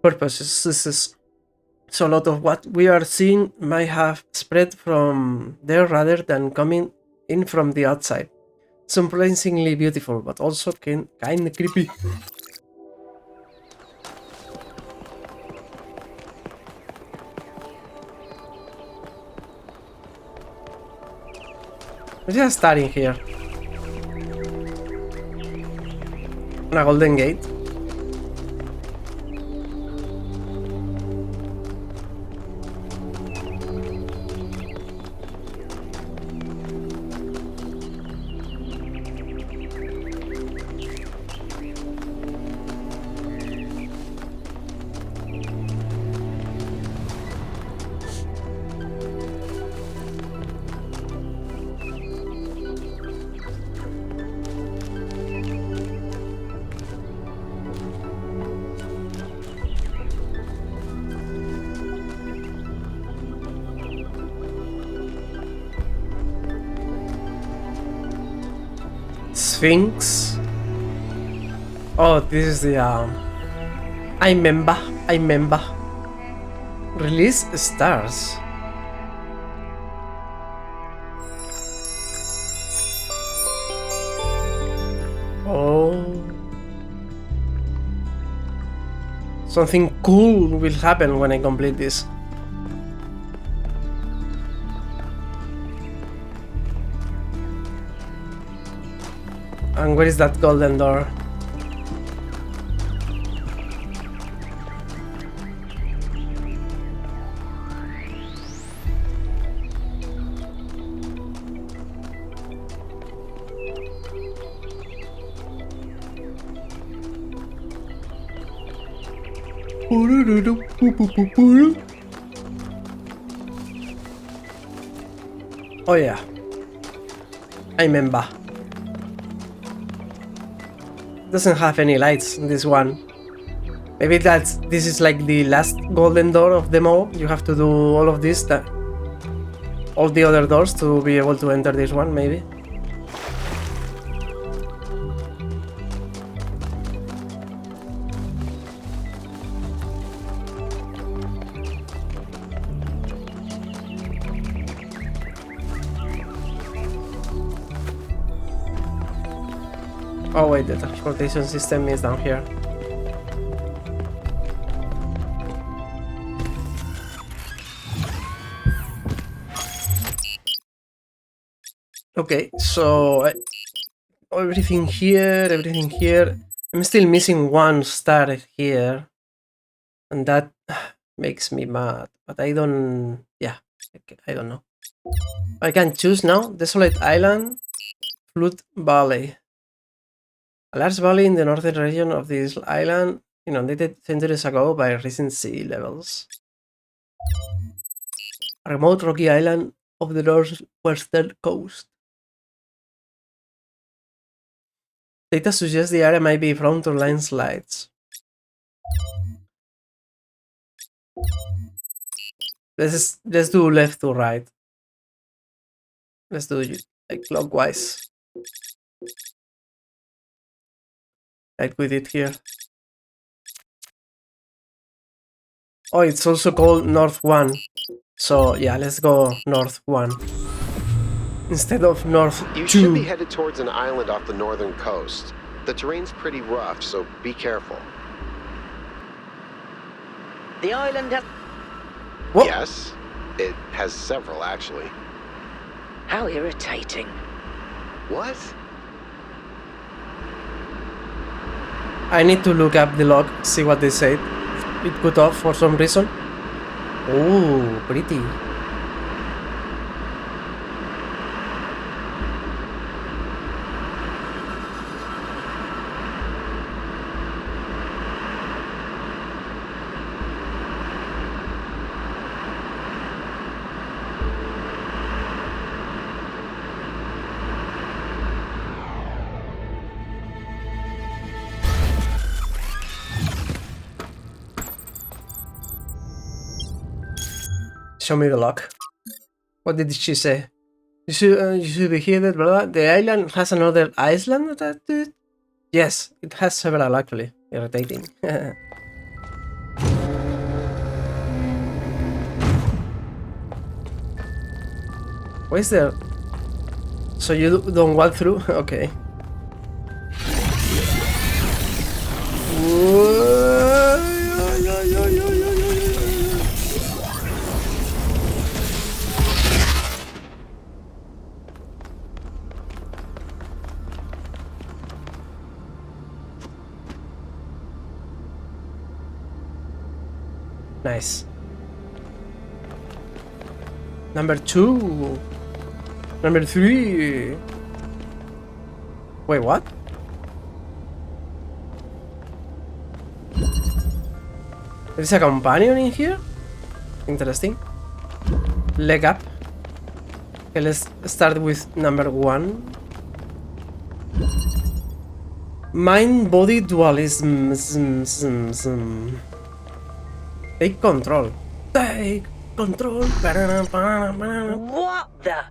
purposes. So a lot of what we are seeing might have spread from there rather than coming in from the outside. Surprisingly beautiful, but also kinda creepy. We're just starting here. A golden gate. Sphinx. Oh, this is the I remember. Release stars. Oh. Something cool will happen when I complete this. And where is that golden door? Oh yeah, I remember. Doesn't have any lights in this one. Maybe this is like the last golden door of them all. You have to do all of this, all the other doors to be able to enter this one, maybe. Oh wait, the transportation system is down here. Okay, so everything here, I'm still missing one star here, and that makes me mad. But I don't. Yeah, I don't know. I can choose now. Desolate Island, Flood Valley. A large valley in the northern region of this island, inundated centuries ago by rising sea levels. A remote rocky island of the northwestern coast. Data suggests the area might be prone to landslides. Let's do left to right. Let's do it like clockwise. Like we did here. Oh, it's also called North 1. So yeah, let's go North 1. Instead of North 2. You should be headed towards an island off the northern coast. The terrain's pretty rough, so be careful. The island has... What? Yes, it has several, actually. How irritating. What? I need to look up the log, see what they said. It cut off for some reason. Oh, pretty. Show me the lock. What did she say? You should be here, blah, blah. The island has another island? Yes, it has several actually. Irritating. What is there? So you don't walk through? Okay. Nice. Number 2. Number 3. Wait, what? There's a companion in here? Interesting. Leg up. Okay, let's start with number 1. Mind-body dualism. Take control. Take control. What the?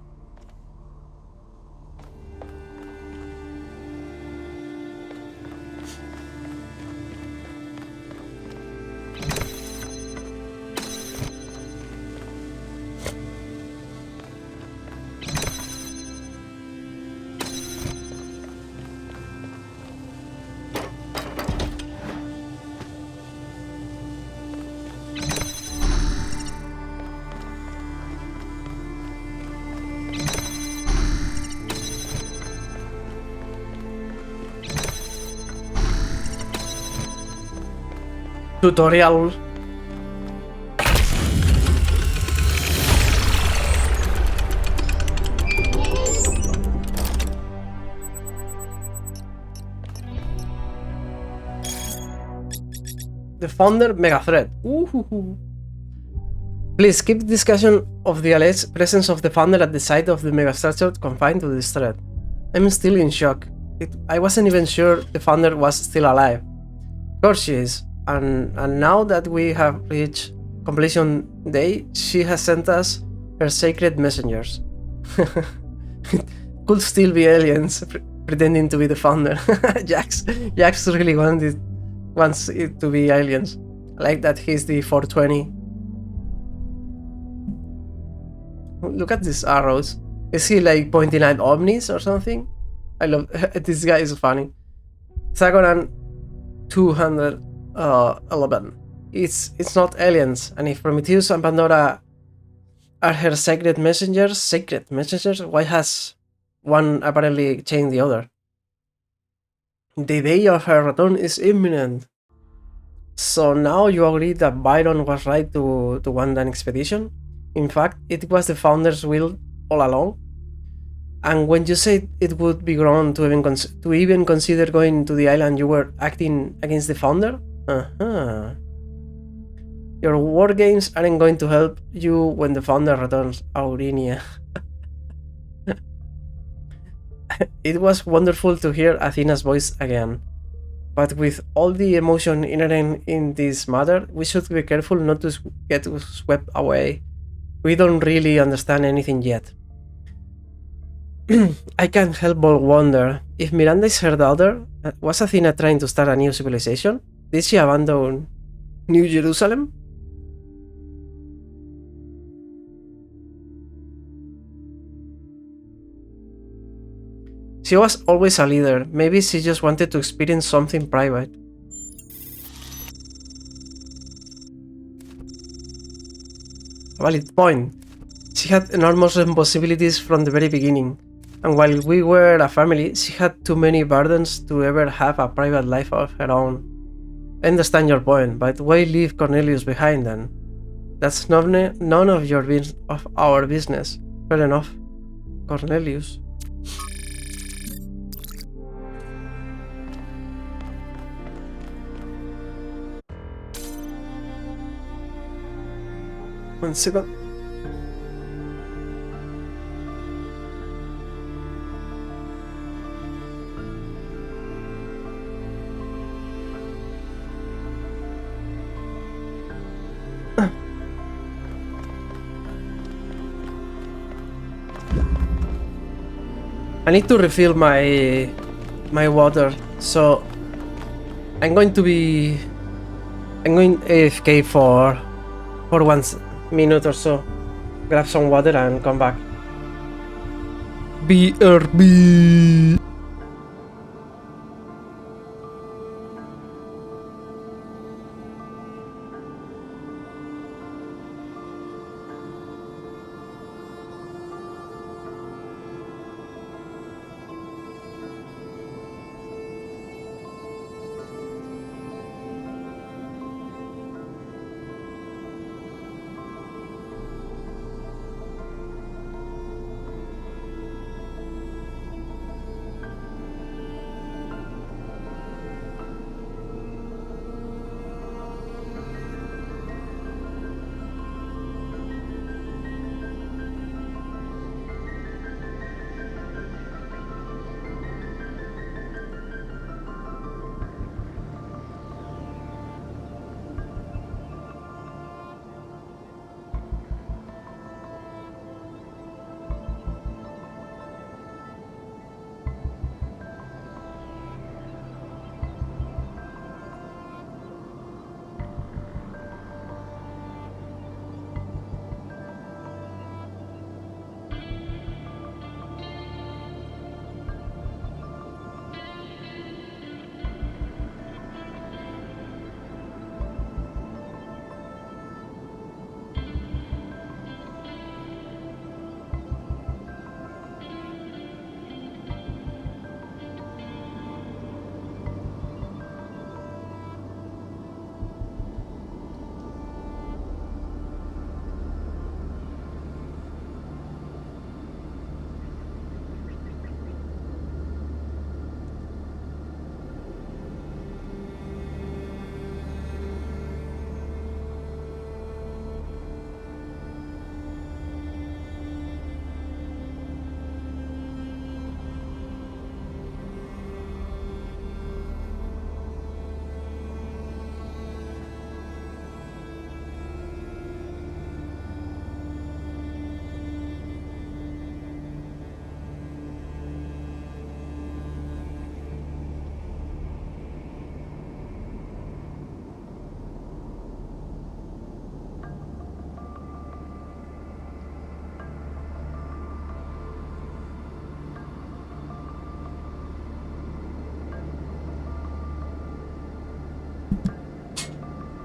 Tutorial. The Founder Mega Threat. Ooh. Please keep discussion of the alleged presence of the Founder at the site of the megastructure confined to this threat. I'm still in shock. I wasn't even sure the Founder was still alive. Of course she is. And now that we have reached completion day, she has sent us her sacred messengers. Could still be aliens pretending to be the Founder. Jax really wants it to be aliens. I like that he's the 420. Look at these arrows. Is he like pointing at ovnis or something? I love this guy is funny. Zagoran 211. It's not aliens, and if Prometheus and Pandora are her sacred messengers, why has one apparently changed the other? The day of her return is imminent. So now you agree that Byron was right to want an expedition? In fact, it was the founder's will all along? And when you said it would be wrong to even consider going to the island, you were acting against the founder? Uh-huh. Your war games aren't going to help you when the founder returns, Aurinia. It was wonderful to hear Athena's voice again. But with all the emotion inherent in this matter, we should be careful not to get swept away. We don't really understand anything yet. I can't help but wonder, if Miranda is her daughter, was Athena trying to start a new civilization? Did she abandon New Jerusalem? She was always a leader. Maybe she just wanted to experience something private. Valid point. She had enormous responsibilities from the very beginning, and while we were a family, she had too many burdens to ever have a private life of her own. I understand your point, but why leave Cornelius behind then? That's none of our business. Fair enough. Cornelius. One second. I need to refill my water, so I'm going AFK for 1 minute or so. Grab some water and come back. BRB.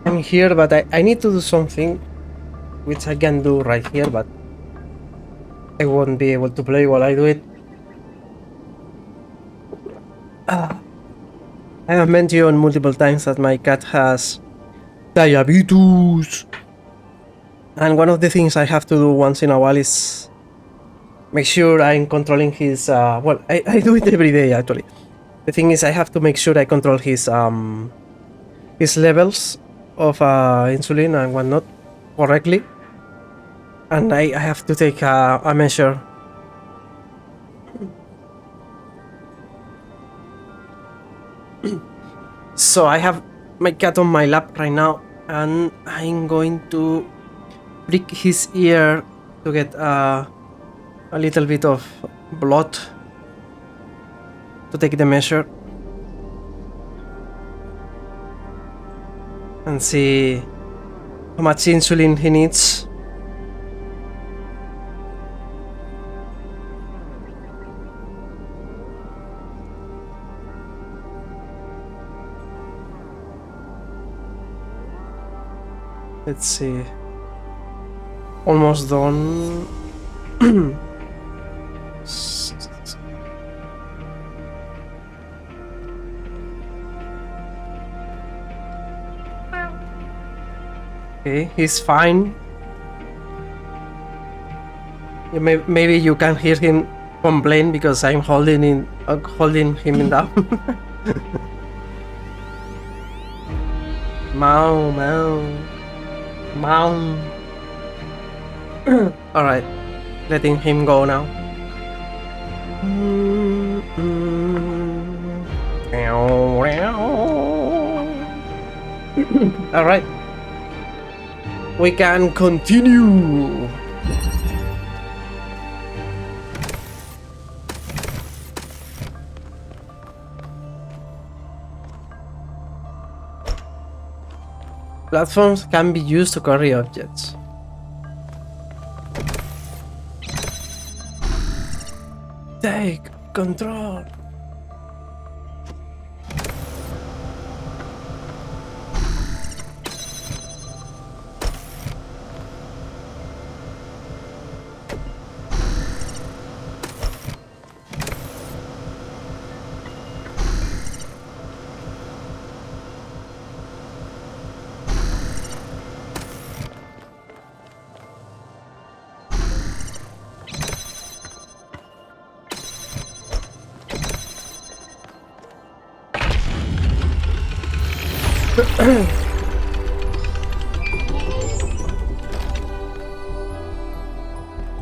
I'm here, but I need to do something which I can do right here, but I won't be able to play while I do it. I have mentioned multiple times that my cat has diabetes. And one of the things I have to do once in a while is make sure I'm controlling his, well, I do it every day actually. The thing is I have to make sure I control his levels of insulin and whatnot correctly. And I have to take a measure. So I have my cat on my lap right now, and I'm going to prick his ear to get a little bit of blood to take the measure and see how much insulin he needs. Let's see. Almost done. Okay, he's fine. Yeah, maybe you can hear him complain because I'm holding him down. Meow, meow, meow. All right, letting him go now. All right, we can continue. Platforms can be used to carry objects. Take control.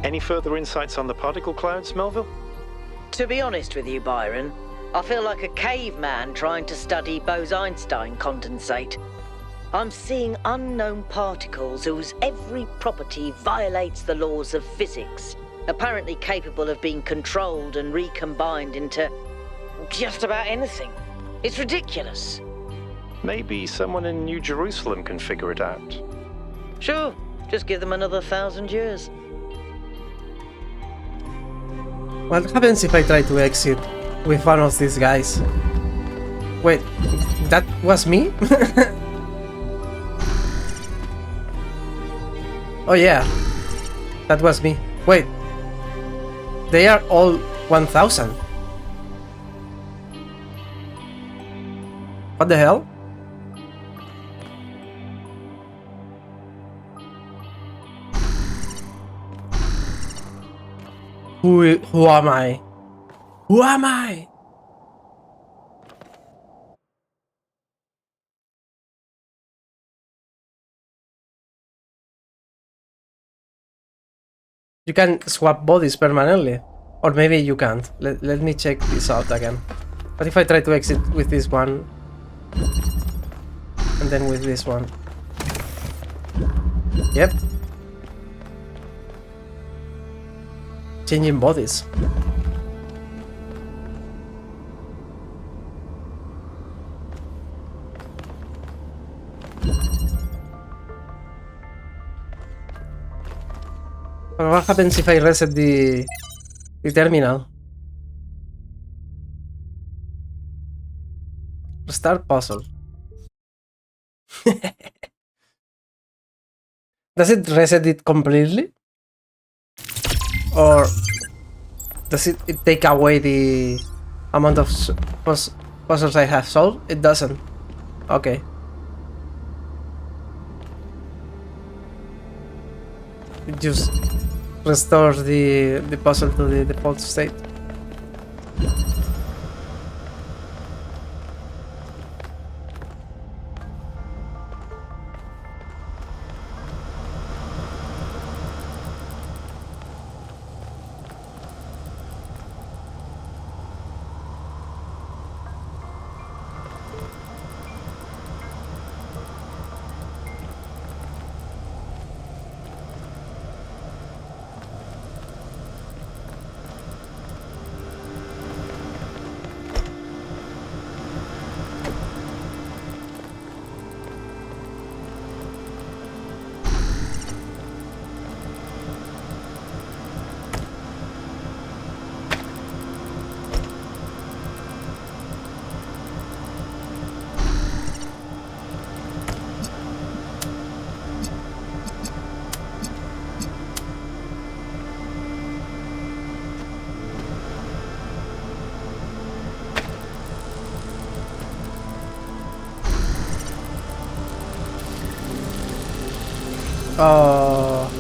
Any further insights on the particle clouds, Melville? To be honest with you, Byron, I feel like a caveman trying to study Bose-Einstein condensate. I'm seeing unknown particles whose every property violates the laws of physics, apparently capable of being controlled and recombined into just about anything. It's ridiculous. Maybe someone in New Jerusalem can figure it out. Sure, just give them another 1,000 years. What happens if I try to exit with one of these guys? Wait, that was me? Oh yeah, that was me. Wait, they are all 1,000. What the hell? Who am I? Who am I? You can swap bodies permanently. Or maybe you can't. Let me check this out again. What if I try to exit with this one? And then with this one? Yep. Changing bodies. But what happens if I reset the terminal? Start puzzle. Does it reset it completely? Or does it take away the amount of puzzles I have solved? It doesn't. Okay. It just restores the puzzle to the default state. Oh.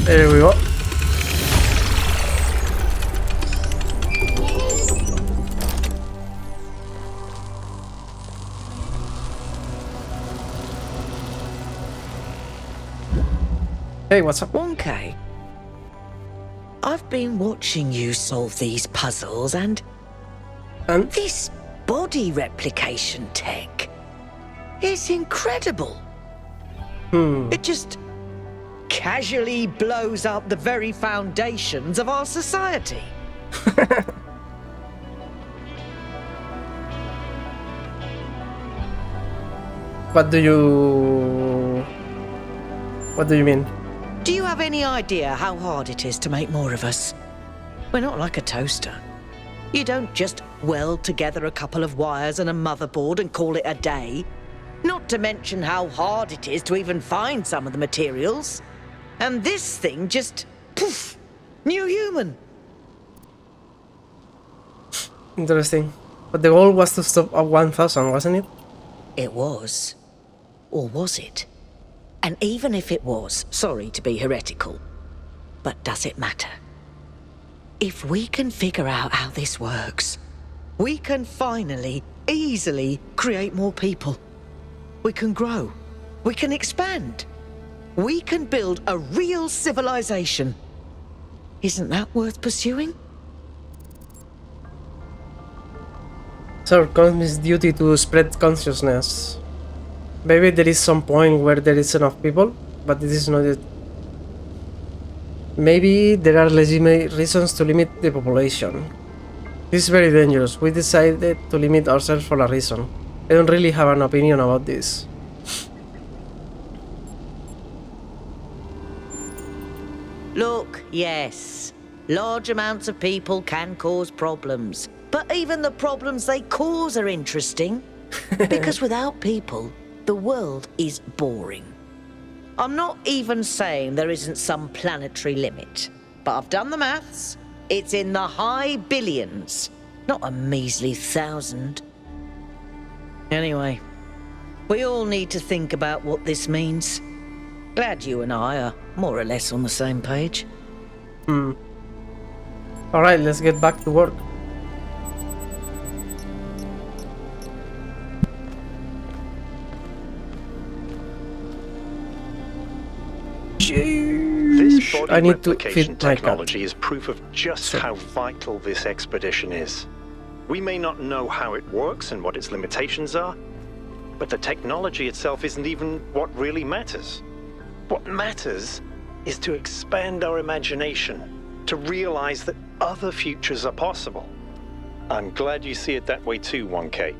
There we go. Hey, what's up? 1K. I've been watching you solve these puzzles and this body replication tech is incredible. It just casually blows up the very foundations of our society. What do you mean? Do you have any idea how hard it is to make more of us? We're not like a toaster. You don't just weld together a couple of wires and a motherboard and call it a day. Not to mention how hard it is to even find some of the materials. And this thing just, poof, new human. Interesting. But the goal was to stop at 1000, wasn't it? It was. Or was it? And even if it was, sorry to be heretical, but does it matter? If we can figure out how this works, we can finally, easily create more people. We can grow. We can expand. We can build a real civilization. Isn't that worth pursuing? Sir, Cosmic's duty to spread consciousness. Maybe there is some point where there is enough people, but this is not it. Maybe there are legitimate reasons to limit the population. This is very dangerous. We decided to limit ourselves for a reason. I don't really have an opinion about this. Look, yes, large amounts of people can cause problems, but even the problems they cause are interesting. Because without people, the world is boring. I'm not even saying there isn't some planetary limit, but I've done the maths. It's in the high billions, not a measly 1,000. Anyway, we all need to think about what this means. Glad you and I are more or less on the same page. Alright, let's get back to work. This body I need to replication fit my technology is proof of just how vital this expedition is. We may not know how it works and what its limitations are, but the technology itself isn't even what really matters. What matters is to expand our imagination, to realize that other futures are possible. I'm glad you see it that way too, 1K.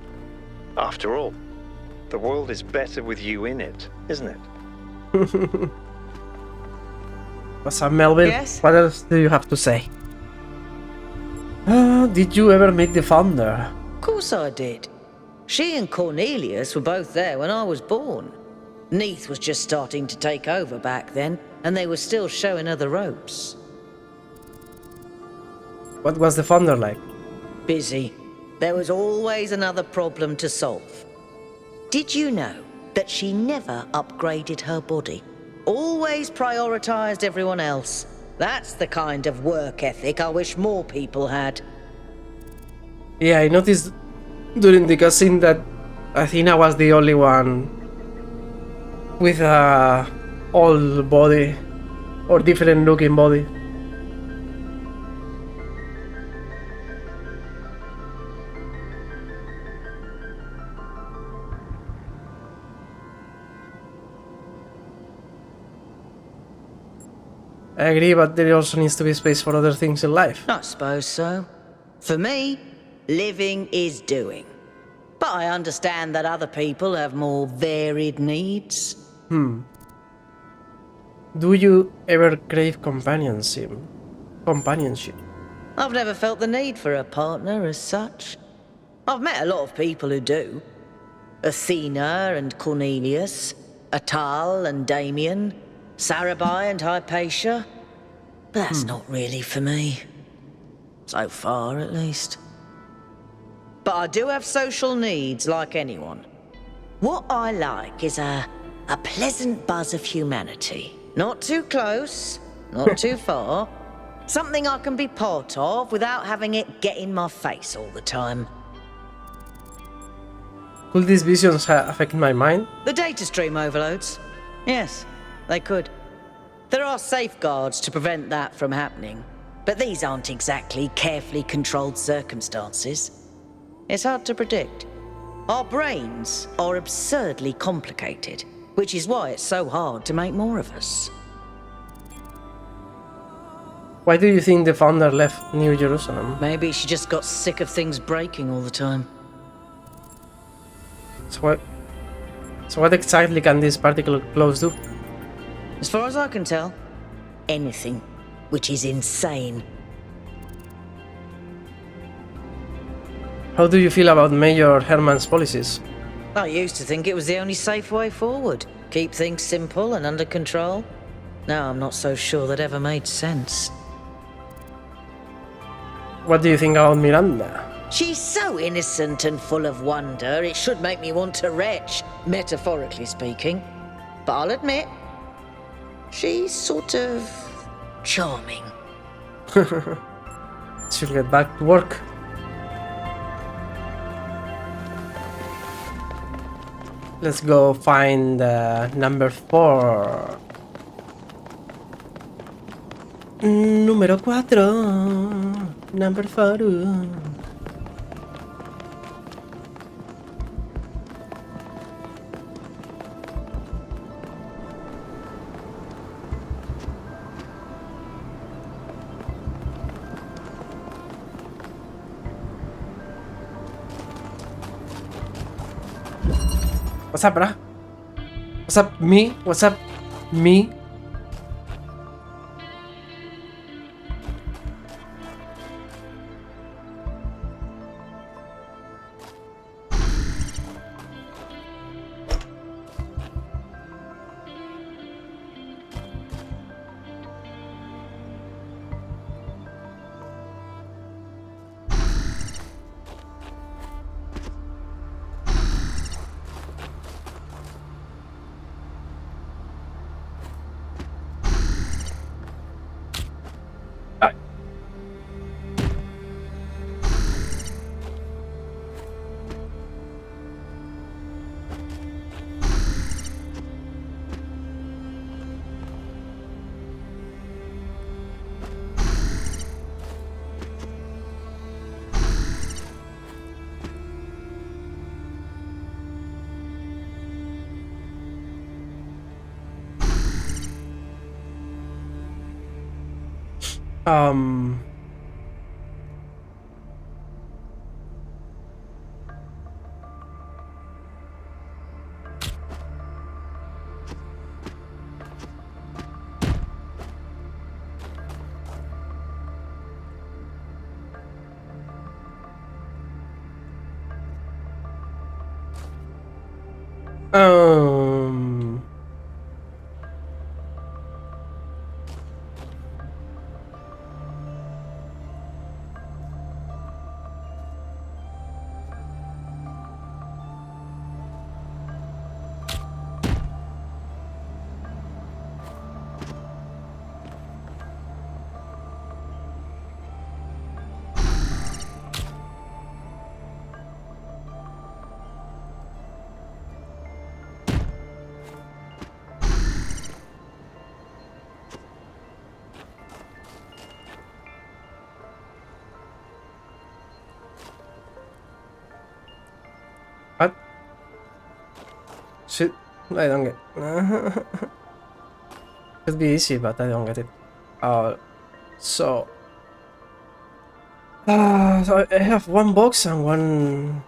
After all, the world is better with you in it, isn't it? What's up, Melvin? Yes? What else do you have to say? Did you ever meet the founder? Of course I did. She and Cornelius were both there when I was born. Neath was just starting to take over back then, and they were still showing her the ropes. What was the founder like? Busy. There was always another problem to solve. Did you know that she never upgraded her body? Always prioritized everyone else. That's the kind of work ethic I wish more people had. Yeah, I noticed during the cutscene that Athena was the only one with a old body or different looking body. I agree, but there also needs to be space for other things in life. I suppose so. For me, living is doing. But I understand that other people have more varied needs. Do you ever crave companionship? I've never felt the need for a partner as such. I've met a lot of people who do. Athena and Cornelius, Atal and Damien, Sarabai and Hypatia. But that's not really for me. So far, at least. But I do have social needs like anyone. What I like is a pleasant buzz of humanity. Not too close, not too far. Something I can be part of without having it get in my face all the time. Could these visions affect my mind? The data stream overloads? Yes, they could. There are safeguards to prevent that from happening, but these aren't exactly carefully controlled circumstances. It's hard to predict. Our brains are absurdly complicated, which is why it's so hard to make more of us. Why do you think the founder left New Jerusalem? Maybe she just got sick of things breaking all the time. So what exactly can this particular clothes do? As far as I can tell, anything, which is insane. How do you feel about Major Herman's policies? I used to think it was the only safe way forward. Keep things simple and under control. Now I'm not so sure that ever made sense. What do you think about Miranda? She's so innocent and full of wonder, it should make me want to retch, metaphorically speaking. But I'll admit, she's sort of charming. She'll get back to work. Let's go find number 4. Número 4. Number 4. What's up, brah? What's up, me? What's up, me? Um... Um. What? Shit, I don't get. Could be easy, but I don't get it. So. So I have one box and one.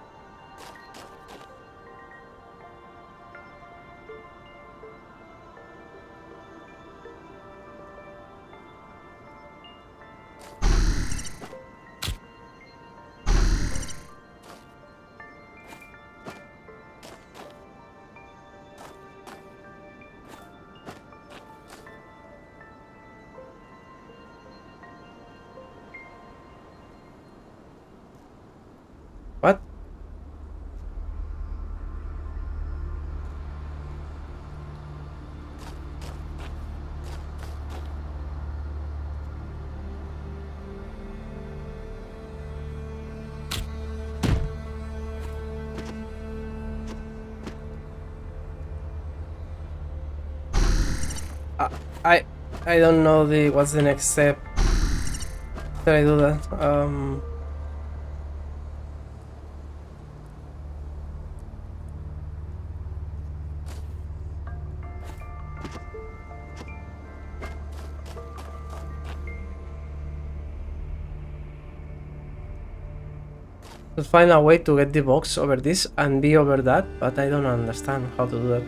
What? I I I don't know what's the next step. Should I do that? To find a way to get the box over this and be over that, but I don't understand how to do that.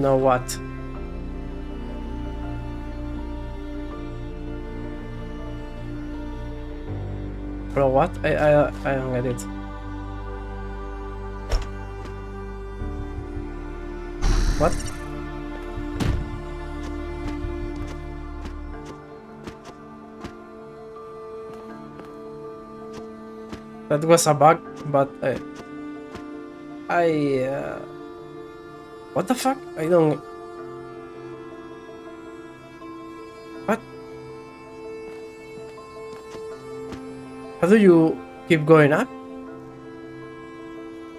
Now what? Bro, what? I don't get it. What? That was a bug, but what the fuck? I don't. What? How do you keep going up?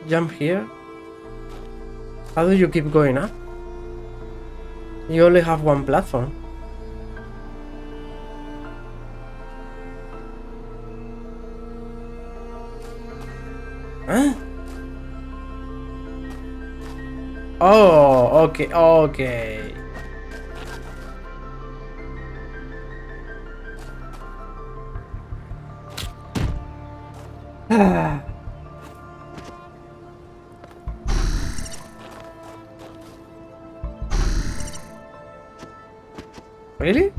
Jump here? How do you keep going up? You only have one platform. Huh? Oh, okay, okay. Really?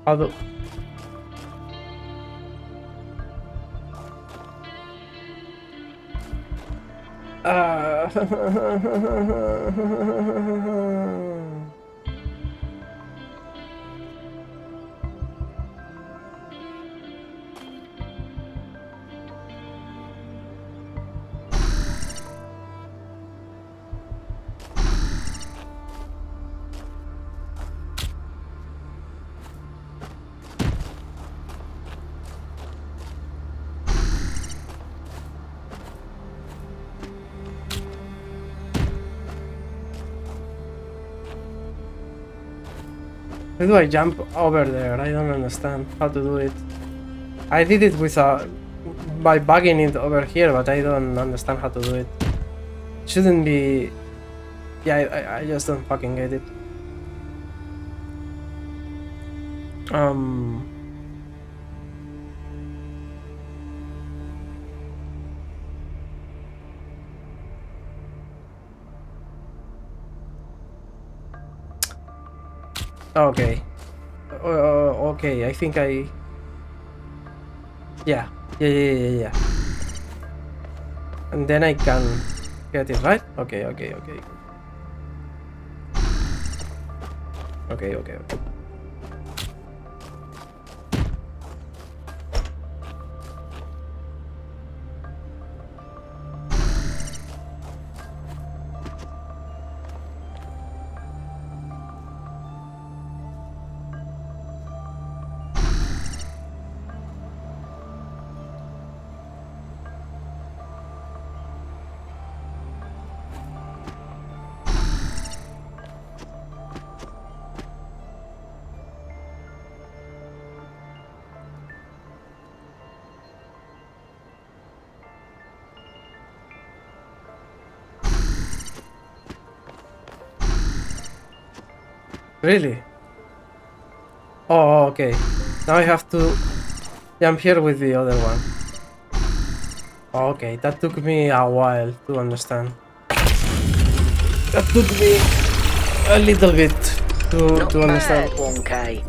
How do... How do I jump over there? I don't understand how to do it. I did it with by bugging it over here, but I don't understand how to do it. Shouldn't be... Yeah, I just don't fucking get it. Okay. Okay, I think I... Yeah. Yeah. And then I can get it, right? Okay. Okay. Really? Oh, okay. Now I have to jump here with the other one. Okay, that took me a while to understand. That took me a little bit to understand. Bad, 1K.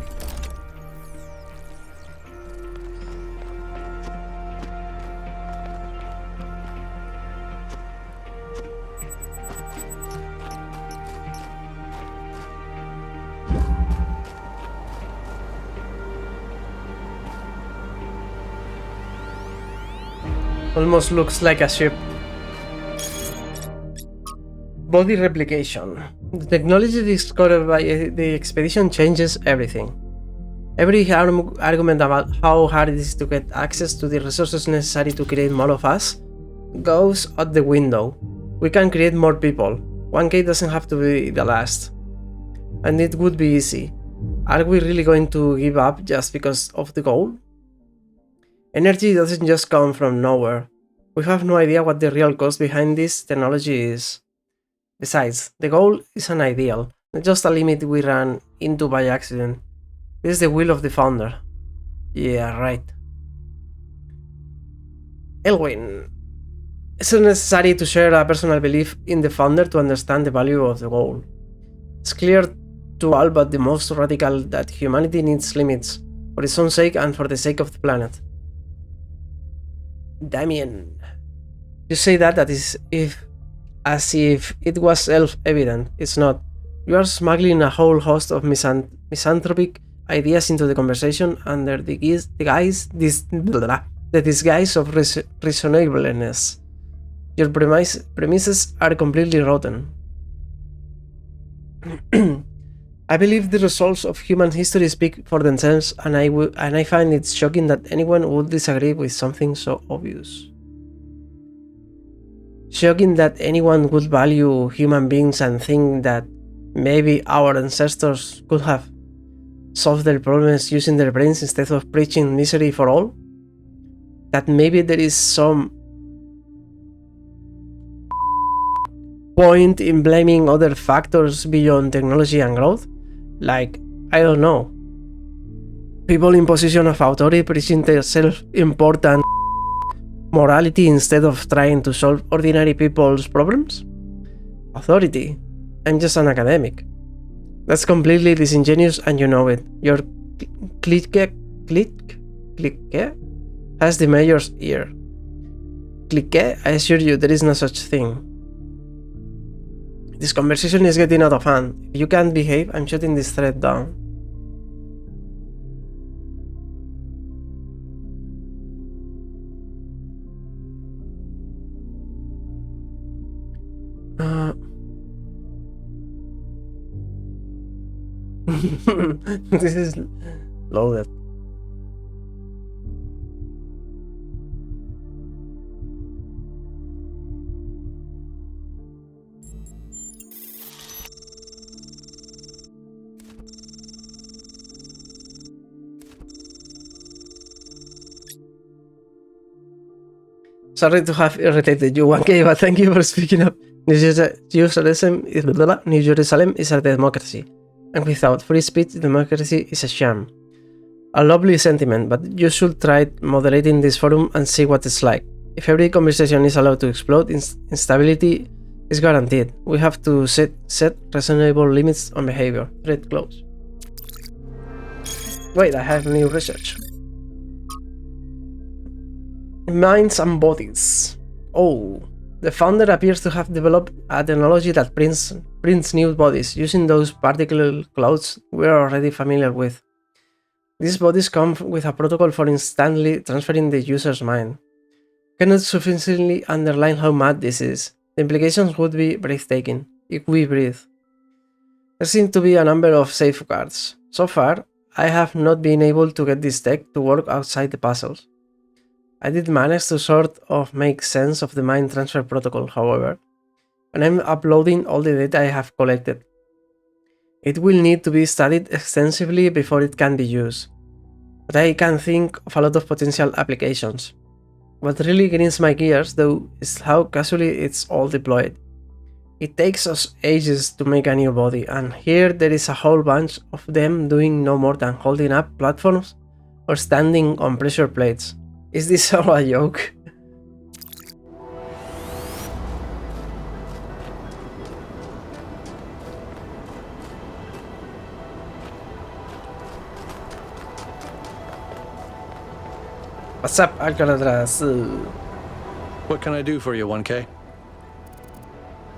Almost looks like a ship. Body replication. The technology discovered by the expedition changes everything. Every argument about how hard it is to get access to the resources necessary to create more of us goes out the window. We can create more people. 1K doesn't have to be the last. And it would be easy. Are we really going to give up just because of the goal? Energy doesn't just come from nowhere. We have no idea what the real cost behind this technology is. Besides, the goal is an ideal, not just a limit we ran into by accident. This is the will of the founder. Yeah, right. Elwin. It's necessary to share a personal belief in the founder to understand the value of the goal. It's clear to all but the most radical that humanity needs limits, for its own sake and for the sake of the planet. Damien. You say that as if it was self-evident. It's not. You are smuggling a whole host of misanthropic ideas into the conversation under the disguise of reasonableness. Your premises are completely rotten. I believe the results of human history speak for themselves, and I find it shocking that anyone would disagree with something so obvious. Shocking that anyone would value human beings and think that maybe our ancestors could have solved their problems using their brains instead of preaching misery for all? That maybe there is some point in blaming other factors beyond technology and growth? Like, I don't know, people in position of authority preaching their self-important morality instead of trying to solve ordinary people's problems? Authority. I'm just an academic. That's completely disingenuous and you know it. Your clique has the mayor's ear. Clique? I assure you there is no such thing. This conversation is getting out of hand. If you can't behave, I'm shutting this thread down. This is loaded. Sorry to have irritated you, 1K, but thank you for speaking up. New Jerusalem is a democracy, and without free speech, democracy is a sham. A lovely sentiment, but you should try moderating this forum and see what it's like. If every conversation is allowed to explode, instability is guaranteed. We have to set reasonable limits on behavior. Thread close. Wait, I have new research. Minds and bodies. Oh, the founder appears to have developed a technology that prints new bodies using those particle clouds we're already familiar with. These bodies come with a protocol for instantly transferring the user's mind. Cannot sufficiently underline how mad this is. The implications would be breathtaking, if we breathe. There seem to be a number of safeguards. So far, I have not been able to get this tech to work outside the puzzles. I did manage to sort of make sense of the mind transfer protocol, however, and I'm uploading all the data I have collected. It will need to be studied extensively before it can be used, but I can think of a lot of potential applications. What really grinds my gears, though, is how casually it's all deployed. It takes us ages to make a new body, and here there is a whole bunch of them doing no more than holding up platforms or standing on pressure plates. Is this all a joke? What's up, Alcatraz? What can I do for you, 1K?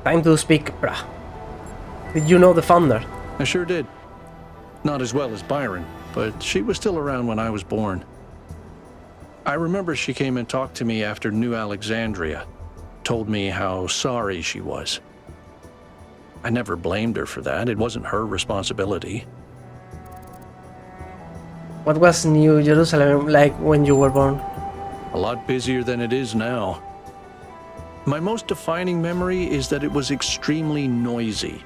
Time to speak, brah. Did you know the founder? I sure did. Not as well as Byron, but she was still around when I was born. I remember she came and talked to me after New Alexandria, told me how sorry she was. I never blamed her for that. It wasn't her responsibility. What was New Jerusalem like when you were born? A lot busier than it is now. My most defining memory is that it was extremely noisy,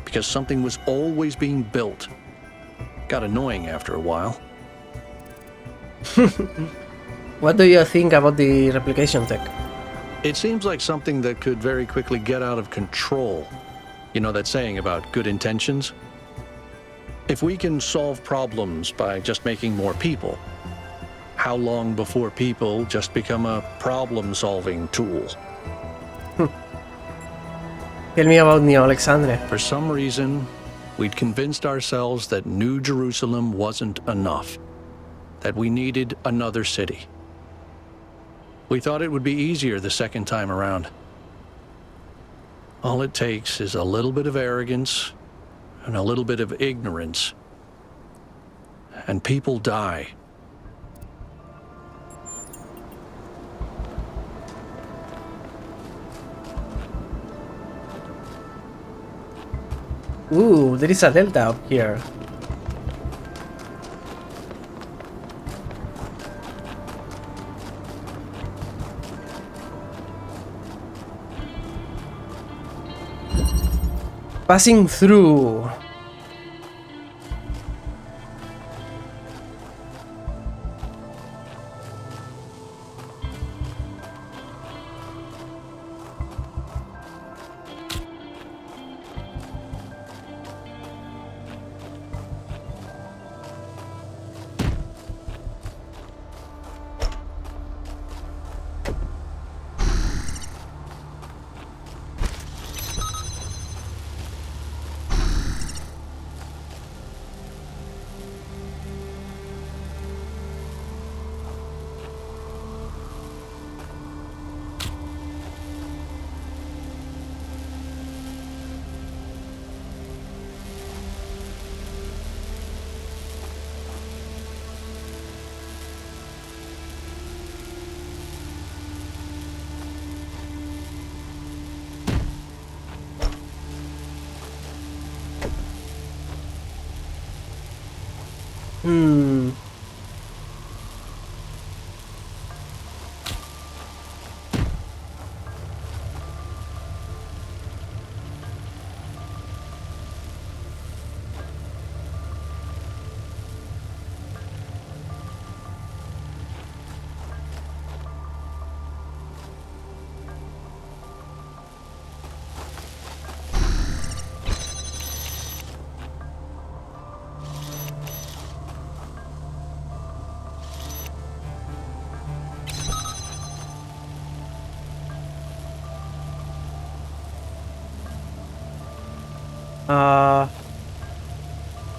because something was always being built. Got annoying after a while. What do you think about the replication tech? It seems like something that could very quickly get out of control. You know that saying about good intentions? If we can solve problems by just making more people, how long before people just become a problem-solving tool? Tell me about New Alexandria. For some reason, we'd convinced ourselves that New Jerusalem wasn't enough, that we needed another city. We thought it would be easier the second time around. All it takes is a little bit of arrogance and a little bit of ignorance, and people die. Ooh, there is a delta up here. Passing through.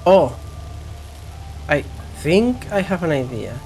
Oh. I think I have an idea.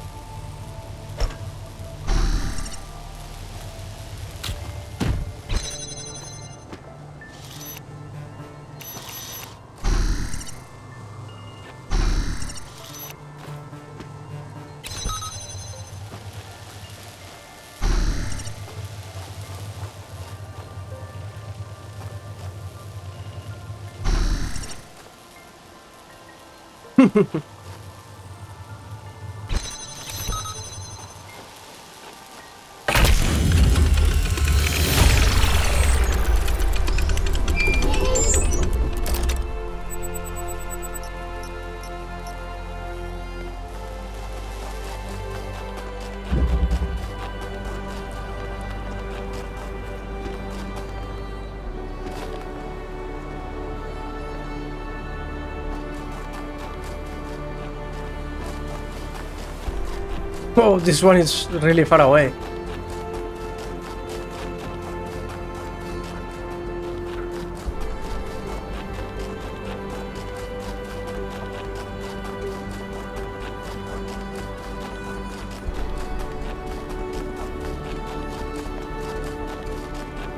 Oh, this one is really far away.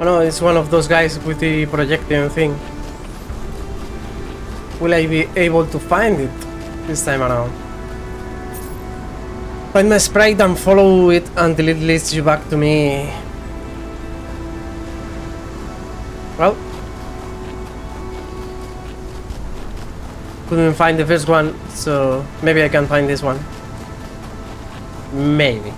Oh no, it's one of those guys with the projecting thing. Will I be able to find it this time around? Find my sprite and follow it until it leads you back to me. Well, couldn't find the first one, so maybe I can find this one. Maybe.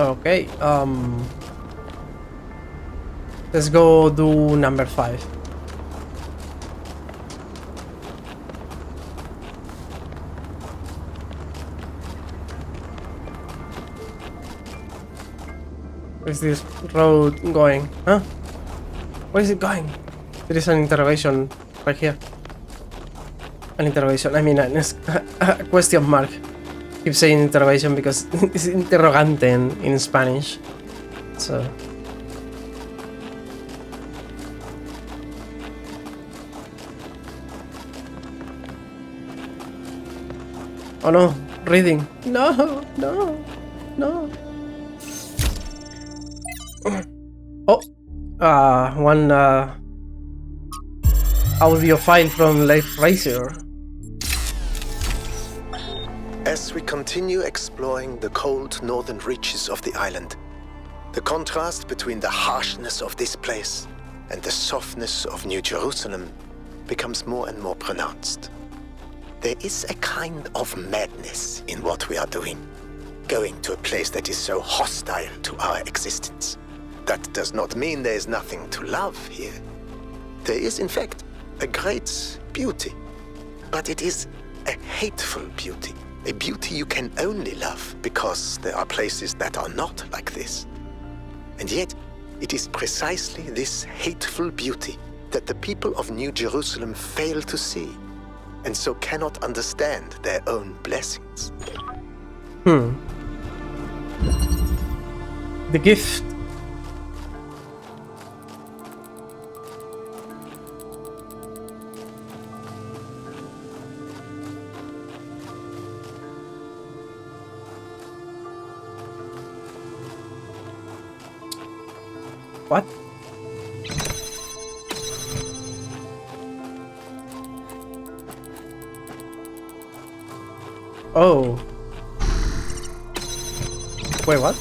Okay, let's go do number 5. Where's this road going? Huh? Where is it going? There is an interrogation right here. An interrogation, I mean a question mark. Keep saying interrogation because it's interrogante in Spanish. So oh no, reading. No, no, no. Oh, one audio file from Life Racer. As we continue exploring the cold northern reaches of the island, the contrast between the harshness of this place and the softness of New Jerusalem becomes more and more pronounced. There is a kind of madness in what we are doing, going to a place that is so hostile to our existence. That does not mean there is nothing to love here. There is, in fact, a great beauty, but it is a hateful beauty. A beauty you can only love because there are places that are not like this. And yet, it is precisely this hateful beauty that the people of New Jerusalem fail to see, and so cannot understand their own blessings. The gift. What? Oh. Wait, what?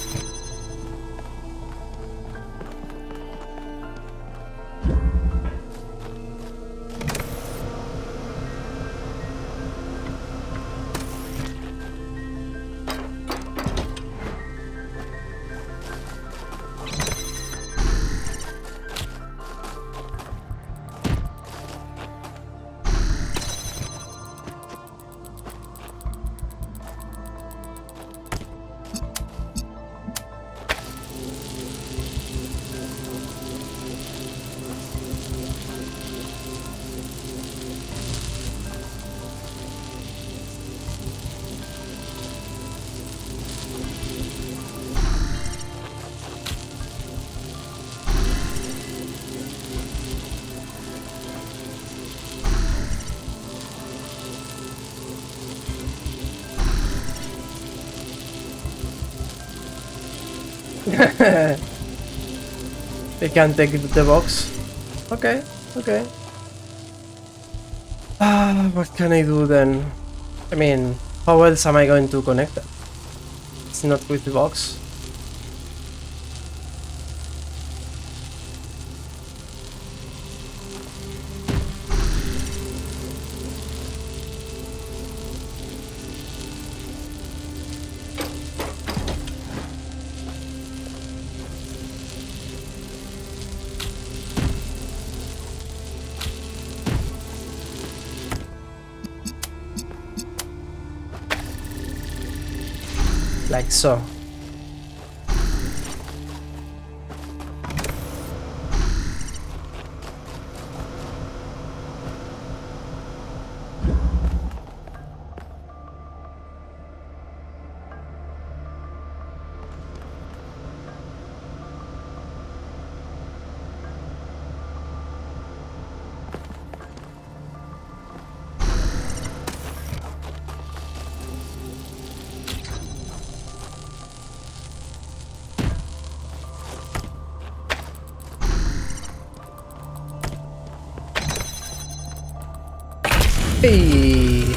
They can take the box. Okay, okay. What can I do then? I mean, how else am I going to connect it? It's not with the box. Like so. Hey.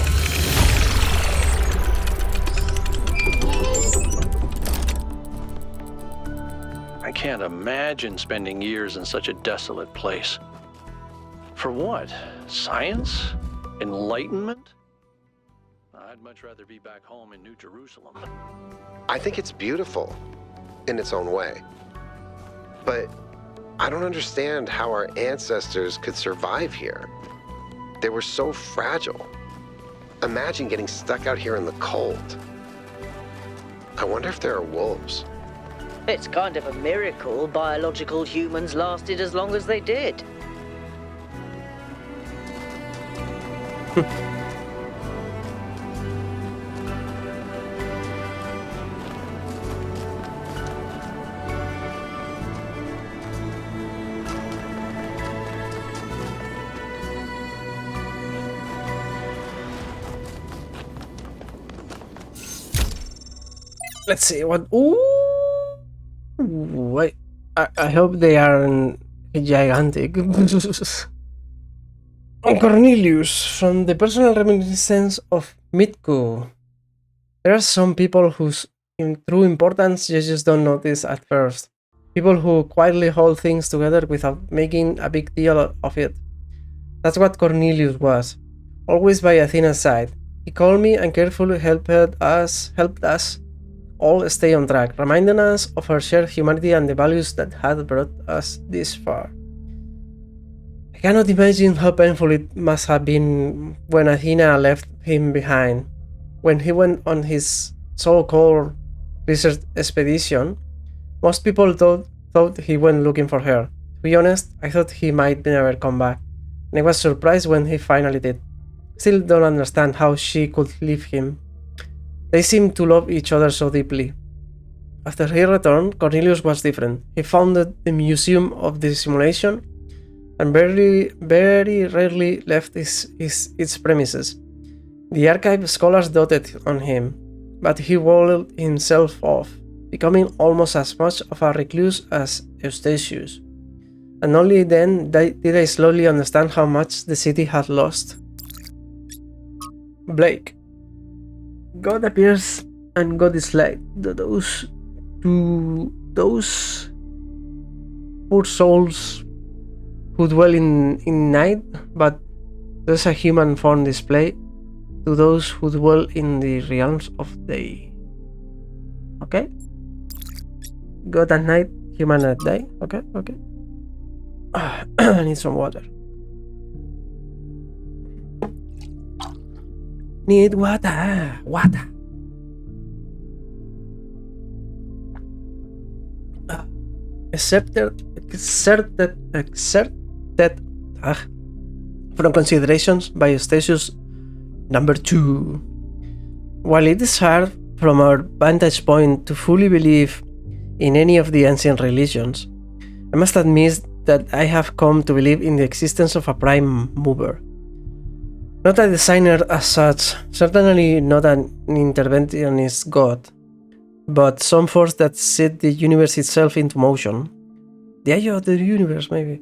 I can't imagine spending years in such a desolate place. For what? Science? Enlightenment? I'd much rather be back home in New Jerusalem. I think it's beautiful in its own way. But I don't understand how our ancestors could survive here. They were so fragile. Imagine getting stuck out here in the cold. I wonder if there are wolves. It's kind of a miracle biological humans lasted as long as they did. Let's see what. Ooh, wait. I hope they aren't gigantic. Cornelius, from the personal reminiscence of Mitko. There are some people whose true importance you just don't notice at first. People who quietly hold things together without making a big deal of it. That's what Cornelius was. Always by Athena's side. He called me and carefully helped us all stay on track, reminding us of our shared humanity and the values that had brought us this far. I cannot imagine how painful it must have been when Athena left him behind. When he went on his so-called research expedition, most people thought he went looking for her. To be honest, I thought he might never come back, and I was surprised when he finally did. Still don't understand how she could leave him. They seemed to love each other so deeply. After he returned, Cornelius was different. He founded the Museum of the Simulation and very rarely left its premises. The archive scholars doted on him, but he walled himself off, becoming almost as much of a recluse as Eustachius. And only then did I slowly understand how much the city had lost. Blake. God appears and God is light. Those poor souls who dwell in night, but there's a human form display to those who dwell in the realms of day. Okay? God at night, human at day. Okay, okay. I need some water. Need water. Water. Excerpted from Considerations by Eustachius number 2. While it is hard from our vantage point to fully believe in any of the ancient religions, I must admit that I have come to believe in the existence of a prime mover. Not a designer as such, certainly not an interventionist god, but some force that set the universe itself into motion. The eye of the universe, maybe.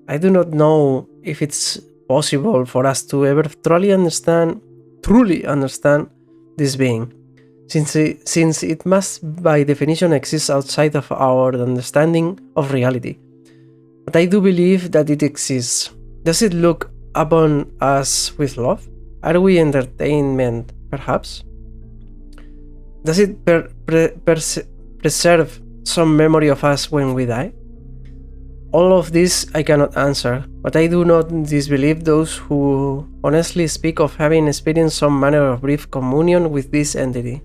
I do not know if it's possible for us to ever truly understand this being, since it must by definition exist outside of our understanding of reality. But I do believe that it exists. Does it look upon us with love? Are we entertainment, perhaps? Does it preserve some memory of us when we die? All of this I cannot answer, but I do not disbelieve those who honestly speak of having experienced some manner of brief communion with this entity.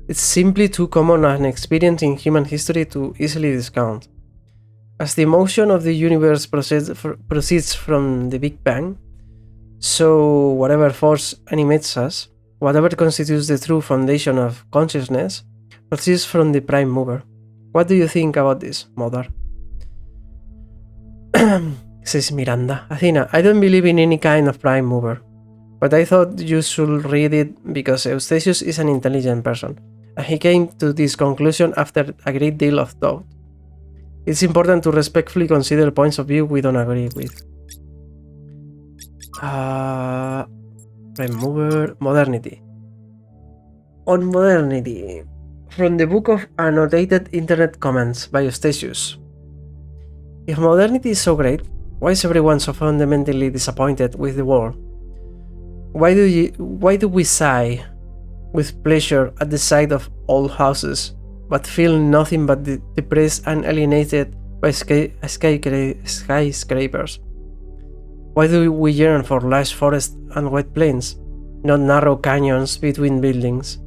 It's simply too common an experience in human history to easily discount. As the motion of the universe proceeds from the Big Bang, so whatever force animates us, whatever constitutes the true foundation of consciousness, proceeds from the prime mover. What do you think about this, Mother? Says Miranda. Athena, I don't believe in any kind of prime mover, but I thought you should read it because Eustachius is an intelligent person, and he came to this conclusion after a great deal of thought. It's important to respectfully consider points of view we don't agree with. Prime mover, modernity. On modernity, from the book of Annotated Internet Comments by Eustachius. If modernity is so great, why is everyone so fundamentally disappointed with the world? Why do we sigh with pleasure at the sight of old houses, but feel nothing but depressed and alienated by skyscrapers? Why do we yearn for lush forests and wide plains, not narrow canyons between buildings?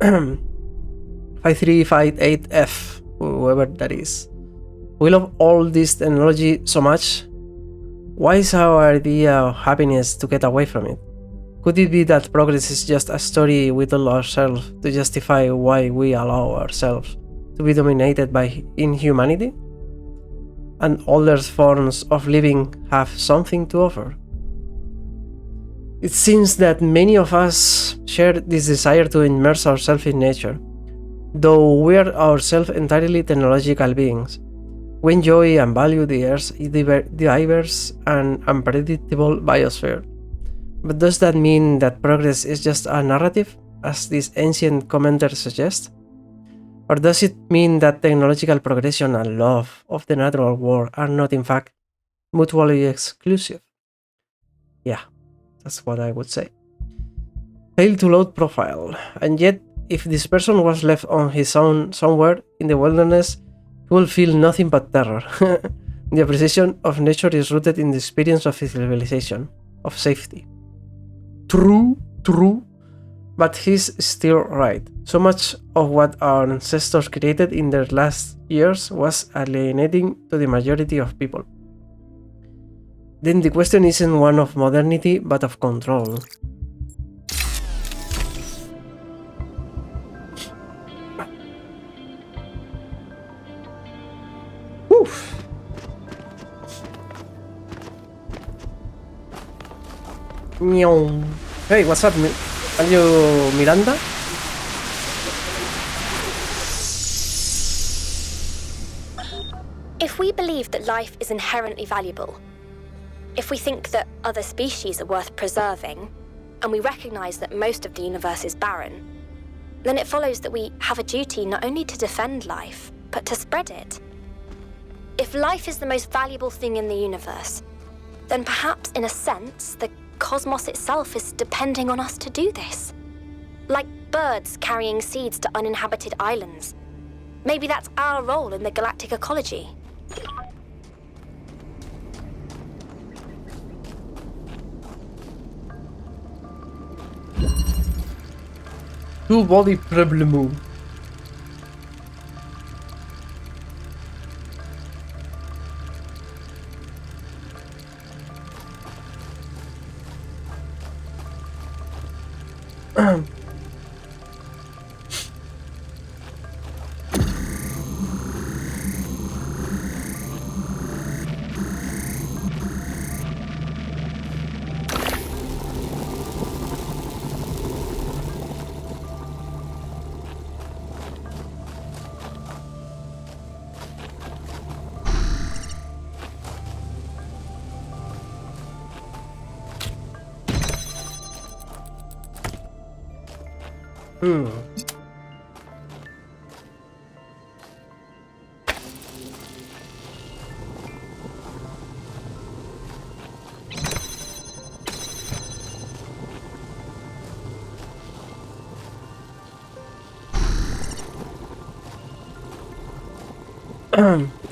5358F, whoever that is. We love all this technology so much. Why is our idea of happiness to get away from it? Could it be that progress is just a story we tell ourselves to justify why we allow ourselves to be dominated by inhumanity? And older forms of living have something to offer. It seems that many of us share this desire to immerse ourselves in nature, though we are ourselves entirely technological beings. We enjoy and value the Earth's diverse and unpredictable biosphere. But does that mean that progress is just a narrative, as this ancient commenter suggests? Or does it mean that technological progression and love of the natural world are not in fact mutually exclusive? Yeah, that's what I would say. Failed to load profile, and yet if this person was left on his own somewhere in the wilderness, he will feel nothing but terror. The appreciation of nature is rooted in the experience of civilization, of safety. True, but he's still right. So much of what our ancestors created in their last years was alienating to the majority of people. Then the question isn't one of modernity, but of control. Oof. Hey, what's up? Are you Miranda? If we believe that life is inherently valuable, if we think that other species are worth preserving, and we recognize that most of the universe is barren, then it follows that we have a duty not only to defend life, but to spread it. If life is the most valuable thing in the universe, then perhaps in a sense, the cosmos itself is depending on us to do this. Like birds carrying seeds to uninhabited islands. Maybe that's our role in the galactic ecology. Two-body problem. Hmm.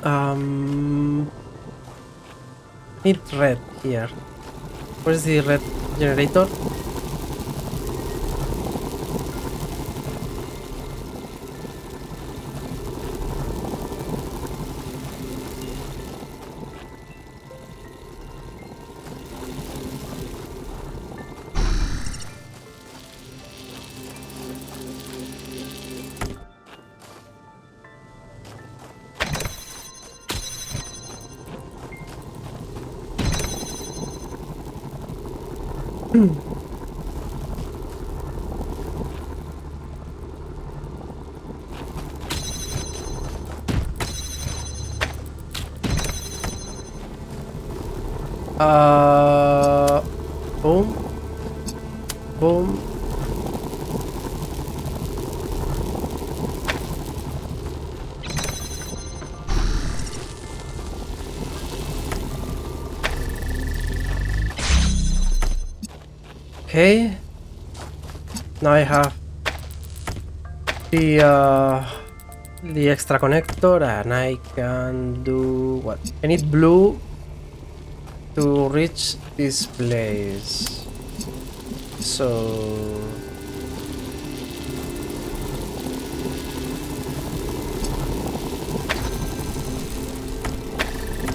um, need red here. Where's the red generator? Boom. Boom. Okay. Now I have the extra connector, and I can do what? I need blue to reach this place. So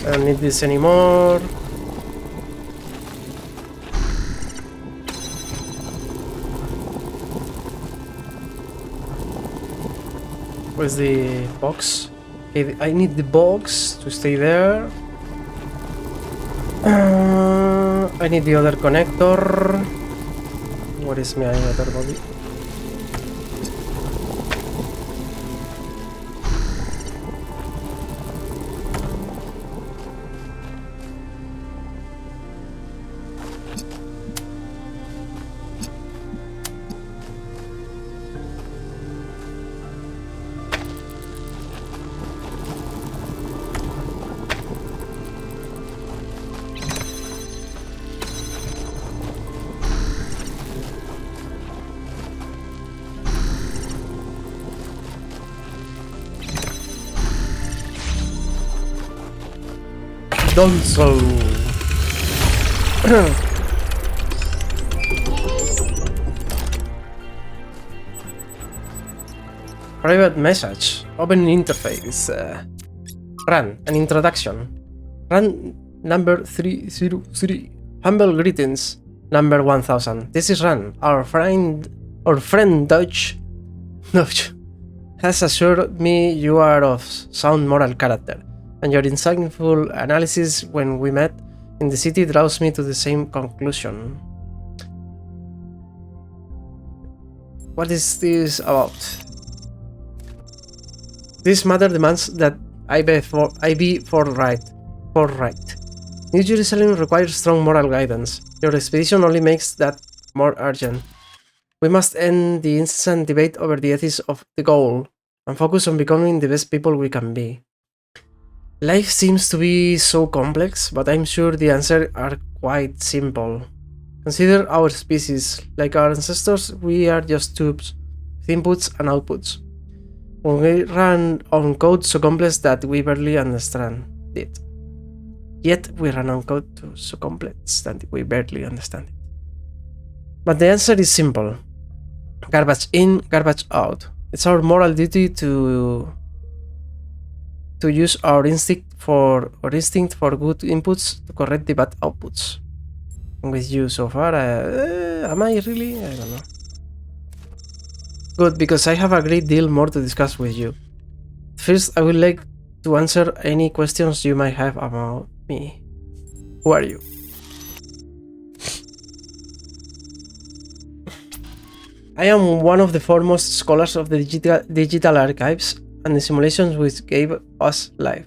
I don't need this anymore. Where's the box? Okay, I need the box to stay there. I need the other connector. What is my other body? Done so. Private message. Open interface. Run. An introduction. Run number 303. Humble greetings. Number 1000. This is Run. Our friend Dodge has assured me you are of sound moral character, and your insightful analysis when we met in the city draws me to the same conclusion. What is this about? This matter demands that I be forthright. New Jerusalem requires strong moral guidance. Your expedition only makes that more urgent. We must end the incessant debate over the ethics of the goal and focus on becoming the best people we can be. Life seems to be so complex, but I'm sure the answers are quite simple. Consider our species. Like our ancestors, we are just tubes, with inputs and outputs. When we run on code so complex that we barely understand it. Yet we run on code so complex that we barely understand it. But the answer is simple. Garbage in, garbage out. It's our moral duty to use our instinct for good inputs to correct the bad outputs. With you so far, am I really? I don't know. Good, because I have a great deal more to discuss with you. First, I would like to answer any questions you might have about me. Who are you? I am one of the foremost scholars of the digital archives and the simulations which gave us life.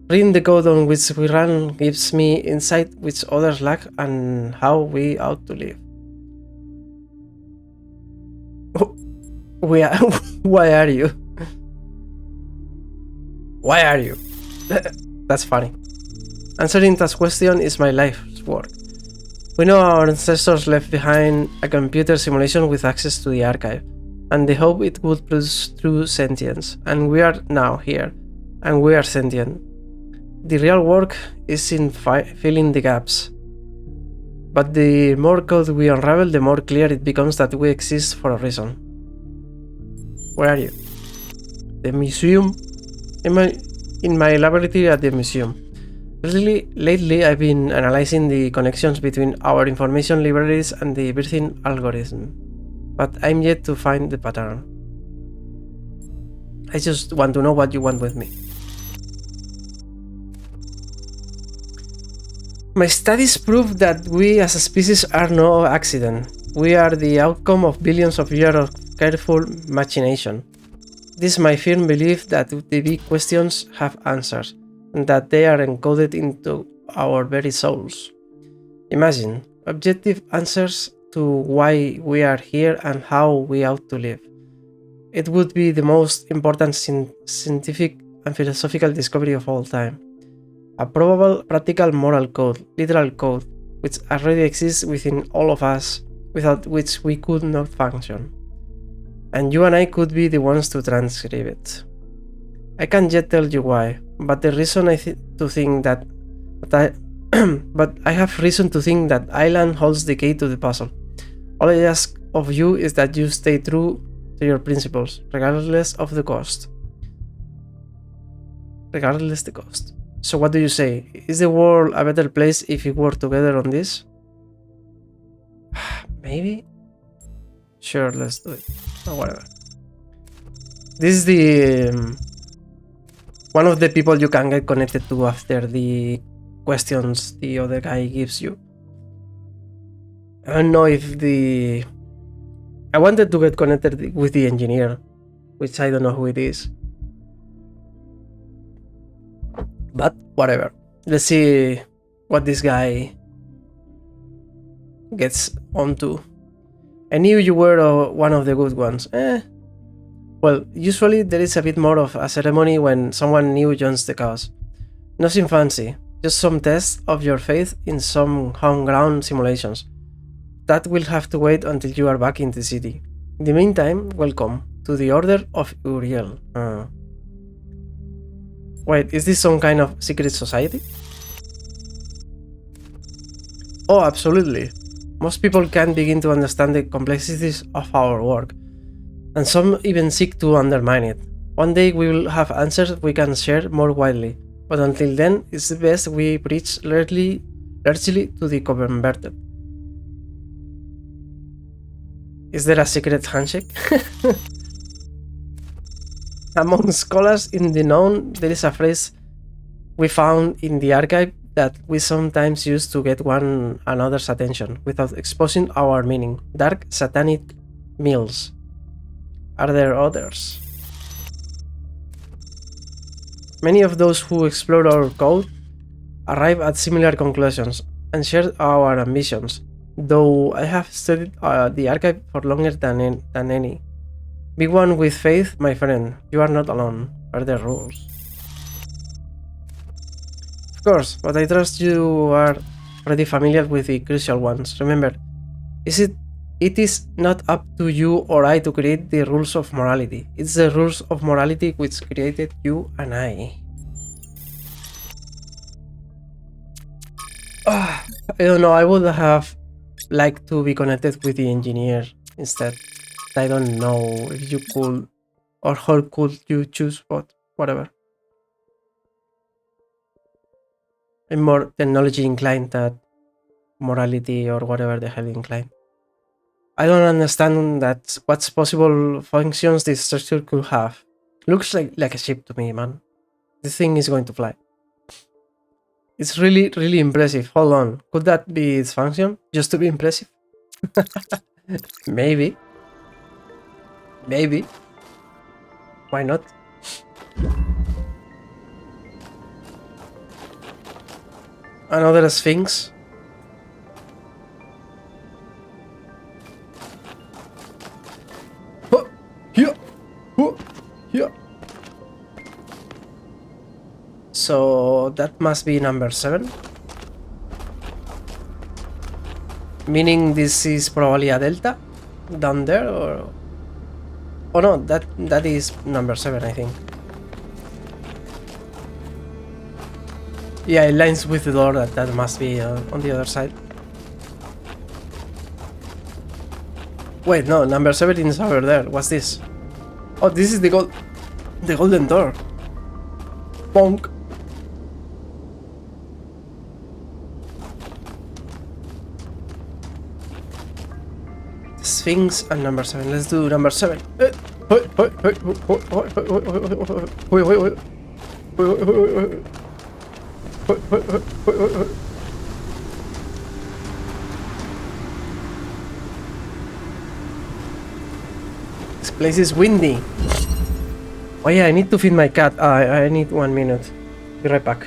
Reading the code on which we run gives me insight which others lack and how we ought to live. We are, why are you? Why are you? That's funny. Answering that question is my life's work. We know our ancestors left behind a computer simulation with access to the archive, and they hope it would produce true sentience, and we are now here, and we are sentient. The real work is in filling the gaps. But the more code we unravel, the more clear it becomes that we exist for a reason. Where are you? The museum? In my laboratory at the museum. Lately, I've been analyzing the connections between our information libraries and the birthing algorithm, but I'm yet to find the pattern. I just want to know what you want with me. My studies prove that we as a species are no accident. We are the outcome of billions of years of careful machination. This is my firm belief that the big questions have answers, and that they are encoded into our very souls. Imagine objective answers to why we are here and how we ought to live. It would be the most important scientific and philosophical discovery of all time. A probable, practical moral code, literal code, which already exists within all of us, without which we could not function. And you and I could be the ones to transcribe it. I can't yet tell you why, but the reason but I have reason to think that Island holds the key to the puzzle. All I ask of you is that you stay true to your principles, regardless of the cost. Regardless the cost. So what do you say? Is the world a better place if we work together on this? Maybe? Sure, let's do it. Or whatever. This is the one of the people you can get connected to after the questions the other guy gives you. I don't know if I wanted to get connected with the engineer, which I don't know who it is. But whatever. Let's see what this guy gets onto. I knew you were one of the good ones. Well, usually there is a bit more of a ceremony when someone new joins the cause. Nothing fancy, just some tests of your faith in some homegrown simulations. That will have to wait until you are back in the city. In the meantime, welcome to the Order of Uriel. Wait, is this some kind of secret society? Oh, absolutely. Most people can't begin to understand the complexities of our work, and some even seek to undermine it. One day we will have answers we can share more widely, but until then, it's the best we preach largely to the converted. Is there a secret handshake? Among scholars in the known, there is a phrase we found in the archive that we sometimes use to get one another's attention without exposing our meaning. Dark satanic meals. Are there others? Many of those who explore our code arrive at similar conclusions and share our ambitions, though I have studied the archive for longer than any. Be one with faith, my friend. You are not alone. Are there rules? Of course, but I trust you are already familiar with the crucial ones. Remember, it is not up to you or I to create the rules of morality. It's the rules of morality which created you and I. I don't know, I would have liked to be connected with the engineer instead. I don't know if you could, or how could you choose, but whatever. I'm more technology inclined than morality or whatever the hell inclined. I don't understand that what's possible functions this structure could have. Looks like a ship to me, man. This thing is going to fly. It's really, really impressive. Hold on. Could that be its function? Just to be impressive? Maybe. Maybe. Why not? Another Sphinx. Oh, yeah. So that must be number 7. Meaning this is probably a delta down there, or... Oh no, that is number 7, I think. Yeah, it lines with the door, that must be on the other side. Wait, no, number 7 is over there. What's this? Oh, this is the golden door. Bonk. Sphinx and number 7. Let's do number 7. This place is windy. Oh yeah, I need to feed my cat. I need 1 minute. Be right back.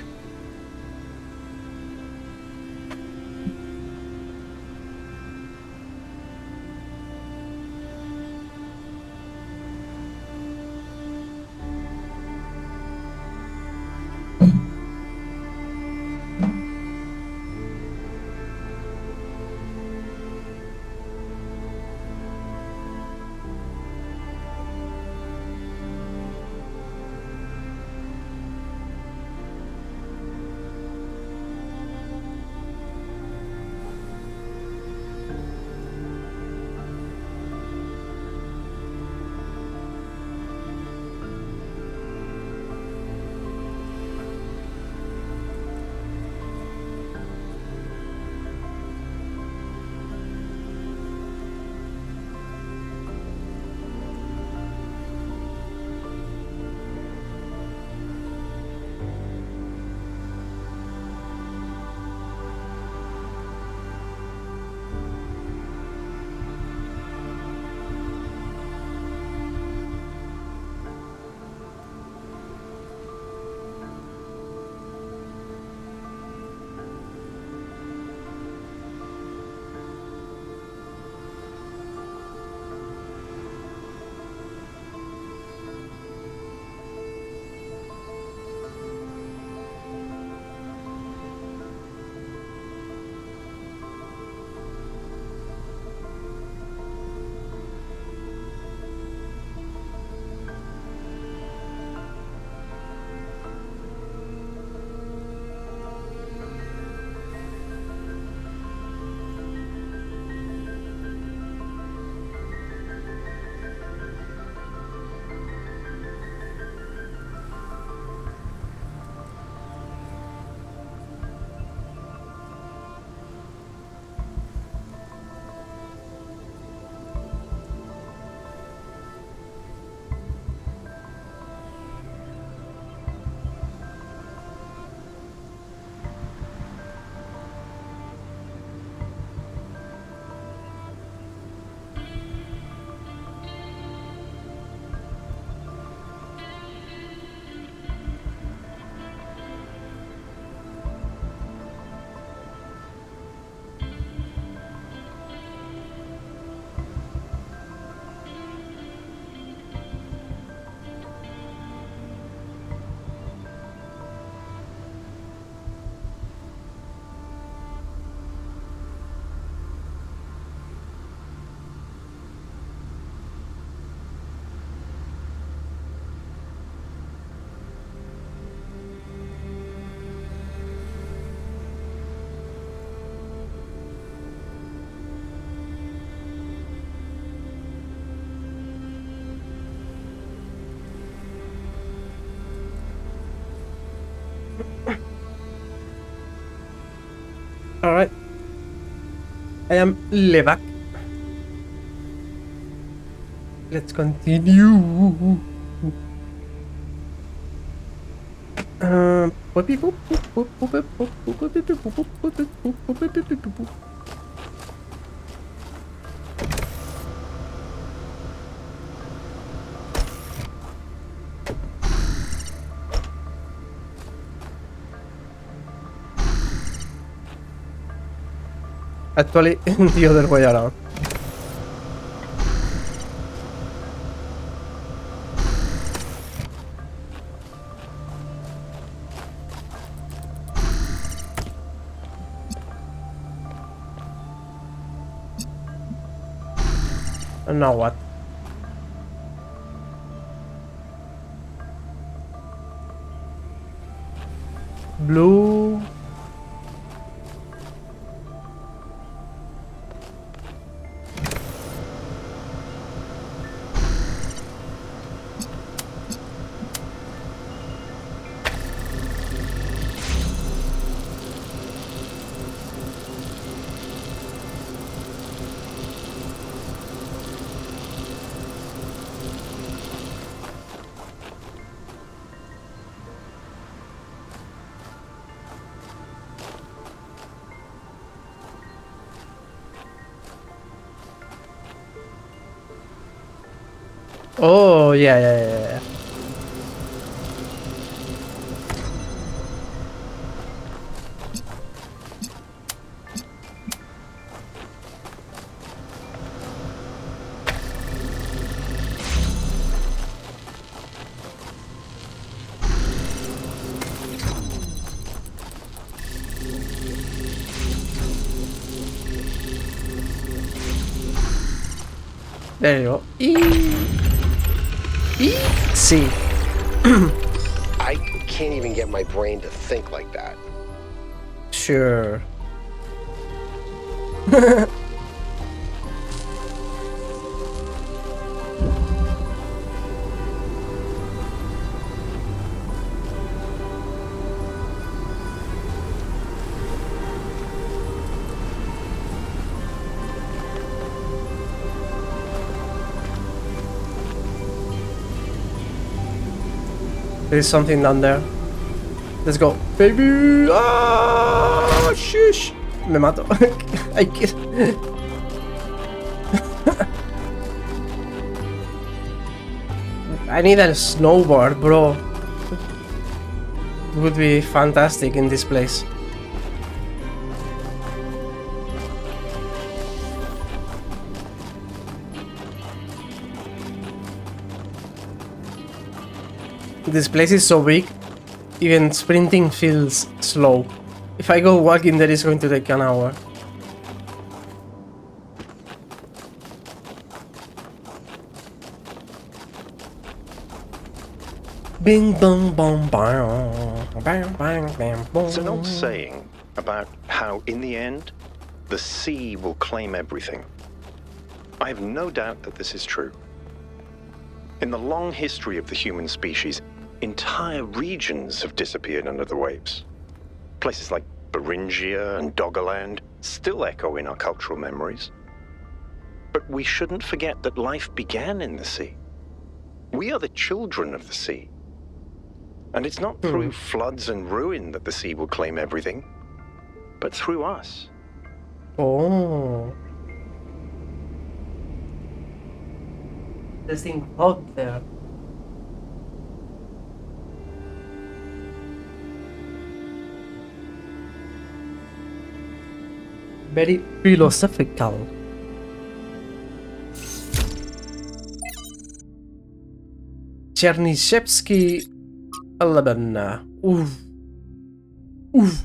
Alright. I am Levac. Let's continue. Actually, the other way around. And now what? Blue. Oh, yeah. There you go. See. I can't even get my brain to think like that. Sure. There's something down there. Let's go. Baby! Ah, shush! Me mato. I can't. I need a snowboard, bro. It would be fantastic in this place. This place is so big, even sprinting feels slow. If I go walking there, it's going to take an hour. Bing bong bong bang bang bang bang boom. There's an old saying about how, in the end, the sea will claim everything. I have no doubt that this is true. In the long history of the human species, entire regions have disappeared under the waves. Places like Beringia and Doggerland still echo in our cultural memories. But we shouldn't forget that life began in the sea. We are the children of the sea. And it's not through floods and ruin that the sea will claim everything, but through us. Oh. There's thing out there. Very philosophical. Chernyshevsky 11. Oof. Oof.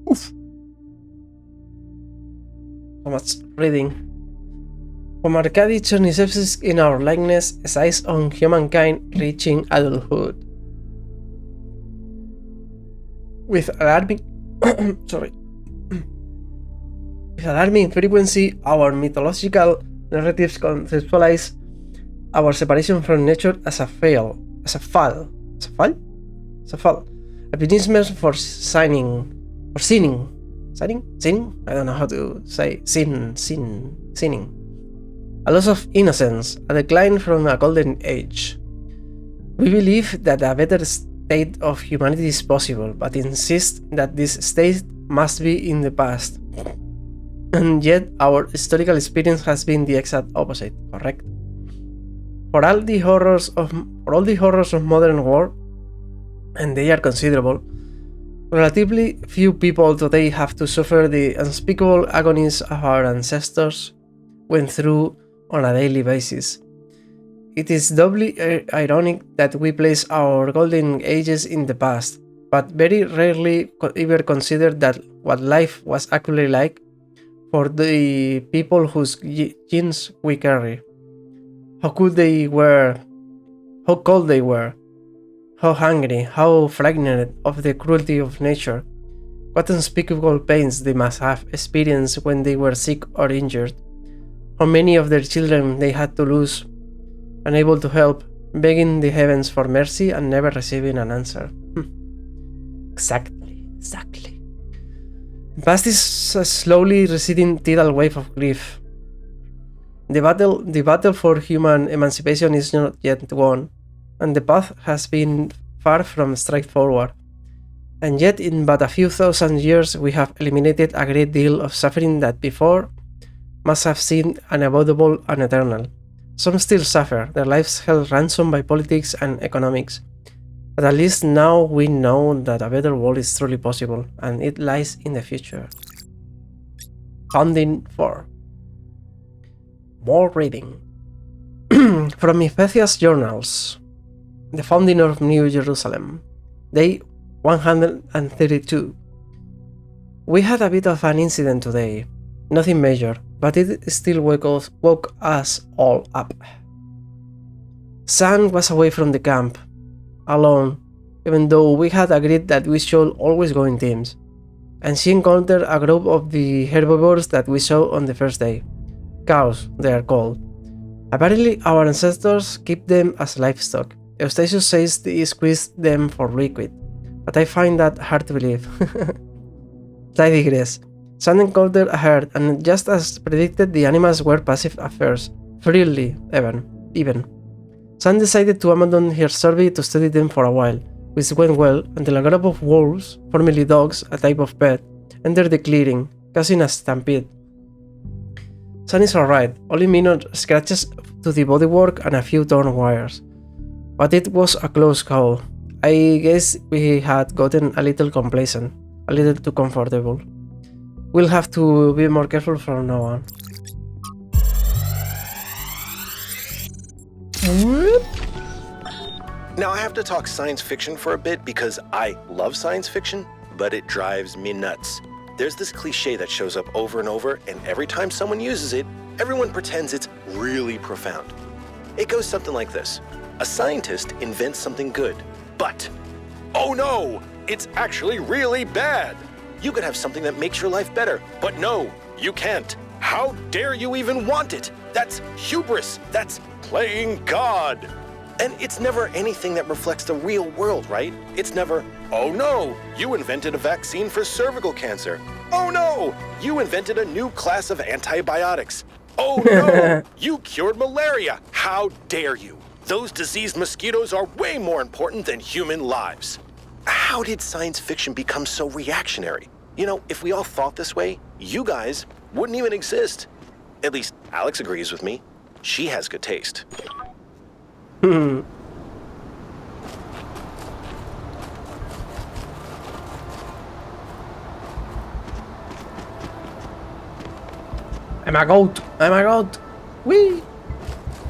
Oof. So much reading. From Arkady Chernyshevsky in our likeness, essays on humankind reaching adulthood. With alarming With alarming frequency, our mythological narratives conceptualize our separation from nature as a fall. Euphemism for sinning. I don't know how to say sinning. A loss of innocence, a decline from a golden age. We believe that a better state of humanity is possible, but insist that this state must be in the past. And yet, our historical experience has been the exact opposite, correct? For all the horrors of modern war, and they are considerable, relatively few people today have to suffer the unspeakable agonies our ancestors went through on a daily basis. It is doubly ironic that we place our golden ages in the past, but very rarely ever consider that what life was actually like for the people whose genes we carry. How cold they were, how hungry, how frightened of the cruelty of nature. What unspeakable pains they must have experienced when they were sick or injured. How many of their children they had to lose, unable to help, begging the heavens for mercy and never receiving an answer. Exactly. Past is a slowly receding tidal wave of grief. The battle for human emancipation is not yet won, and the path has been far from straightforward. And yet, in but a few thousand years, we have eliminated a great deal of suffering that before must have seemed unavoidable and eternal. Some still suffer, their lives held ransom by politics and economics. But at least now we know that a better world is truly possible, and it lies in the future. Founding 4. More reading. From Ephethia's journals. The founding of New Jerusalem. Day 132. We had a bit of an incident today. Nothing major, but it still woke us all up. Sam was away from the camp, alone, even though we had agreed that we should always go in teams, and she encountered a group of the herbivores that we saw on the first day. Cows, they are called. Apparently our ancestors keep them as livestock. Eustachius says they squeezed them for liquid, but I find that hard to believe. I digress. Sam encountered a herd, and just as predicted, the animals were passive at first, friendly even. Sam decided to abandon her survey to study them for a while, which went well until a group of wolves, formerly dogs, a type of pet, entered the clearing, causing a stampede. Sam is alright, only minor scratches to the bodywork and a few torn wires. But it was a close call. I guess we had gotten a little complacent, a little too comfortable. We'll have to be more careful from now on. Now I have to talk science fiction for a bit because I love science fiction, but it drives me nuts. There's this cliche that shows up over and over, and every time someone uses it, everyone pretends it's really profound. It goes something like this. A scientist invents something good, but, oh no, it's actually really bad. You could have something that makes your life better, but no, you can't. How dare you even want it? That's hubris. That's playing God. And it's never anything that reflects the real world, right? It's never, oh no, you invented a vaccine for cervical cancer. Oh no, you invented a new class of antibiotics. Oh no, you cured malaria. How dare you? Those diseased mosquitoes are way more important than human lives. How did science fiction become so reactionary? You know, if we all thought this way, you guys wouldn't even exist. At least Alex agrees with me. She has good taste. I'm a goat. Wee.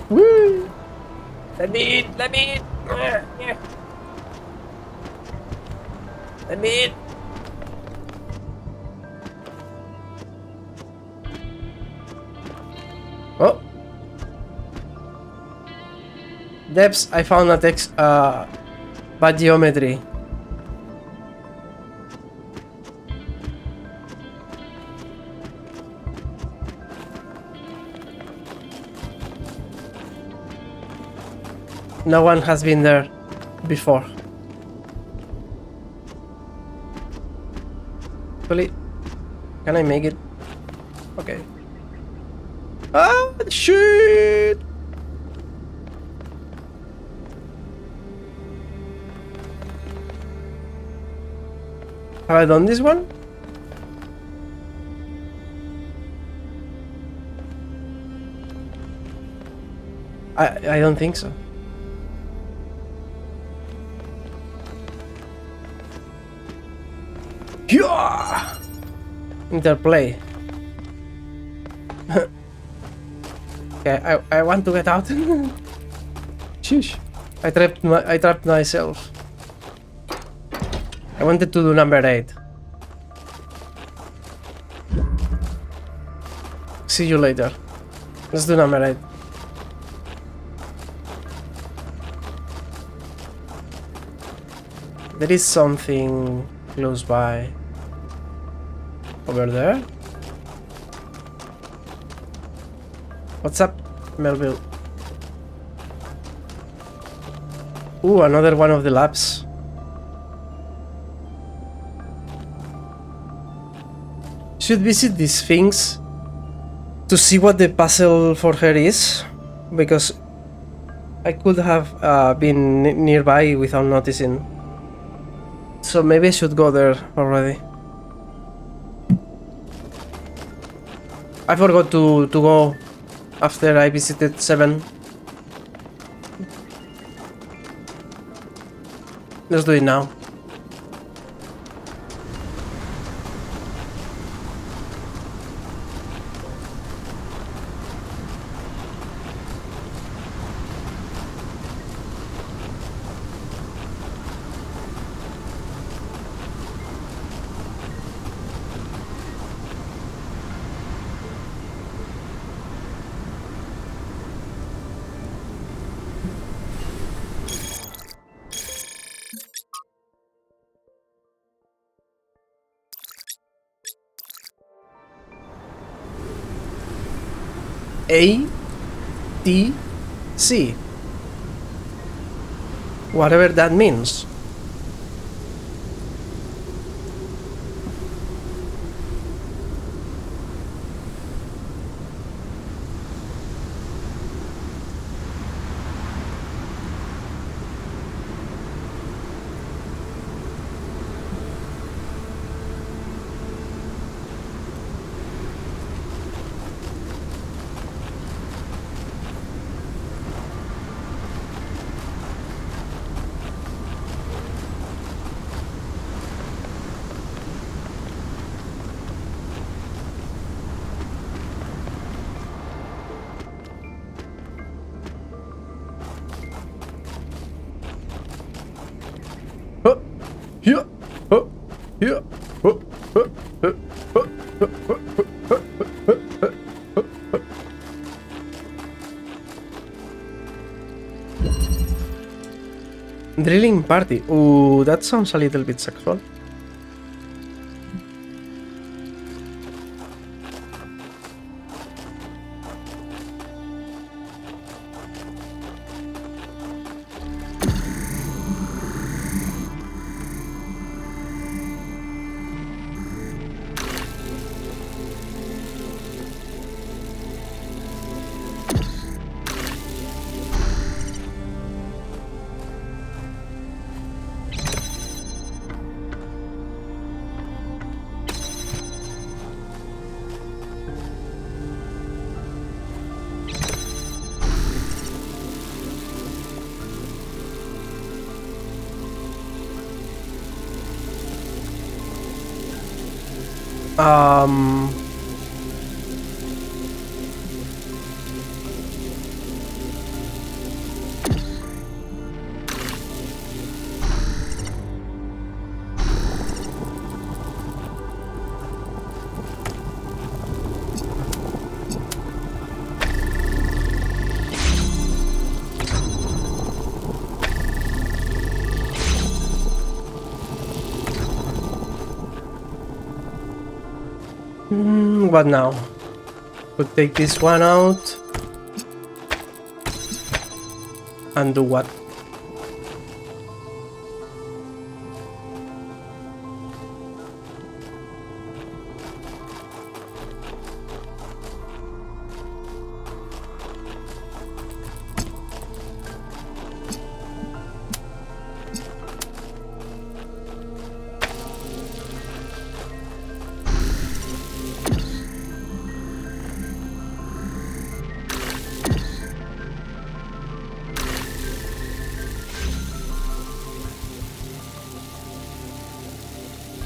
Wee. Let me eat. Let me eat. Oh. Depths, I found a text, bad geometry. No one has been there before. Actually, can I make it? Okay. Ah, shit! Have I done this one? I don't think so. Yeah! Interplay. Okay, I want to get out. Sheesh. I trapped myself. I wanted to do number 8. See you later. Let's do number 8. There is something close by. Over there? What's up, Melville? Ooh, another one of the labs. Should visit these things to see what the puzzle for her is, because I could have been nearby without noticing. So maybe I should go there already. I forgot to go after I visited 7. Let's do it now. A, T, C. Whatever that means. Drilling party. Ooh, that sounds a little bit sexual. What now? Could take this one out. And do what?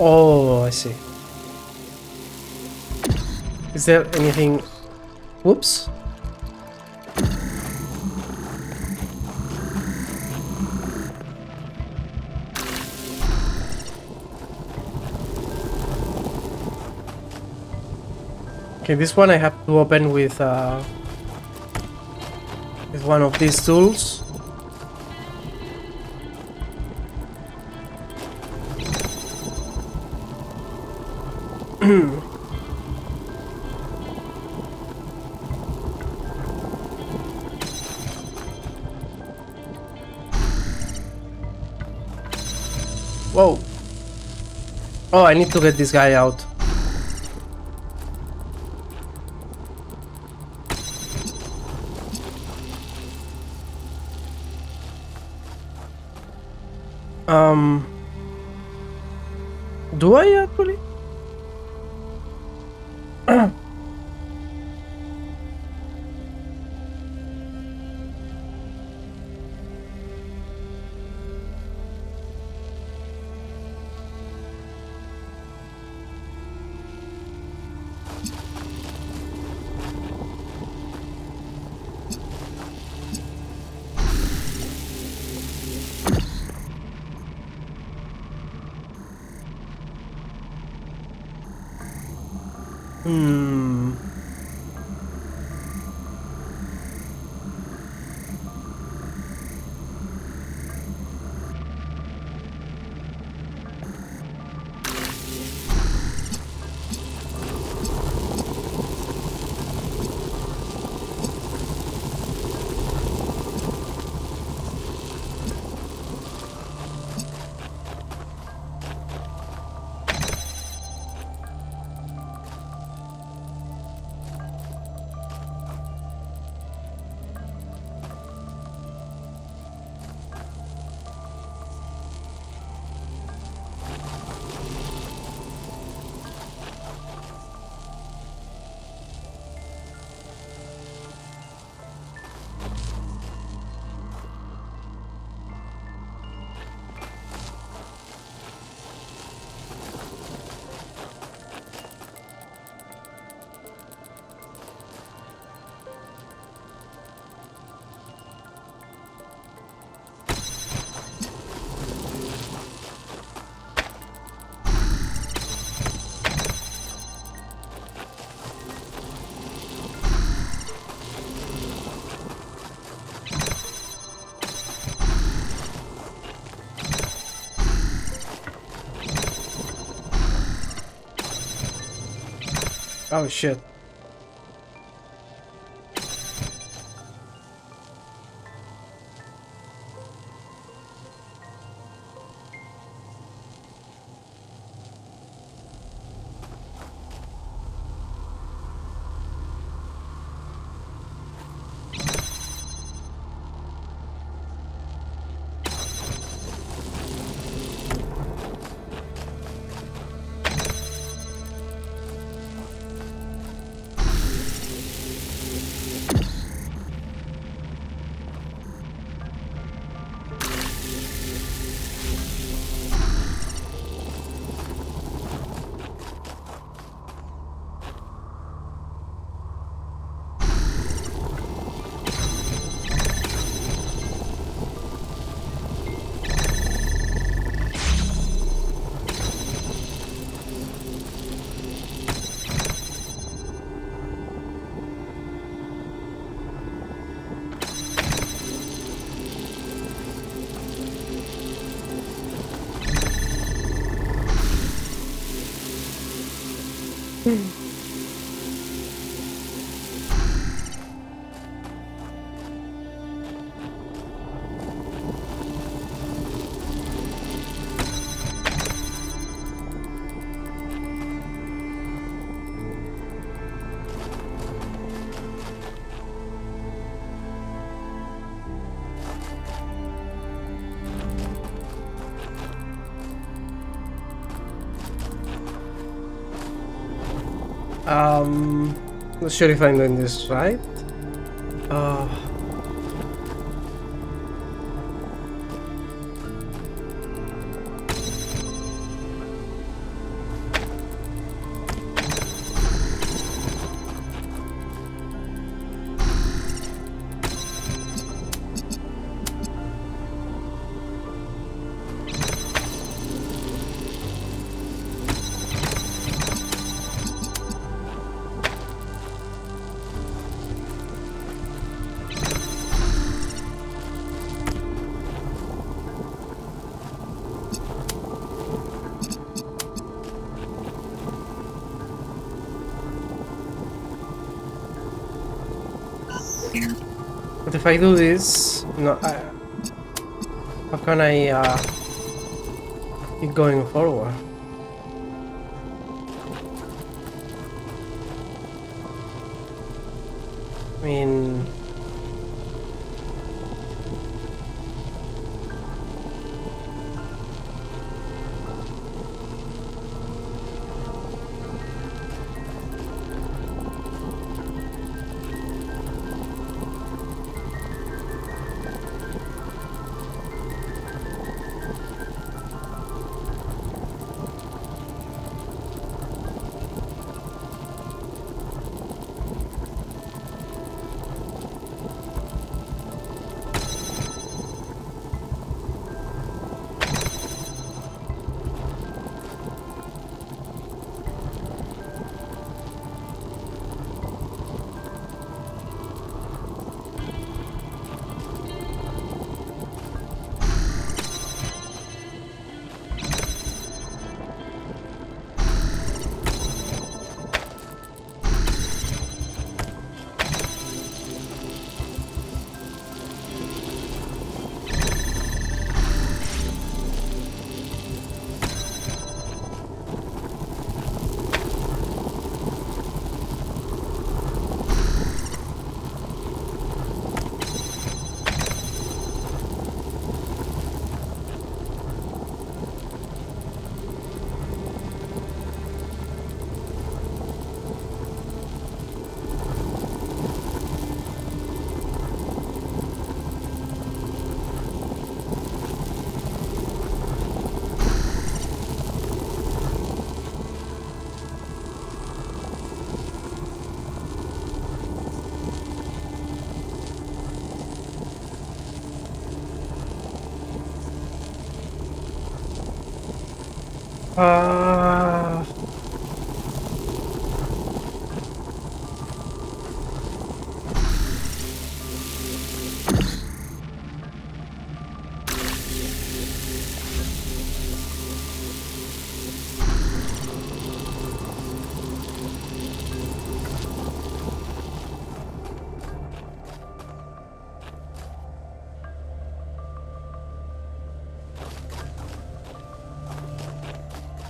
Oh, I see. Is there anything... Whoops. Okay, this one I have to open with one of these tools. Whoa. Oh, I need to get this guy out. Do I actually? Oh shit. Not sure if I'm doing this right. But if I do this, no, how can I keep going forward? I mean...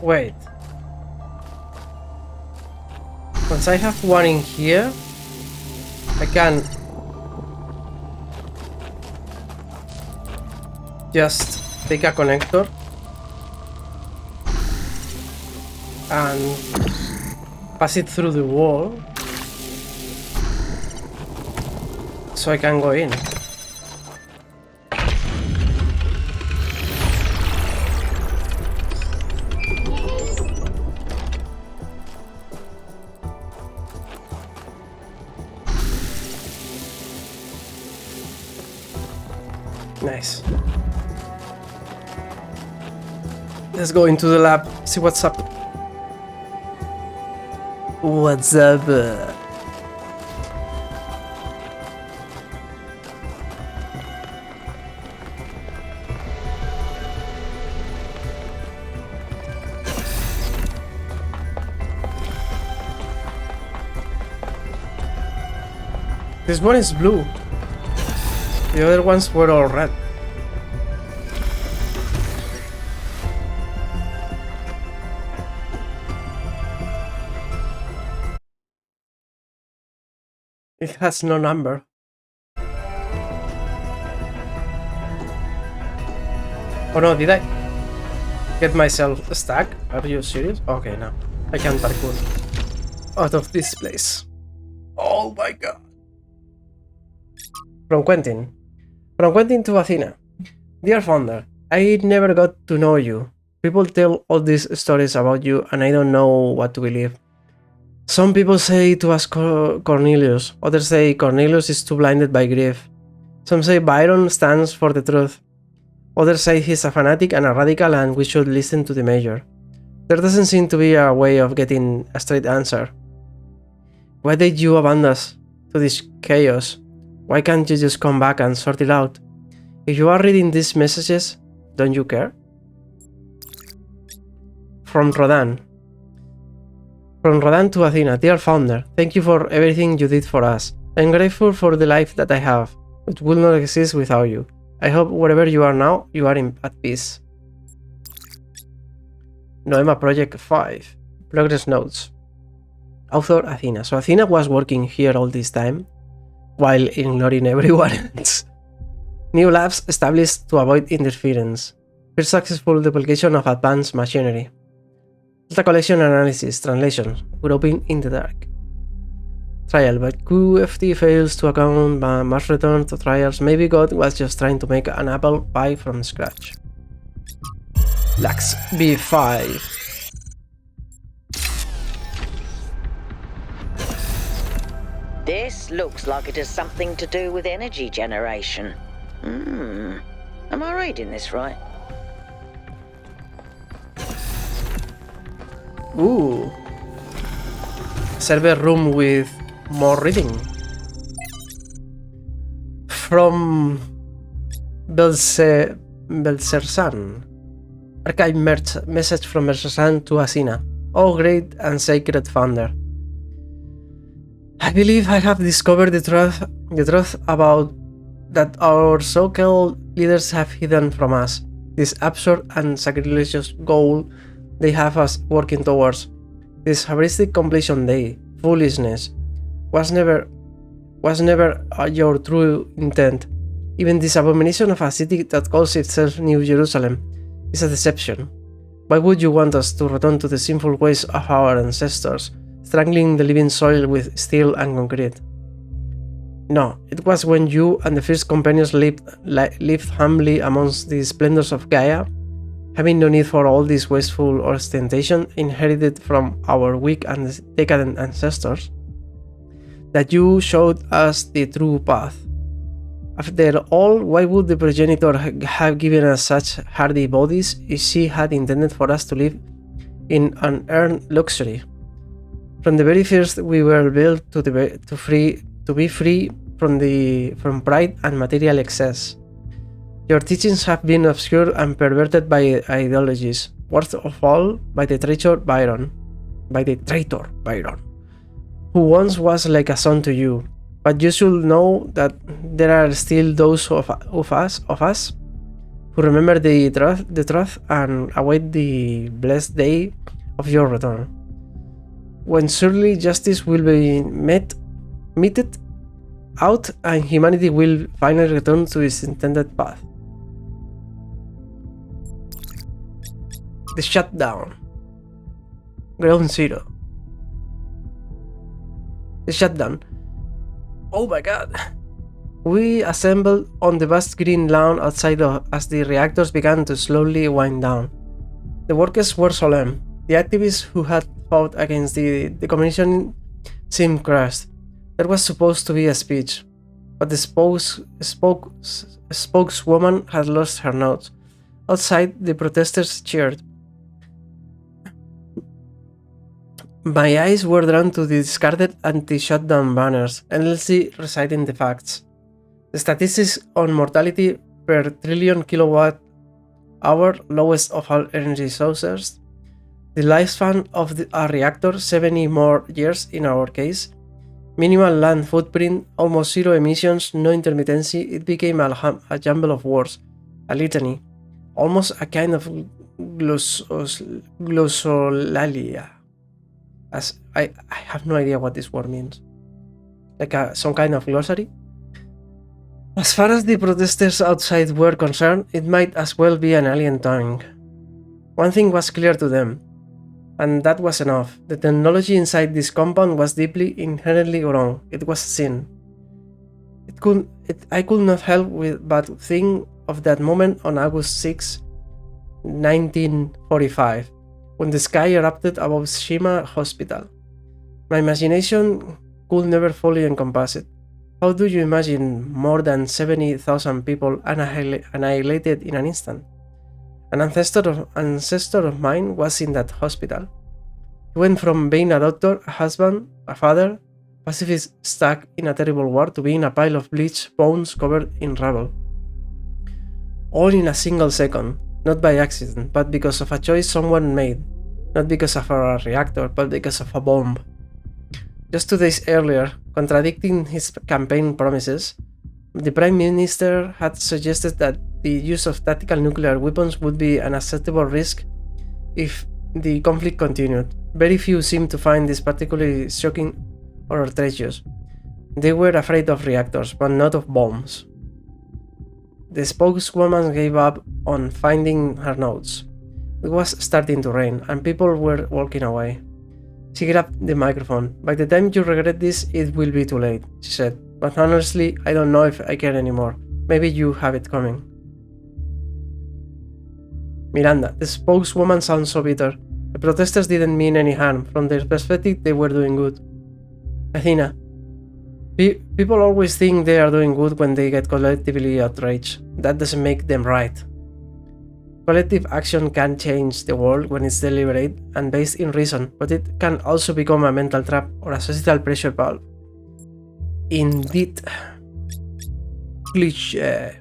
Wait. Once I have one in here, I can just take a connector and pass it through the wall so I can go in. Nice. Let's go into the lab, see what's up. What's up? This one is blue. The other ones were all red. It has no number. Oh no, did I get myself stuck? Are you serious? Okay, now I can parkour out of this place. Oh my god. From Quentin. From Quentin to Athena. Dear Founder, I never got to know you. People tell all these stories about you and I don't know what to believe. Some people say to ask Cornelius, others say Cornelius is too blinded by grief. Some say Byron stands for the truth. Others say he's a fanatic and a radical and we should listen to the Major. There doesn't seem to be a way of getting a straight answer. Why did you abandon us to this chaos? Why can't you just come back and sort it out? If you are reading these messages, don't you care? From Rodan. From Rodan to Athena, dear Founder, thank you for everything you did for us. I'm grateful for the life that I have. It will not exist without you. I hope wherever you are now, you are at peace. Noema Project 5. Progress notes. Author Athena. So Athena was working here all this time, while ignoring everyone else. New labs established to avoid interference. First successful duplication of advanced machinery. Data collection analysis, translation, groping in the dark. Trial, but QFT fails to account, must return to trials. Maybe God was just trying to make an apple pie from scratch. Lax B5. This looks like it has something to do with energy generation. Am I reading this right? Ooh. Server room with more reading. From Belsersan. Archive message from Belsersan to Asina. Oh, great and sacred founder. I believe I have discovered the truth about that our so-called leaders have hidden from us. This absurd and sacrilegious goal they have us working towards. This heuristic completion day, foolishness, was never your true intent. Even this abomination of a city that calls itself New Jerusalem is a deception. Why would you want us to return to the sinful ways of our ancestors, strangling the living soil with steel and concrete? No, it was when you and the first companions lived humbly amongst the splendors of Gaia, having no need for all this wasteful ostentation inherited from our weak and decadent ancestors, that you showed us the true path. After all, why would the progenitor have given us such hardy bodies if she had intended for us to live in unearned luxury? From the very first, we were built to be free from pride and material excess. Your teachings have been obscured and perverted by ideologies, worst of all by the traitor Byron, who once was like a son to you. But you should know that there are still those of us who remember the truth and await the blessed day of your return, when surely justice will be meted out and humanity will finally return to its intended path. The shutdown. Ground Zero. The shutdown. Oh my god. We assembled on the vast green lawn outside as the reactors began to slowly wind down. The workers were solemn. The activists who had fought against the decommissioning seemed crushed. There was supposed to be a speech, but the spokeswoman had lost her notes. Outside, the protesters cheered. My eyes were drawn to the discarded anti-shutdown banners, endlessly reciting the facts. The statistics on mortality per trillion kilowatt-hour, lowest of all energy sources. The lifespan of our reactor, 70 more years in our case. Minimal land footprint, almost zero emissions, no intermittency. It became a jumble of words, a litany, almost a kind of glossolalia. As I have no idea what this word means. Like some kind of glossary? As far as the protesters outside were concerned, it might as well be an alien tongue. One thing was clear to them, and that was enough. The technology inside this compound was deeply, inherently wrong. It was a sin. I could not help but think of that moment on August 6, 1945, when the sky erupted above Shima Hospital. My imagination could never fully encompass it. How do you imagine more than 70,000 people annihilated in an instant? An ancestor of mine was in that hospital. He went from being a doctor, a husband, a father, pacifist stuck in a terrible war, to being a pile of bleached bones covered in rubble. All in a single second, not by accident, but because of a choice someone made. Not because of a reactor, but because of a bomb. Just 2 days earlier, contradicting his campaign promises, The Prime Minister had suggested that the use of tactical nuclear weapons would be an acceptable risk if the conflict continued. Very few seemed to find this particularly shocking or outrageous. They were afraid of reactors, but not of bombs. The spokeswoman gave up on finding her notes. It was starting to rain, and people were walking away. She grabbed the microphone. By the time you regret this, it will be too late, she said. But honestly, I don't know if I care anymore. Maybe you have it coming. Miranda, the spokeswoman sounds so bitter. The protesters didn't mean any harm. From their perspective, they were doing good. Athena, people always think they are doing good when they get collectively outraged. That doesn't make them right. Collective action can change the world when it's deliberate and based in reason, but it can also become a mental trap or a societal pressure valve. Indeed. Cliché.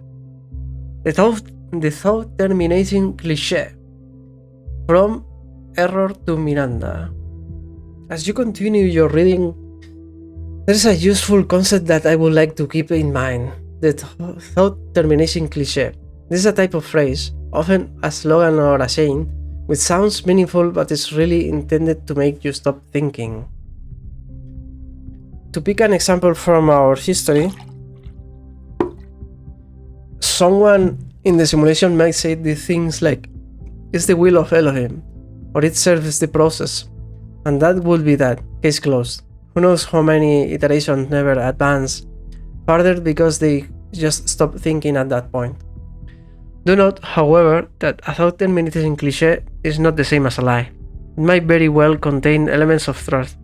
The thought terminating cliché. From error to Miranda. As you continue your reading, there's a useful concept that I would like to keep in mind. The thought termination cliché. This is a type of phrase, often a slogan or a saying, which sounds meaningful but is really intended to make you stop thinking. To pick an example from our history, someone in the simulation might say the things like, "It's the will of Elohim," or "It serves the process," and that would be that, case closed. Who knows how many iterations never advance further because they just stop thinking at that point. Do note, however, that a thought terminating cliché is not the same as a lie. It might very well contain elements of truth,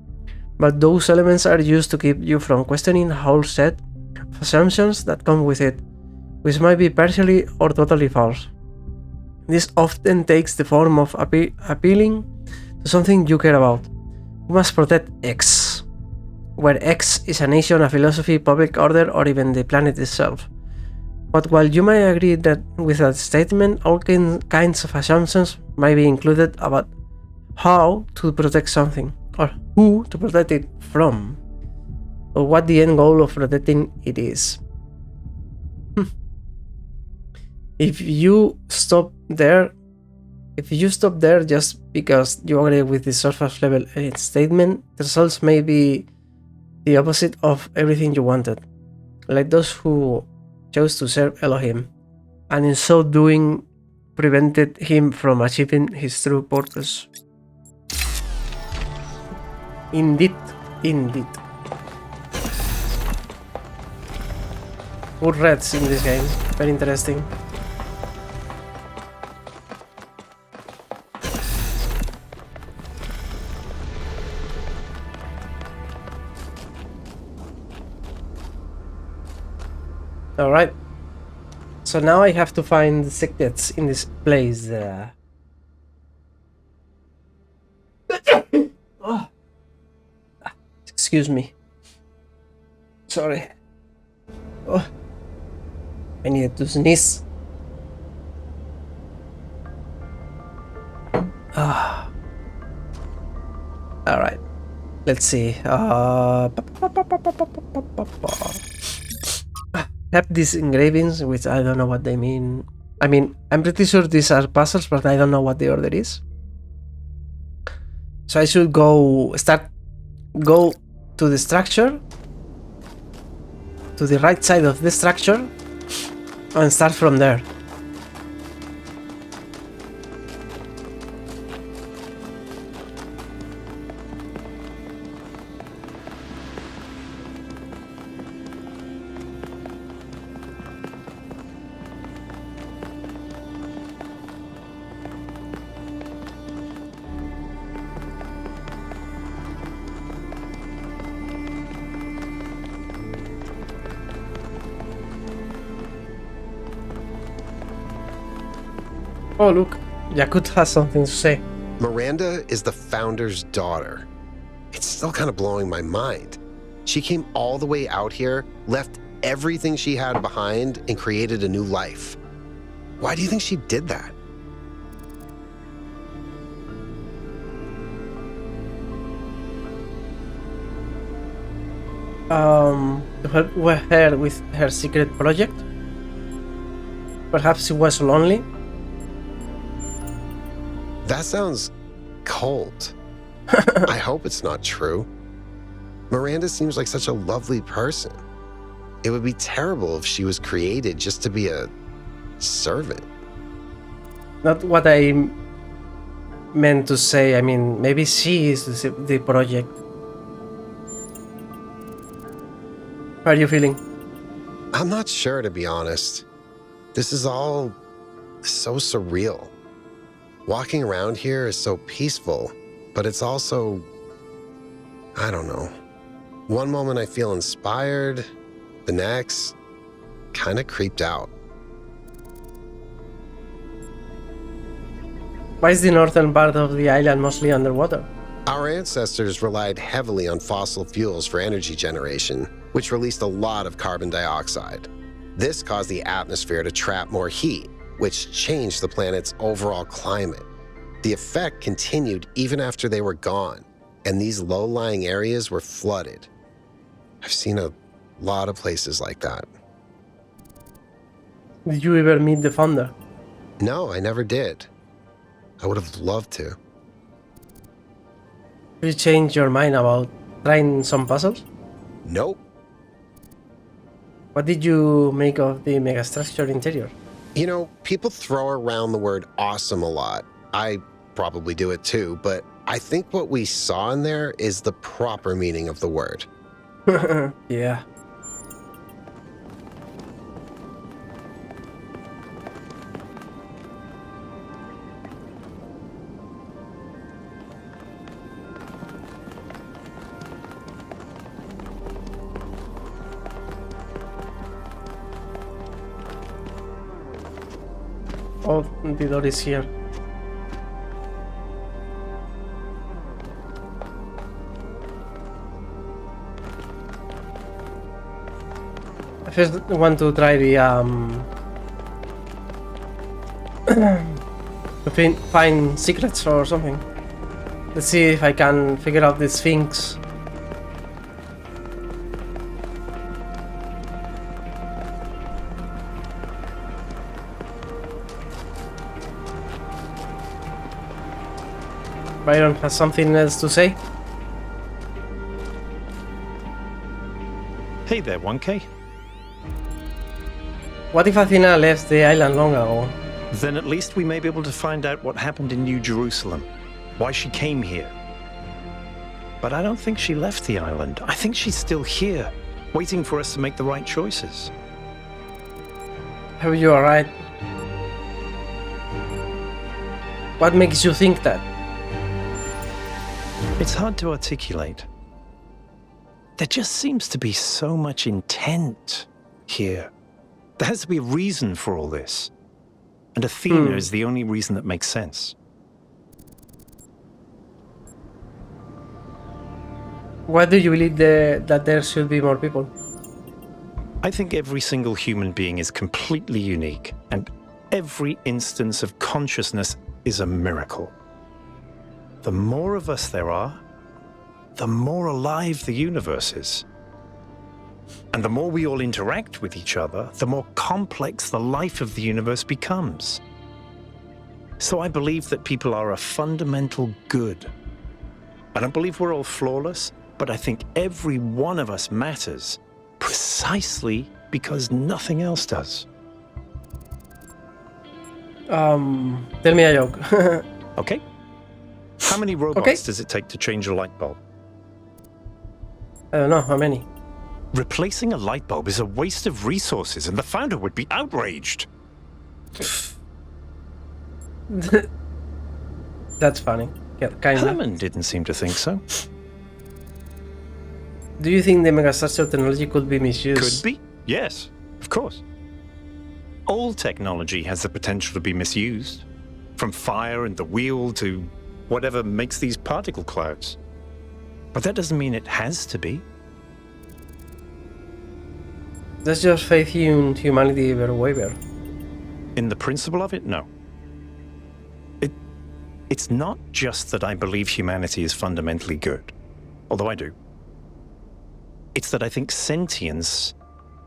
but those elements are used to keep you from questioning a whole set of assumptions that come with it, which might be partially or totally false. This often takes the form of appealing to something you care about. You must protect X, where X is a nation, a philosophy, public order, or even the planet itself. But while you might agree that with that statement, all kinds of assumptions might be included about how to protect something, or who to protect it from, or what the end goal of protecting it is. If you stop there just because you agree with the surface level statement, the results may be the opposite of everything you wanted, like those who chose to serve Elohim, and in so doing prevented him from achieving his true purpose. Indeed. Good reds in this game, very interesting. Alright, so now I have to find the secrets in this place. Oh. Excuse me. Sorry. Oh. I needed to sneeze. Alright, let's see. Have these engravings, which I don't know what they mean. I mean, I'm pretty sure these are puzzles, but I don't know what the order is. So I should go to the structure, to the right side of the structure, and start from there. Oh, look, Yakut has something to say. Miranda is the founder's daughter. It's still kind of blowing my mind. She came all the way out here, left everything she had behind, and created a new life. Why do you think she did that? to help her with her secret project? Perhaps she was lonely? That sounds cold. I hope it's not true. Miranda seems like such a lovely person. It would be terrible if she was created just to be a servant. Not what I meant to say. I mean, maybe she is the project. How are you feeling? I'm not sure, to be honest. This is all so surreal. Walking around here is so peaceful, but it's also, I don't know. One moment I feel inspired, the next, kind of creeped out. Why is the northern part of the island mostly underwater? Our ancestors relied heavily on fossil fuels for energy generation, which released a lot of carbon dioxide. This caused the atmosphere to trap more heat, which changed the planet's overall climate. The effect continued even after they were gone, and these low-lying areas were flooded. I've seen a lot of places like that. Did you ever meet the founder? No, I never did. I would have loved to. Did you change your mind about trying some puzzles? Nope. What did you make of the megastructure interior? You know, people throw around the word awesome a lot. I probably do it too, but I think what we saw in there is the proper meaning of the word. Yeah. Oh, the door is here. I first want to try the to find secrets or something. Let's see if I can figure out the Sphinx. Byron has something else to say? Hey there, 1K. What if Athena left the island long ago? Then at least we may be able to find out what happened in New Jerusalem, why she came here. But I don't think she left the island. I think she's still here, waiting for us to make the right choices. Have you alright? What makes you think that? It's hard to articulate. There just seems to be so much intent here. There has to be a reason for all this. And Athena is the only reason that makes sense. Why do you believe that there should be more people? I think every single human being is completely unique, and every instance of consciousness is a miracle. The more of us there are, the more alive the universe is. And the more we all interact with each other, the more complex the life of the universe becomes. So I believe that people are a fundamental good. I don't believe we're all flawless, but I think every one of us matters precisely because nothing else does. Tell me a joke. Okay? How many robots does it take to change a light bulb? I don't know, how many? Replacing a light bulb is a waste of resources, and the founder would be outraged. That's funny. Yeah, kinda. Herman didn't seem to think so. Do you think the megastructure technology could be misused? Could be, yes, of course. All technology has the potential to be misused, from fire and the wheel to whatever makes these particle clouds. But that doesn't mean it has to be. Does your faith in humanity ever waver? In the principle of it, no. It's not just that I believe humanity is fundamentally good, although I do. It's that I think sentience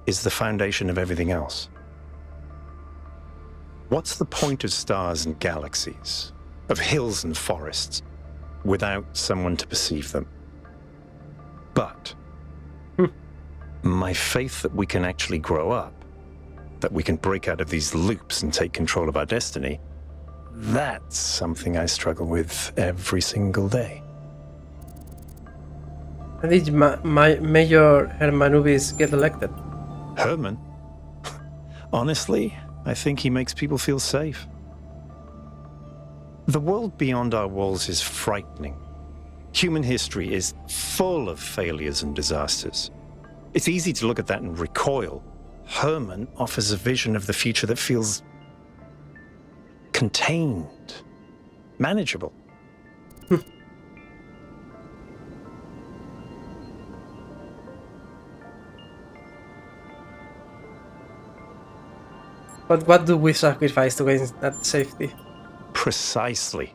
is the foundation of everything else. What's the point of stars and galaxies, of hills and forests, without someone to perceive them? But my faith that we can actually grow up, that we can break out of these loops and take control of our destiny, that's something I struggle with every single day. And did Major Hermanubis get elected? Herman? Honestly, I think he makes people feel safe. The world beyond our walls is frightening. Human history is full of failures and disasters. It's easy to look at that and recoil. Herman offers a vision of the future that feels contained, manageable. But what do we sacrifice to gain that safety? Precisely.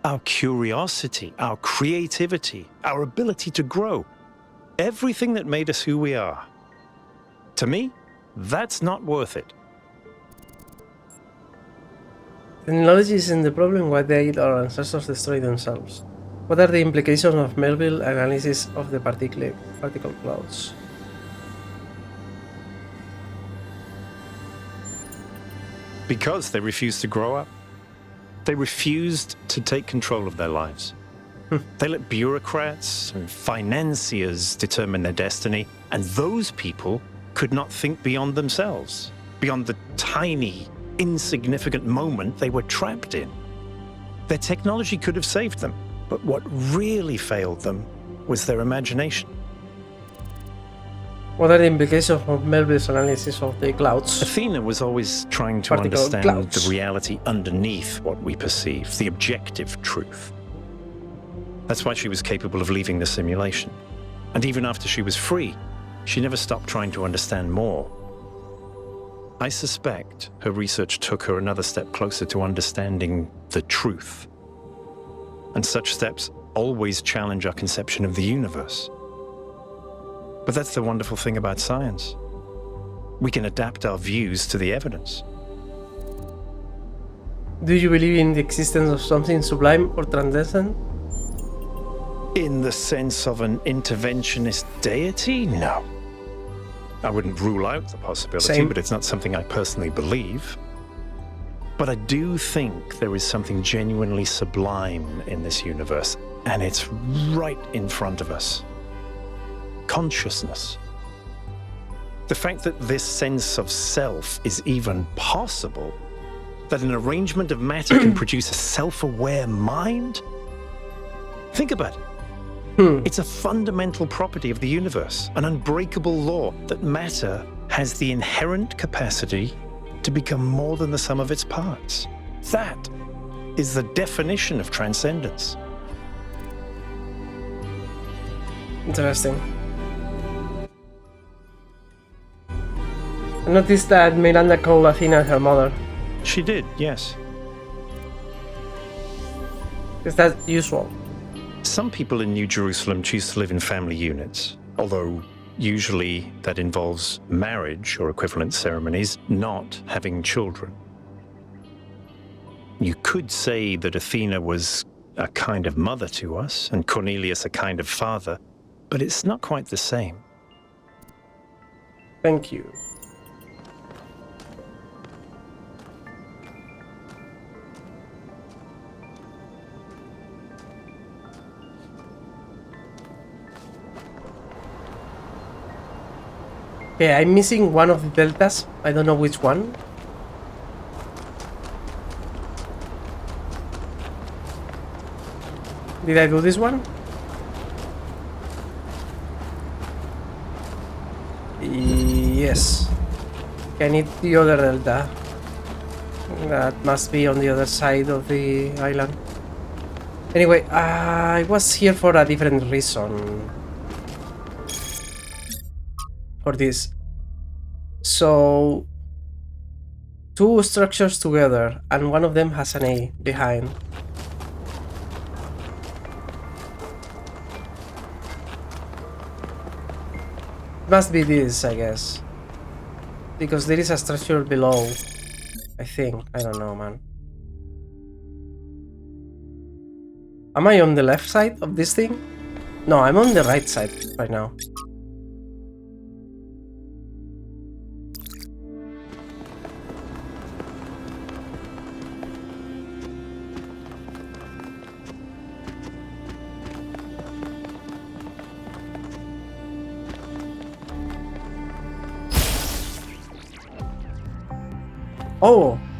Our curiosity, our creativity, our ability to grow. Everything that made us who we are. To me, that's not worth it. Technology isn't the problem. Why did our ancestors destroy themselves? What are the implications of Melville analysis of the particle clouds? Because they refused to grow up. They refused to take control of their lives. They let bureaucrats and financiers determine their destiny, and those people could not think beyond themselves, beyond the tiny, insignificant moment they were trapped in. Their technology could have saved them, but what really failed them was their imagination. What are the implications of Melville's analysis of the clouds? Athena was always trying to Particle understand clouds. the reality underneath what we perceive, the objective truth. That's why she was capable of leaving the simulation. And even after she was free, she never stopped trying to understand more. I suspect her research took her another step closer to understanding the truth. And such steps always challenge our conception of the universe. But that's the wonderful thing about science. We can adapt our views to the evidence. Do you believe in the existence of something sublime or transcendent? In the sense of an interventionist deity? No. I wouldn't rule out the possibility, Same. but it's not something I personally believe. But I do think there is something genuinely sublime in this universe, and it's right in front of us. Consciousness. The fact that this sense of self is even possible, that an arrangement of matter can produce a self-aware mind? Think about it. It's a fundamental property of the universe, an unbreakable law that matter has the inherent capacity to become more than the sum of its parts. That is the definition of transcendence. Interesting. I noticed that Miranda called Athena her mother. She did, yes. Is that usual? Some people in New Jerusalem choose to live in family units, although usually that involves marriage or equivalent ceremonies, not having children. You could say that Athena was a kind of mother to us, and Cornelius a kind of father, but it's not quite the same. Thank you. Okay, I'm missing one of the deltas. I don't know which one. Did I do this one? Yes. I need the other delta. That must be on the other side of the island. Anyway, I was here for a different reason. For this. So, two structures together, and one of them has an A behind. Must be this, I guess. Because there is a structure below. I think. I don't know, man. Am I on the left side of this thing? No, I'm on the right side right now.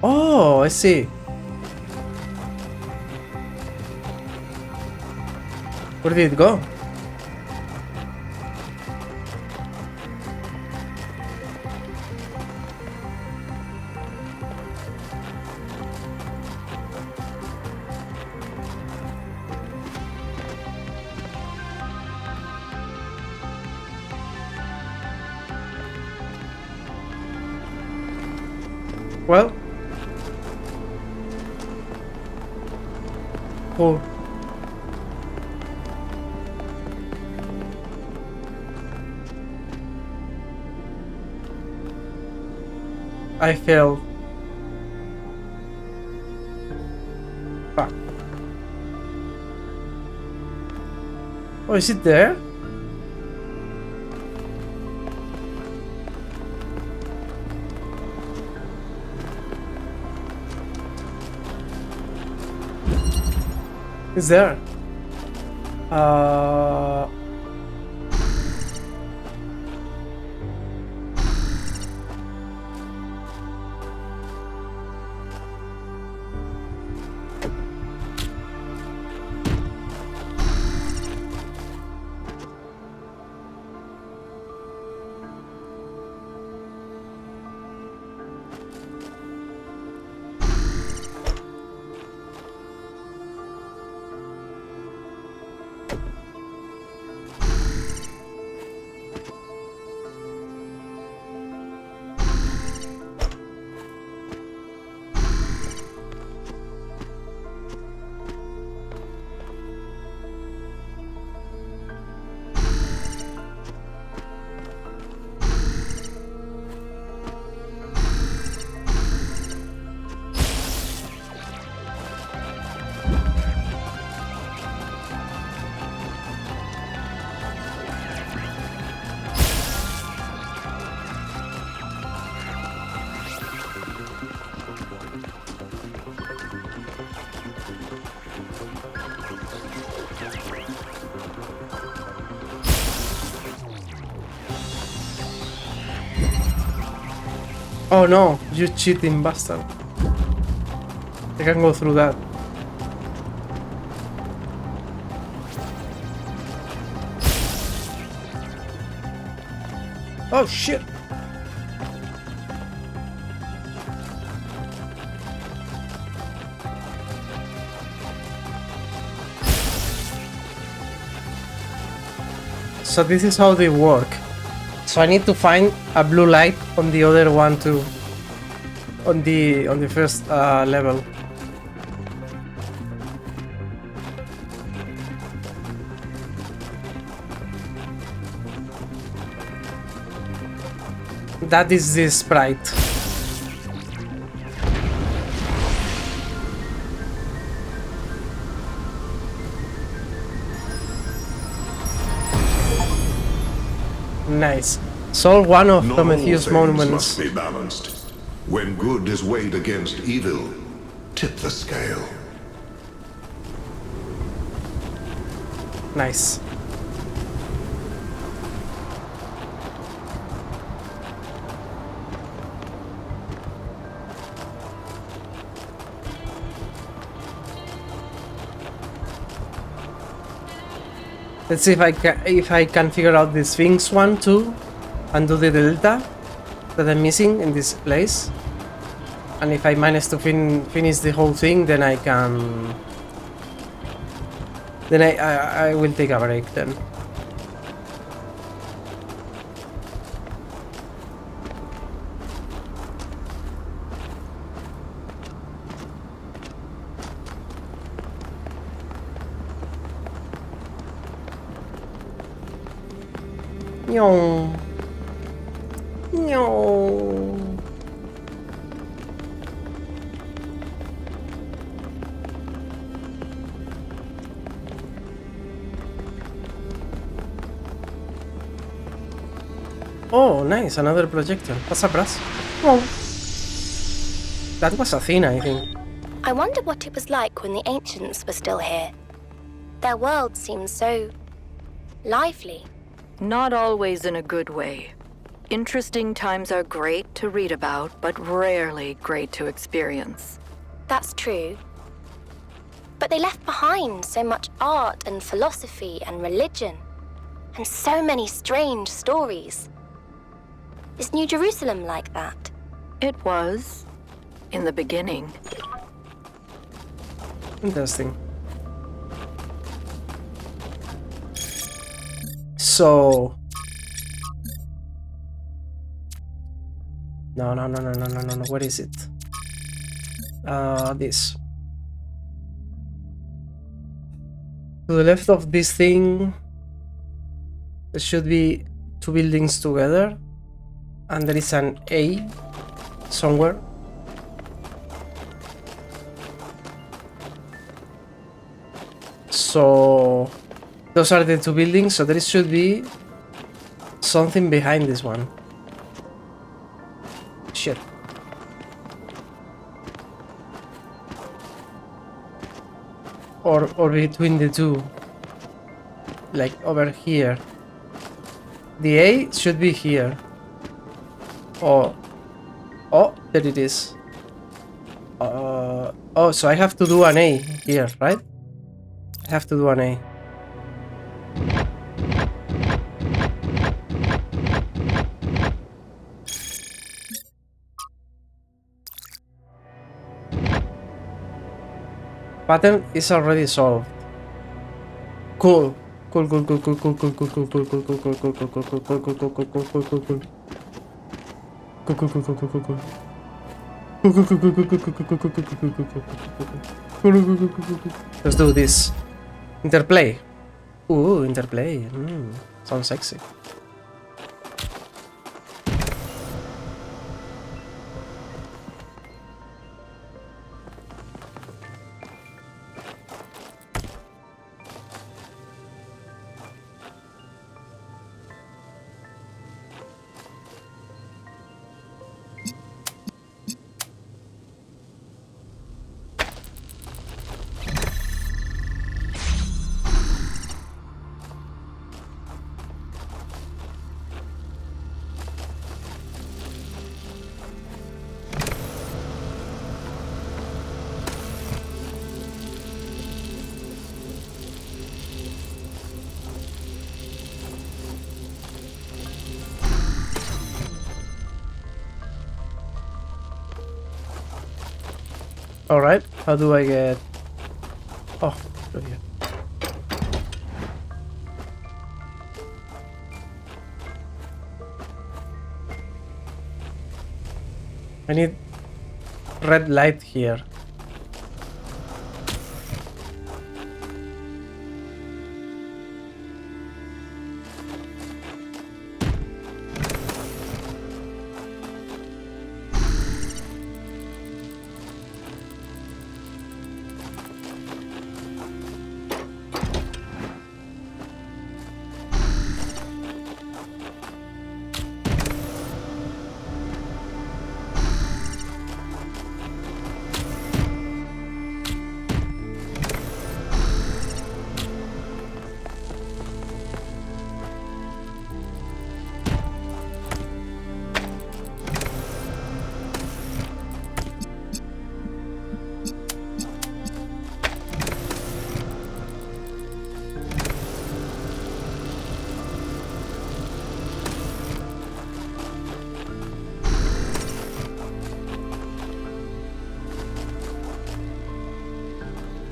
Oh, I see. Where did it go? Well. Oh. I failed. Fuck. Oh, is it there? It's there. Oh no, you cheating bastard. I can go through that. Oh shit! So this is how they work. So I need to find a blue light on the other one too. On the first level. That is the sprite. Nice. Solve one of Prometheus' monuments. Must be balanced. When good is weighed against evil, tip the scale. Nice. Let's see if I can figure out the Sphinx one too, and do the delta that I'm missing in this place. And if I manage to finish the whole thing, then I can. Then I will take a break then. Yong. No. Oh, nice, another projector. What's up, Brass? Oh. That was Athena, I think. I wonder what it was like when the ancients were still here. Their world seems so lively. Not always in a good way. Interesting times are great to read about, but rarely great to experience. That's true. But they left behind so much art and philosophy and religion, and so many strange stories. Is New Jerusalem like that? It was, in the beginning. Interesting. So... No, where is it? This. To the left of this thing, there should be two buildings together, and there is an A somewhere. So those are the two buildings, so there should be something behind this one. Shit. Or between the two. Like over here. The A should be here. Oh, there it is. Oh, so I have to do an A here, right? I have to do an A. Pattern is already solved. Cool. Cool. Let's do this. Interplay. Ooh, interplay. Sounds sexy. Alright, how do I get... Oh, over here. I need red light here.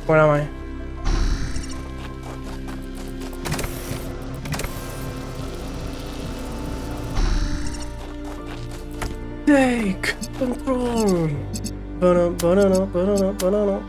Where am I? Take control. Banana.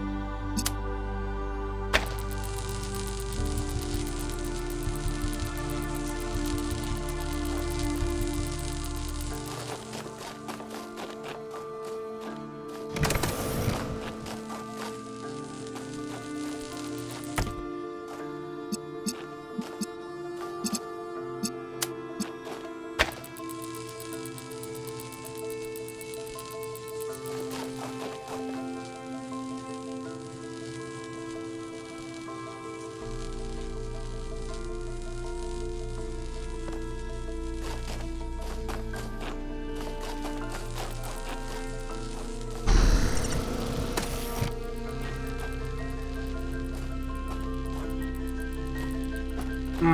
So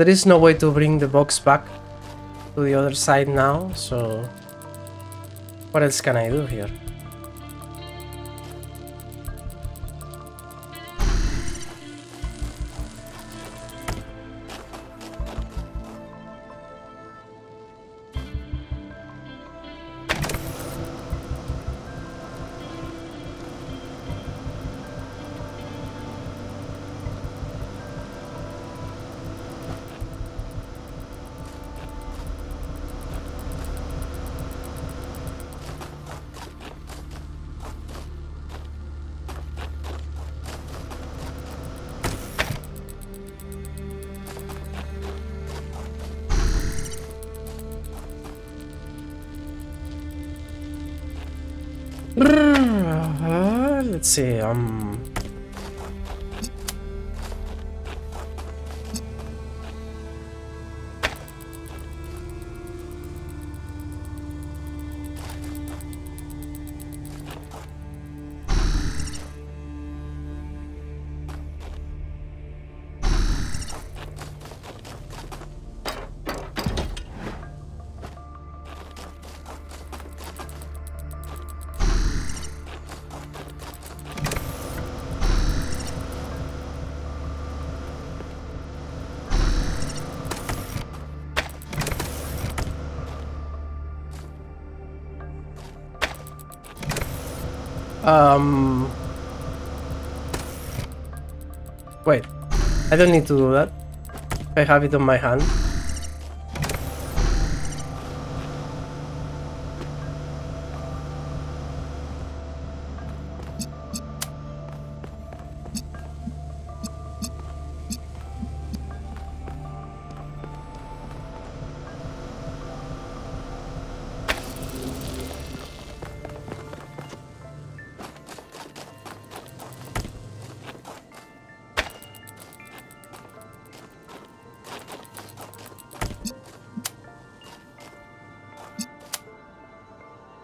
there is no way to bring the box back to the other side now, so what else can I do here? Let's see, wait, I don't need to do that. I have it on my hand.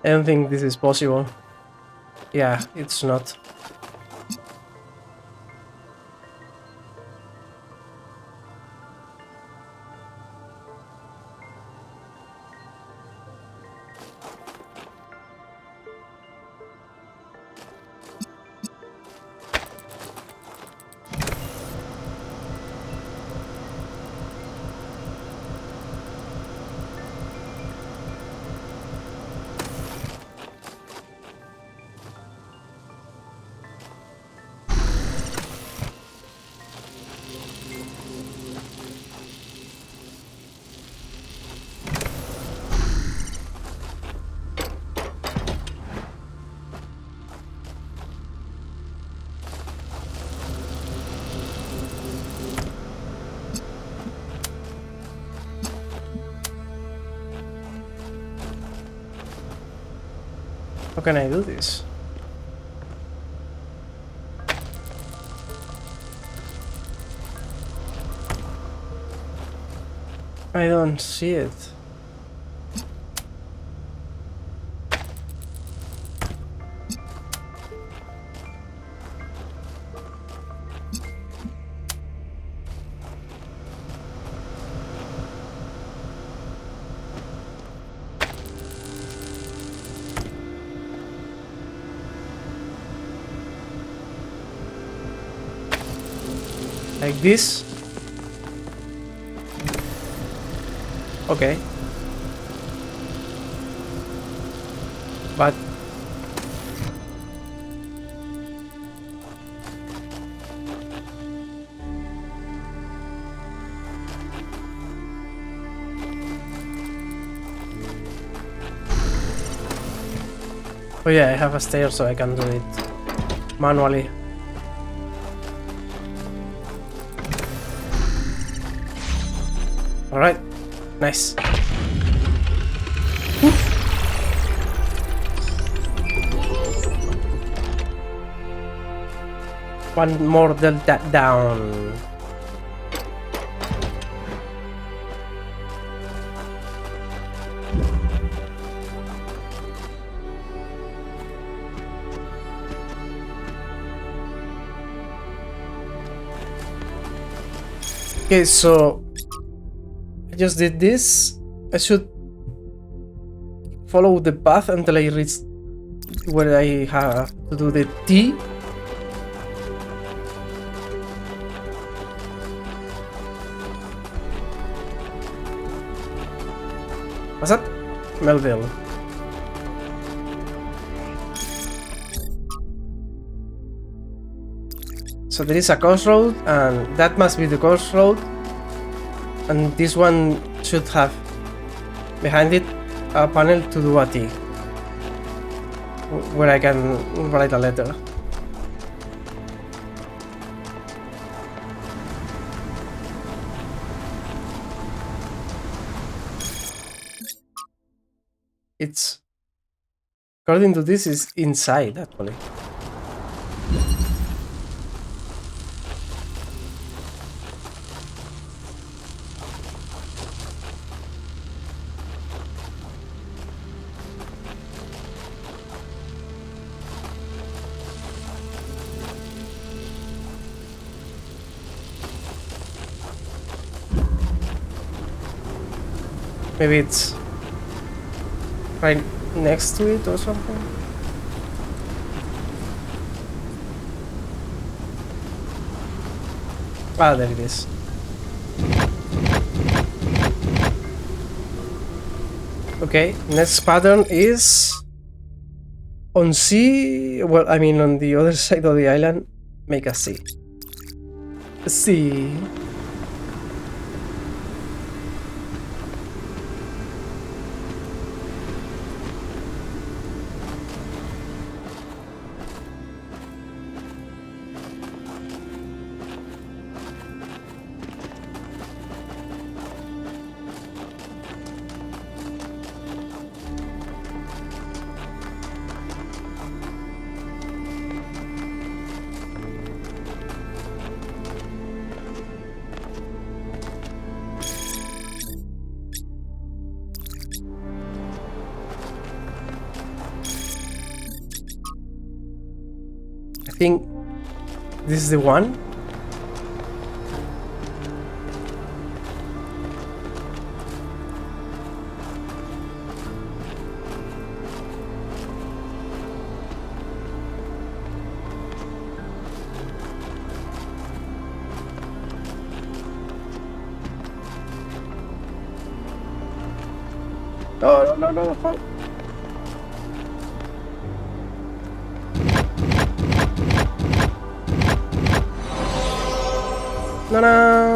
I don't think this is possible. Yeah, it's not. How can I do this? I don't see it. Like this? Okay. But oh yeah, I have a stair so I can do it manually. Alright, nice. One more delta down. Okay, so I just did this. I should follow the path until I reach where I have to do the T. What's up? Melville. So there is a crossroad, and that must be the crossroad. And this one should have behind it a panel to do a T, where I can write a letter. It's, according to this, is inside actually. Maybe it's right next to it or something. Ah, there it is. Okay, next pattern is on C. Well, I mean on the other side of the island, make a C. C. I think this is the one. No, fuck. No.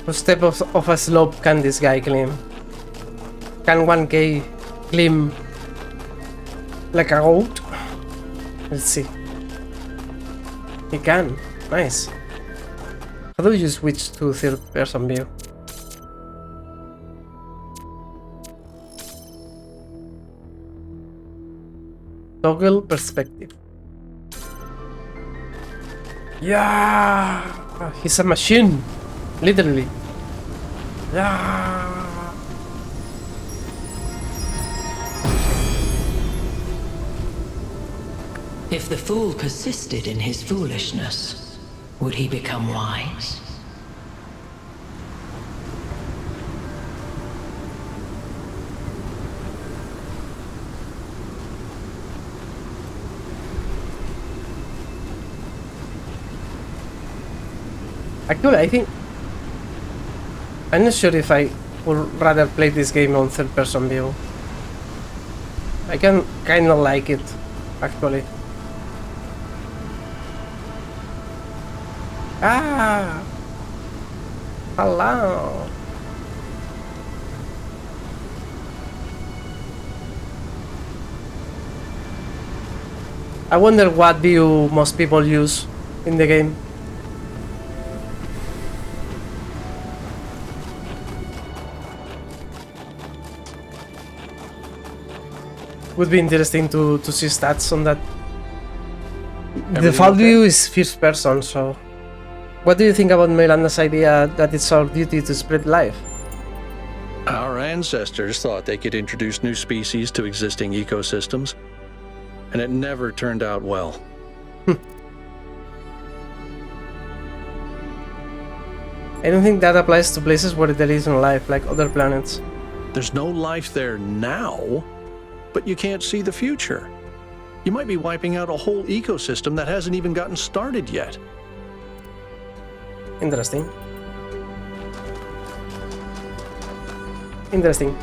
What step of a slope can this guy climb? Can 1K climb like a goat? Let's see. He can. Nice. How do you switch to third person view? Toggle perspective. Yeah! He's a machine! Literally. Yeah! If the fool persisted in his foolishness, would he become wise? Actually, I think I'm not sure if I would rather play this game on third person view. I can kind of like it, actually. Ah! Hello! I wonder what view most people use in the game. Would be interesting to see stats on that. The default view is first person, so... What do you think about Miranda's idea that it's our duty to spread life? Our ancestors thought they could introduce new species to existing ecosystems, and it never turned out well. I don't think that applies to places where there isn't life, like other planets. There's no life there now, but you can't see the future. You might be wiping out a whole ecosystem that hasn't even gotten started yet. Interesting. Interesting.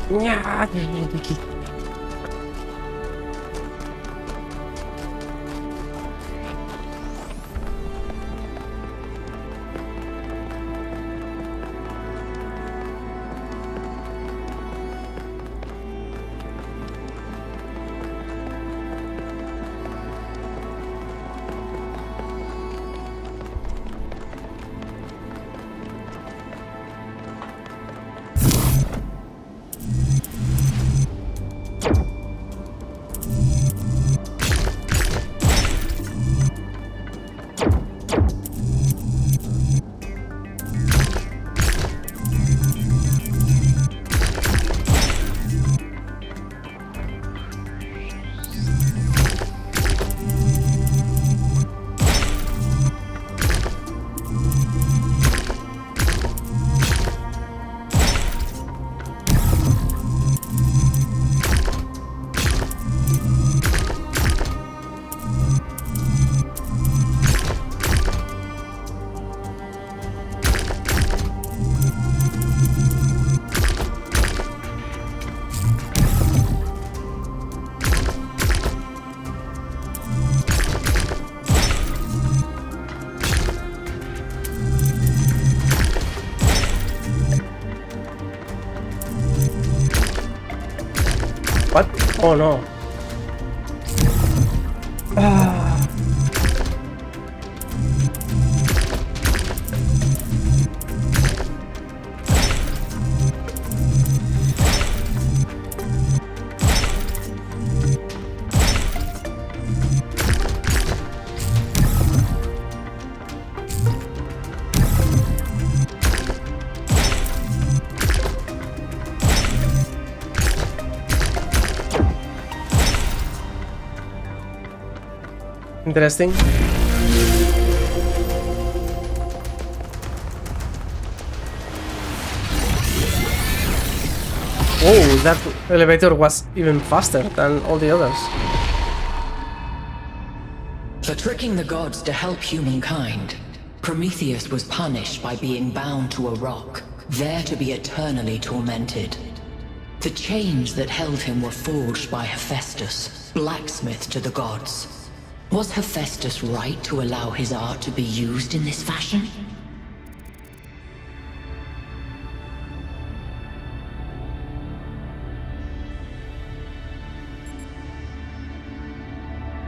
What? Oh no. Interesting. Whoa, that elevator was even faster than all the others. For tricking the gods to help humankind, Prometheus was punished by being bound to a rock, there to be eternally tormented. The chains that held him were forged by Hephaestus, blacksmith to the gods. Was Hephaestus right to allow his art to be used in this fashion?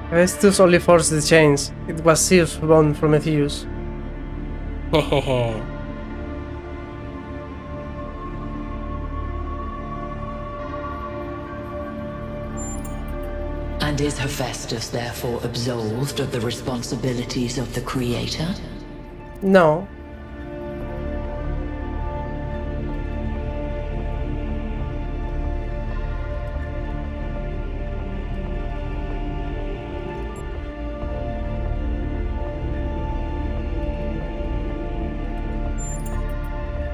Hephaestus only forged the chains. It was Zeus who bound Prometheus. And is Hephaestus therefore absolved of the responsibilities of the creator? No.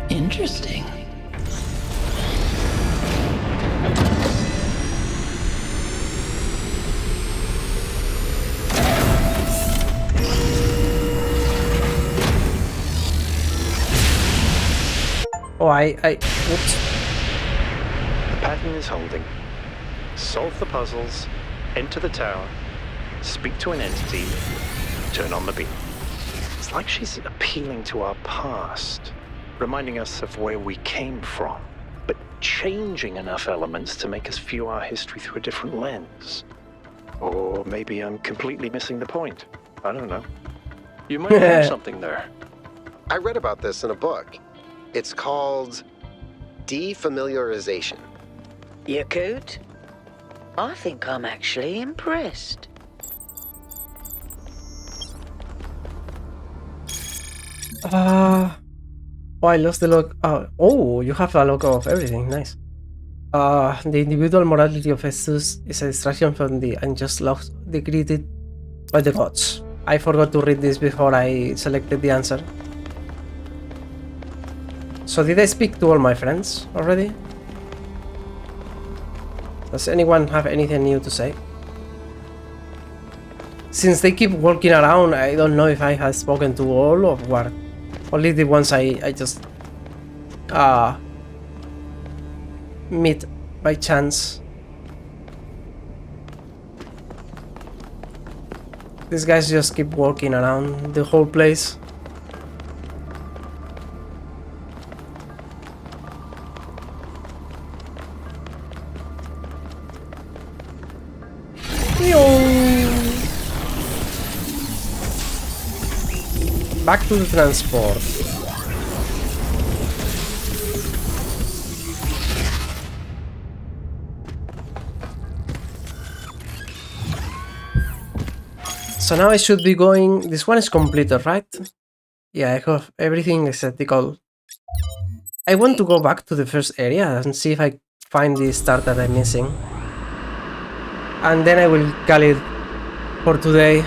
Interesting. Oh, whoops. The pattern is holding. solve the puzzles, enter the tower, speak to an entity, turn on the beam. It's like she's appealing to our past, reminding us of where we came from, but changing enough elements to make us view our history through a different lens. Or maybe I'm completely missing the point. I don't know. You might have something there. I read about this in a book. It's called defamiliarization. You could? I think I'm actually impressed. Oh, I lost the log. Oh, you have a log of everything. Nice. The individual morality of Estus is a distraction from the unjust laws decreed by the gods. I forgot to read this before I selected the answer. So did I speak to all my friends already? Does anyone have anything new to say? Since they keep walking around, I don't know if I have spoken to all or what. Only the ones I just meet by chance. These guys just keep walking around the whole place. Back to the transport. So now I should be going. This one is completed, right? Yeah, I have everything aesthetical. I want to go back to the first area and see if I find the star that I'm missing. And then I will call it for today.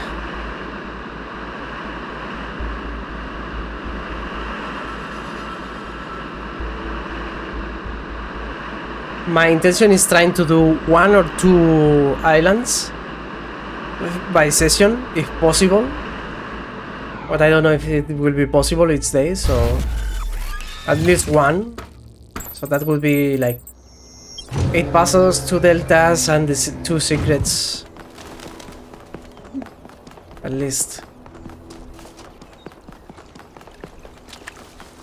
My intention is trying to do 1 or 2 islands by session, if possible. But I don't know if it will be possible each day, so at least 1. So that would be like 8 puzzles, 2 deltas, and the 2 secrets. At least.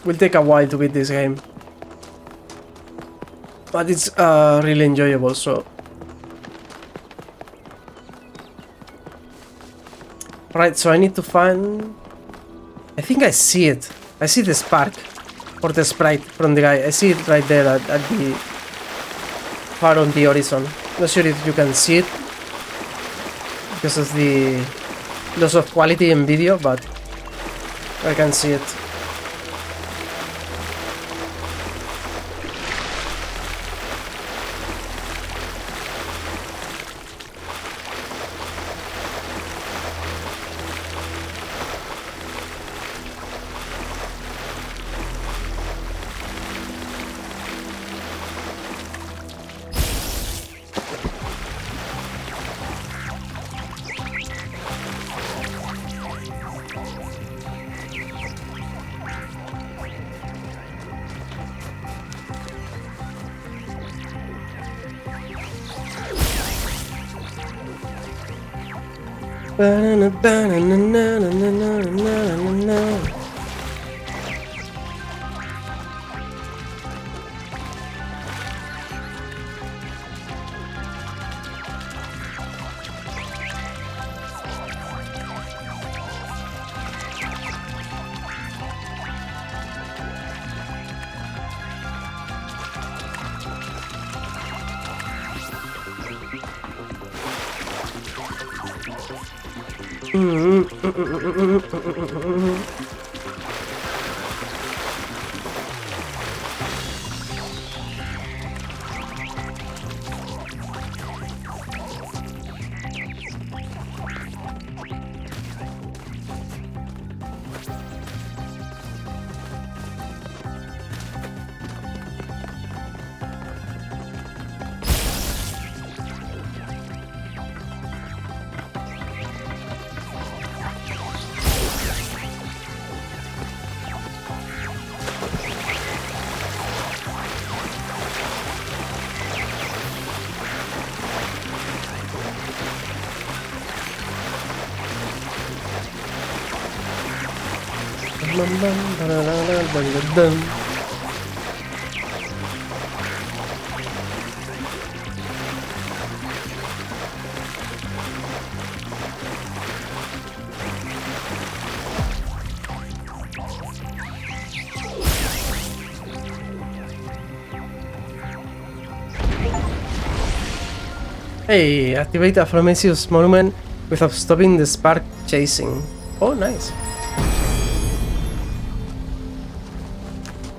Will take a while to beat this game. But it's really enjoyable, so. Right, so I need to find. I think I see it. I see the spark or the sprite from the guy. I see it right there at the far on the horizon. Not sure if you can see it because of the loss of quality in video, but I can see it. Hey, activate a Prometheus monument without stopping the spark chasing. Oh, nice.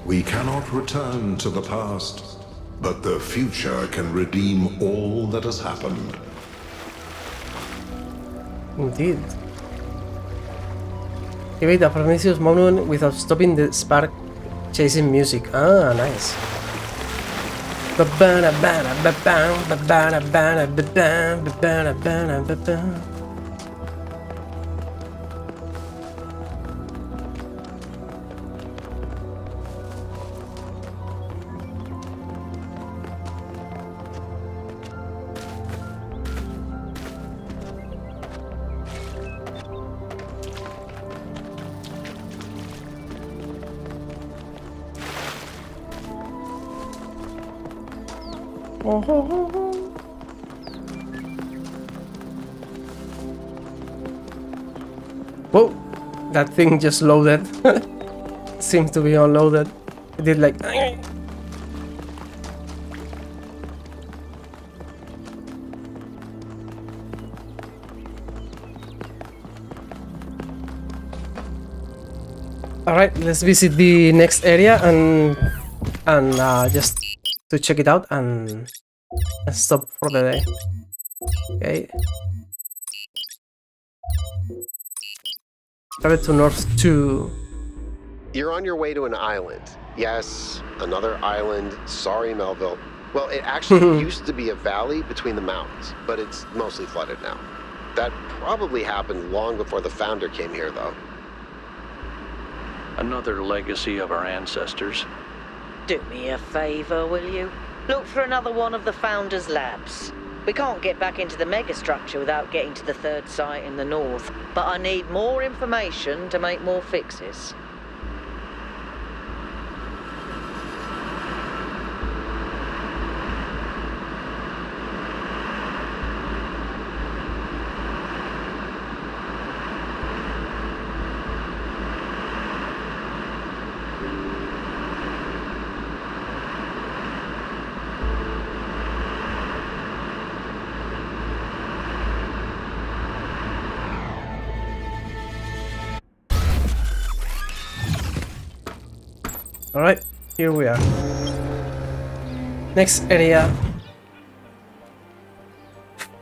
We cannot return to the past, but the future can redeem all that has happened. Indeed. Activate a Prometheus monument without stopping the spark chasing music. Ah, nice. Whoa, that thing just loaded. Seems to be unloaded. It did like... Alright, let's visit the next area and just to check it out and stop for the day. Okay. Travel to North 2. You're on your way to an island. Yes, another island. Sorry, Melville. Well, it actually used to be a valley between the mountains, but it's mostly flooded now. That probably happened long before the founder came here, though. Another legacy of our ancestors. Do me a favor, will you? Look for another one of the Founder's labs. We can't get back into the megastructure without getting to the third site in the north, but I need more information to make more fixes. Alright, here we are. Next area.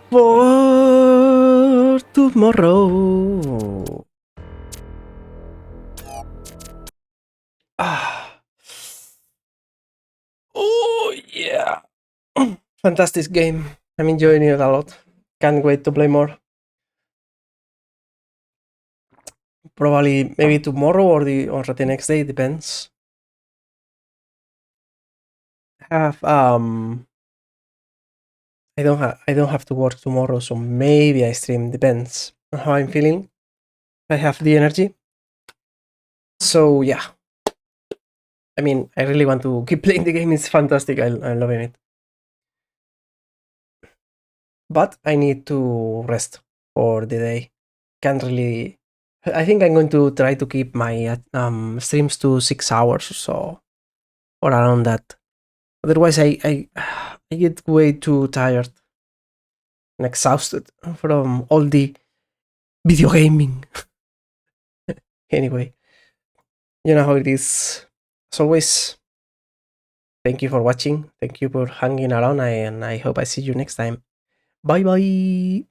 For tomorrow. Oh, yeah. Fantastic game. I'm enjoying it a lot. Can't wait to play more. Probably maybe tomorrow or the next day, depends. Have I don't have to work tomorrow, so maybe I stream, depends on how I'm feeling. If I have the energy. So yeah. I mean, I really want to keep playing the game. It's fantastic. I'm loving it. But I need to rest for the day. Can't really... I think I'm going to try to keep my streams to 6 hours or so. Or around that. Otherwise, I get way too tired and exhausted from all the video gaming. Anyway, you know how it is. As always, thank you for watching. Thank you for hanging around, and I hope I see you next time. Bye bye.